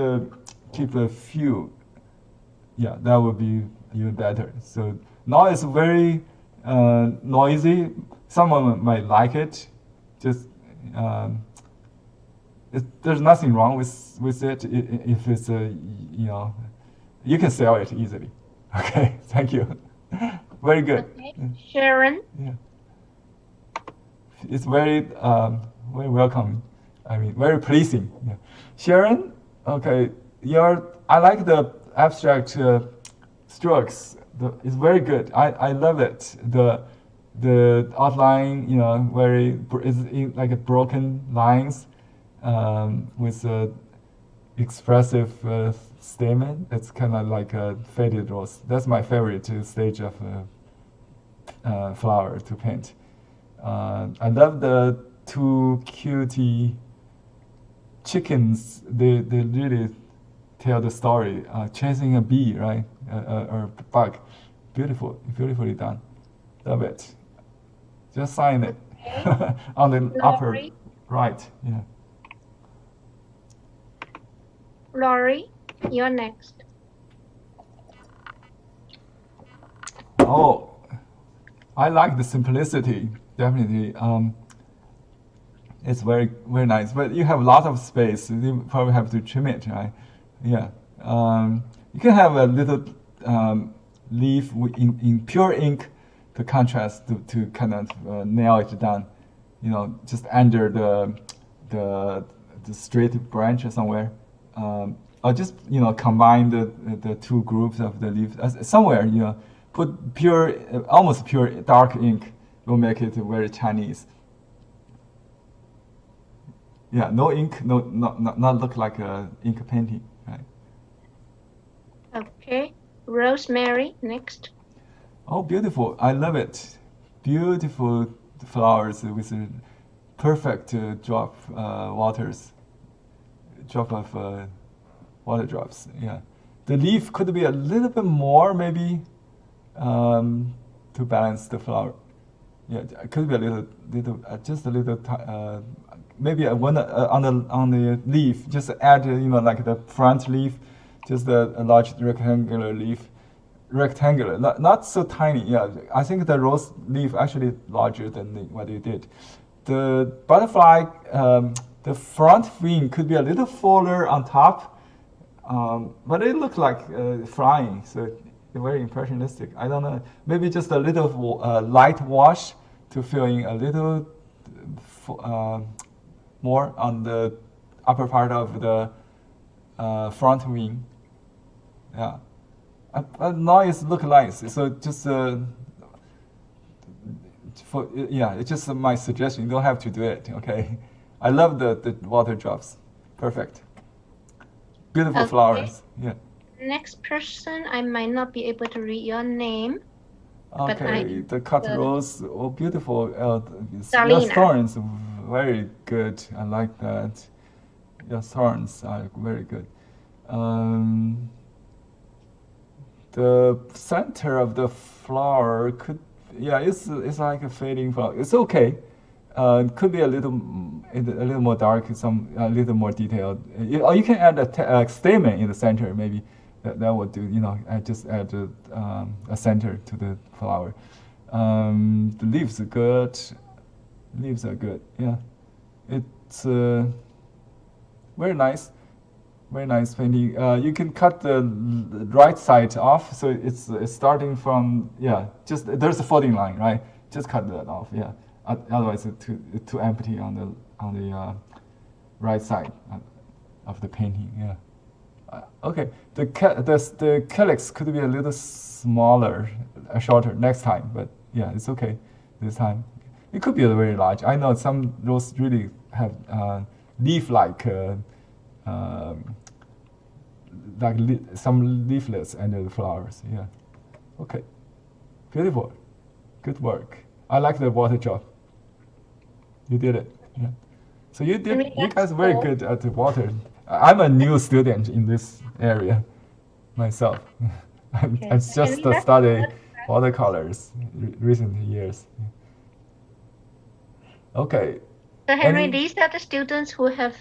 keep a few. Yeah, that would be even better. So now it's very noisy. Someone might like it. Just there's nothing wrong with it if it's you can sell it easily. Okay, thank you. Very good. Okay. Sharon. Yeah. It's very welcoming. I mean, very pleasing. Yeah. Sharon, okay, I like the abstract strokes. It's very good. I love it. The outline, is like a broken lines with expressive statement. It's kind of like a faded rose. That's my favorite stage of flower to paint. I love the two cutie chickens. They really tell the story. Chasing a bee, right? Or bug. Beautifully done. Love it. Just sign it on the upper right. Yeah. Laurie, you're next. Oh, I like the simplicity. Definitely. It's very, very nice. But you have a lot of space. You probably have to trim it, right? Yeah. You can have a little leaf in pure ink to contrast to kind of nail it down. Just under the straight branch or somewhere. Or just combine the two groups of the leaves somewhere. Put pure, almost pure dark ink. Will make it very Chinese. Yeah, no ink, not look like a ink painting, right? Okay, Rosemary, next. Oh, beautiful! I love it. Beautiful flowers with a perfect drop of water drops. Yeah, the leaf could be a little bit more maybe to balance the flower. Yeah, it could be a little, just a little, maybe one on the leaf. Just add, like the front leaf, just a large rectangular leaf, rectangular, not so tiny. Yeah, I think the rose leaf actually larger than what you did. The butterfly, the front wing could be a little fuller on top, but it looked like flying, so very impressionistic. I don't know, maybe just a little light wash to fill in a little more on the upper part of the front wing. Yeah, but now it looks nice. So just it's just my suggestion. You don't have to do it. Okay, I love the water drops. Perfect. Beautiful Okay. flowers. Yeah. Next person, I might not be able to read your name. But Okay, the cut rose, oh, beautiful. Your Darlena. thorns, very good. I like that. Your thorns are very good. The center of the flower could, it's like a fading flower. It's okay. Could be a little more dark, a little more detailed. Or you can add a stamen in the center, maybe. That would do. I just add a center to the flower. The leaves are good. Leaves are good. Yeah, it's very nice. Very nice painting. You can cut the right side off, so it's starting from just there's a folding line, right? Just cut that off. Yeah. Otherwise, it's too empty on the right side of the painting. Yeah. Okay. The calyx could be a little smaller, shorter next time, but yeah, it's okay this time. It could be very large. I know some roses really have leaf-like, some leaflets under the flowers. Yeah. Okay. Beautiful. Good work. I like the water drop. You did it. Yeah. So you guys are very good at the water. I'm a new student in this area myself. I'm just studying watercolors recent years. Okay. So Henry, these are the students who have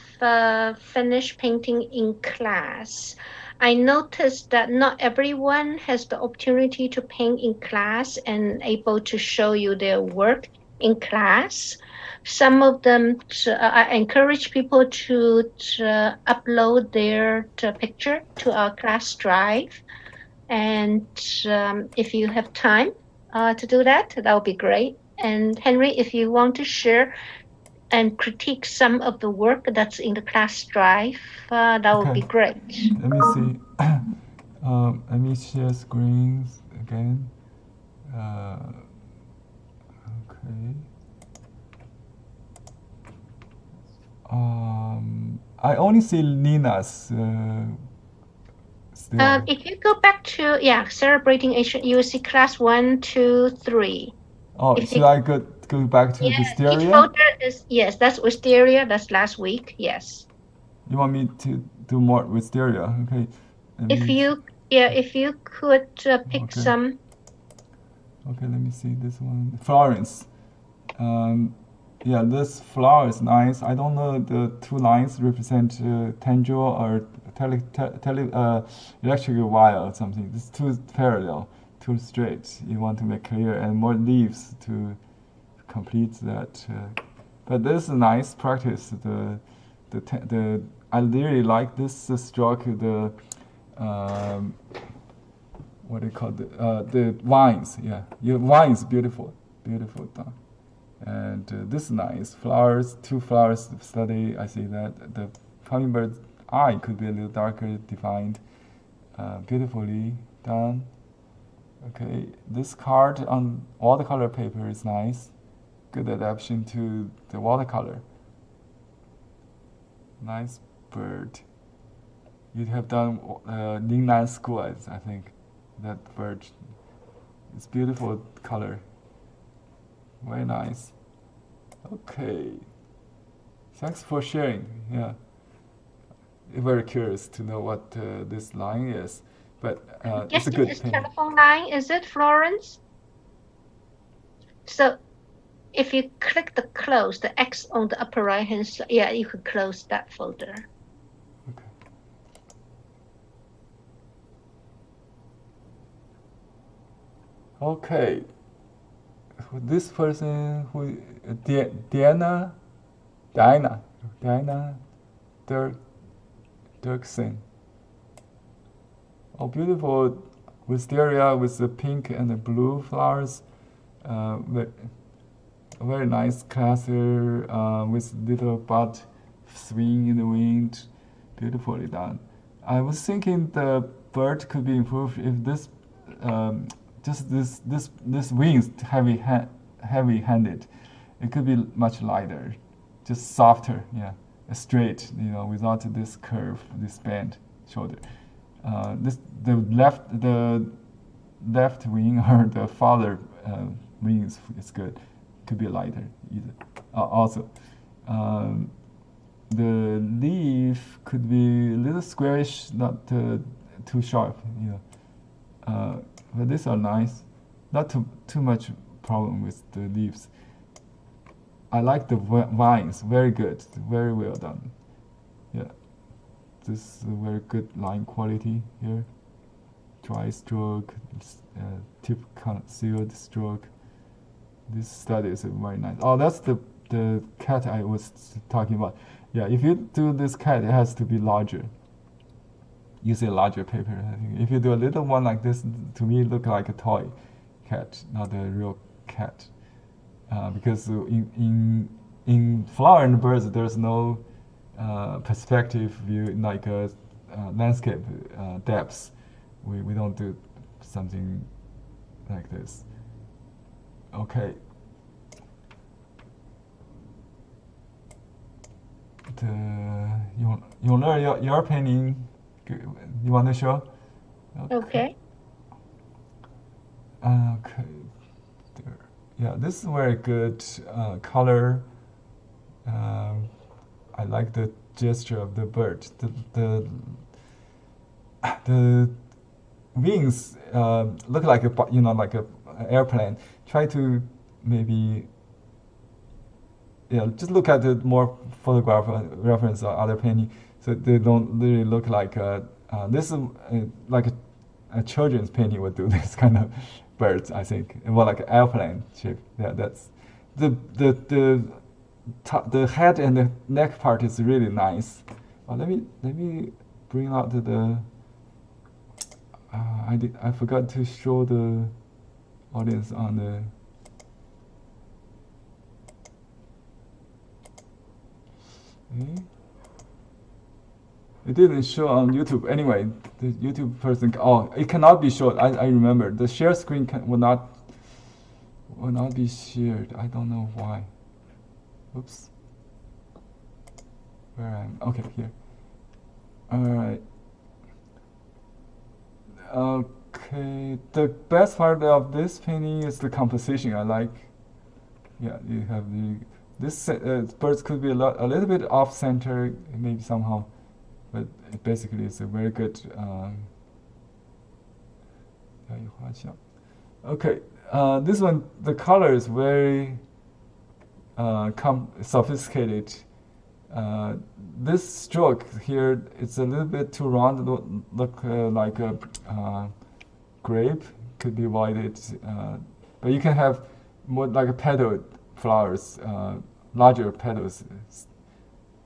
finished painting in class. I noticed that not everyone has the opportunity to paint in class and able to show you their work in class. Some of them, I encourage people to upload their picture to our class drive. And if you have time to do that, that would be great. And Henry, if you want to share and critique some of the work that's in the class drive, that would be great. Let me see. Let me share screens again. Okay. I only see Nina's. Still. If you go back to celebrating Asian, you will see class 1, 2, 3. Oh, should I go back to Wisteria? Each folder is that's Wisteria. That's last week. Yes. You want me to do more Wisteria? Okay. If you could pick some. Okay, let me see this one. Florence. This flower is nice. I don't know the two lines represent tendril or electric wire or something. It's too parallel, too straight. You want to make clear and more leaves to complete that. But this is a nice practice. I really like this stroke. The what do you call the vines? Yeah, your vines beautiful done. And this is nice. Flowers, 2 flowers to study. I see that the hummingbird's eye could be a little darker defined. Beautifully done. Okay, this card on watercolor paper is nice. Good adaptation to the watercolor. Nice bird. You have done Ningnan School, I think. That bird. It's beautiful color. Very nice. Okay. Thanks for sharing. Yeah. Very curious to know what this line is, but it's a good This thing. telephone line, is it, Florence? So if you click the close, the X on the upper right hand side, yeah, you could close that folder. Okay. Okay. This person who Diana Dirksen. Oh, beautiful wisteria with the pink and the blue flowers. Very nice cluster with little bud swing in the wind. Beautifully done. I was thinking the bird could be improved if this just this wings heavy-handed. It could be much lighter, just softer, yeah, straight, without this curve, this bend shoulder. The left wing or the farther wing is good. Could be lighter either. Also, the leaf could be a little squarish, not too sharp. But these are nice. Not too much problem with the leaves. I like the vines. Very good. Very well done. Yeah. This is a very good line quality here. Dry stroke, tip concealed stroke. This study is very nice. Oh, that's the cat I was talking about. Yeah, if you do this cat, it has to be larger. Use a larger paper. I think. If you do a little one like this, to me, it look like a toy cat, not a real cat. Because in flower and birds, there's no perspective view like a landscape depths. We don't do something like this. Okay. You learn your painting. You want to show? Okay. Okay. There. Yeah, this is very good color. I like the gesture of the bird. The wings look like like a airplane. Try to maybe just look at the more photograph reference or other painting, so they don't really look like this is like a children's painting would do this kind of birds. I think more like an airplane shape. Yeah, that's the head and the neck part is really nice. Let me bring out the. I forgot to show the audience on the. Okay. It didn't show on YouTube. Anyway, the YouTube person. Oh, it cannot be shown. I remember the share screen will not be shared. I don't know why. Oops. Where am I? Okay, here. All right. Okay. The best part of this painting is the composition. I like. Yeah, you have this birds could be a little bit off center, maybe somehow, but it basically is a very good. Okay. This one, the color is very sophisticated. This stroke here, it's a little bit too round. Look like a grape. Could be whited, but you can have more like a petal flowers, larger petals.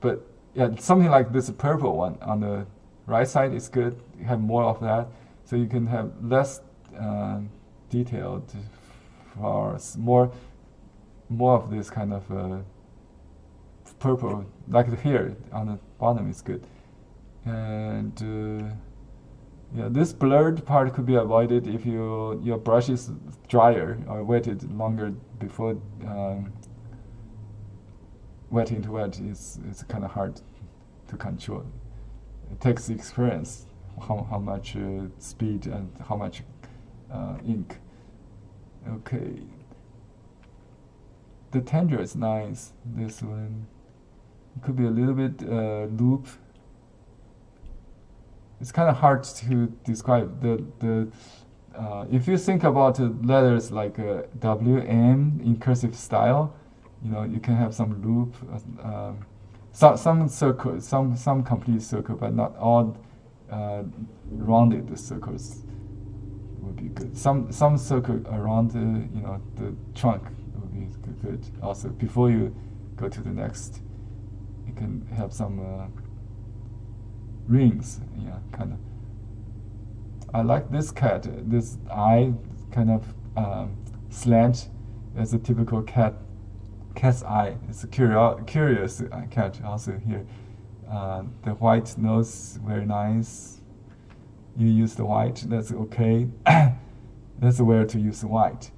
But yeah, something like this purple one on the right side is good. You have more of that, so you can have less detailed flowers, more of this kind of purple, like here on the bottom is good. And yeah, this blurred part could be avoided if your brush is drier or wetted longer before wetting to wet. It's kind of hard to control. It takes experience, how much speed and how much ink. Okay. The tender is nice. This one. It could be a little bit loop. It's kind of hard to describe. The if you think about letters like WM in cursive style, you can have some loop, some circle, some complete circle, but not all rounded circles would be good. Some circle around the trunk would be good. Also, before you go to the next, you can have some rings. Yeah, kind of. I like this cat. This eye kind of slant as a typical cat's eye. It's a curious cat also here. The white nose, very nice. You use the white, that's okay. That's where to use the white.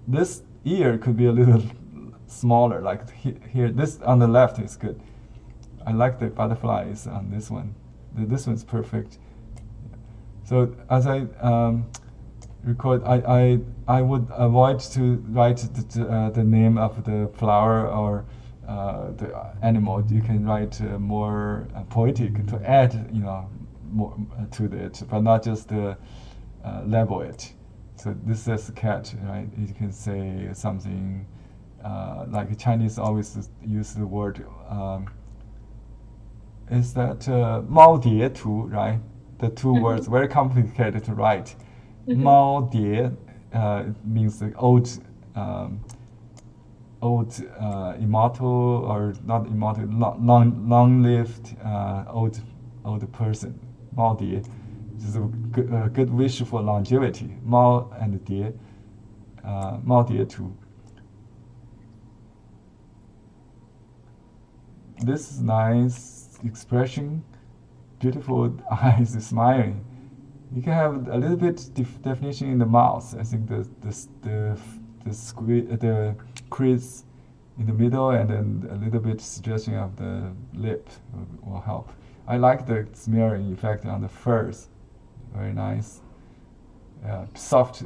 This ear could be a little smaller, like here. This on the left is good. I like the butterflies on this one. This one's perfect. So as I record, I would avoid to write the name of the flower or the animal. You can write more poetic to add more to it, but not just label it. So this is a cat, right? You can say something like Chinese always use the word. Is that 猫蝶图, right? The two words very complicated to write. 猫蝶 means the old immortal or not immortal, long-lived old person. 猫蝶 is a good wish for longevity. 猫 and 蝶 猫蝶图. This is nice expression. Beautiful eyes smiling. You can have a little bit definition in the mouth. I think the crease in the middle and then a little bit suggestion of the lip will help. I like the smearing effect on the furs. Very nice. Soft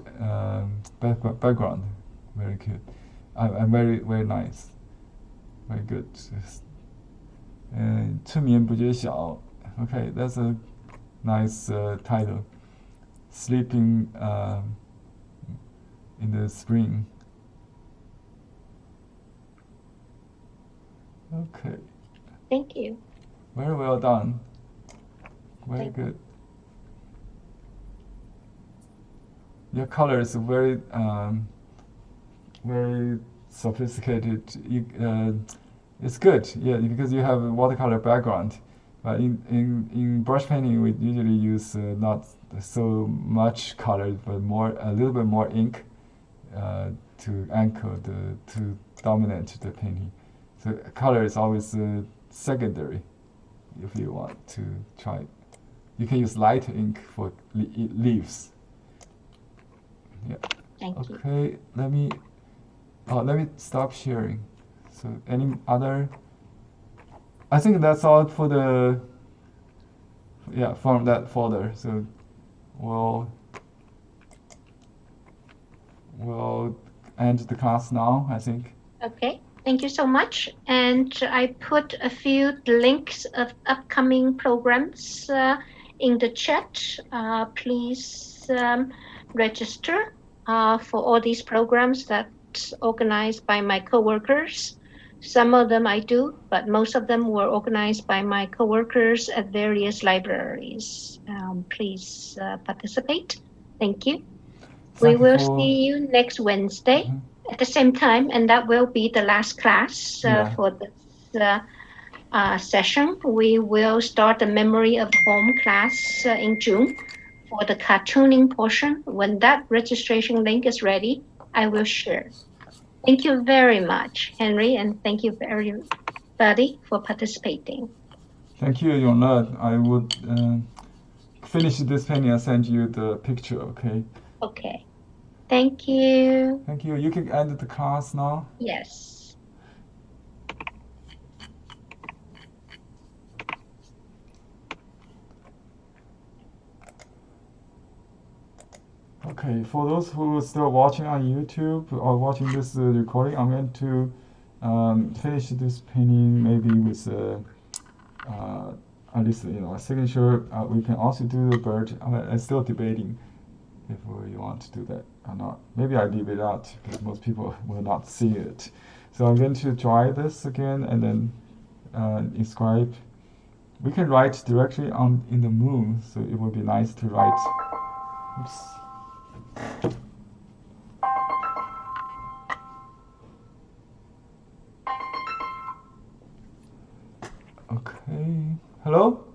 background. Very good. I'm very, very nice. Very good. 春眠不觉晓. Okay, that's a nice title. Sleeping in the spring. Okay. Thank you. Very well done. Very good. Your color is very sophisticated. It's good, yeah, because you have a watercolor background. But in brush painting, we usually use not so much color, but a little bit more ink to anchor to dominate the painting. So color is always secondary. If you want to try, you can use light ink for leaves. Yeah. Thank you. Okay, let me stop sharing. So any other? I think that's all for from that folder. So we'll end the class now, I think. Okay, thank you so much. And I put a few links of upcoming programs in the chat. Please register for all these programs that's organized by my coworkers. Some of them I do, but most of them were organized by my coworkers at various libraries. Please participate. Thank you. We will see you next Wednesday at the same time, and that will be the last class for this session. We will start the Memory of Home class in June for the cartooning portion. When that registration link is ready, I will share. Thank you very much, Henry, and thank you everybody for participating. Thank you, Yongle. I would finish this painting and send you the picture, okay? Okay. Thank you. Thank you. You can end the class now. Yes. Okay, for those who are still watching on YouTube or watching this recording, I'm going to finish this painting maybe with at least a signature. We can also do the bird. I'm still debating. if you want to do that or not. Maybe I leave it out because most people will not see it. So I'm going to try this again and then inscribe. We can write directly in the moon, so it would be nice to write. Oops. Okay. Hello?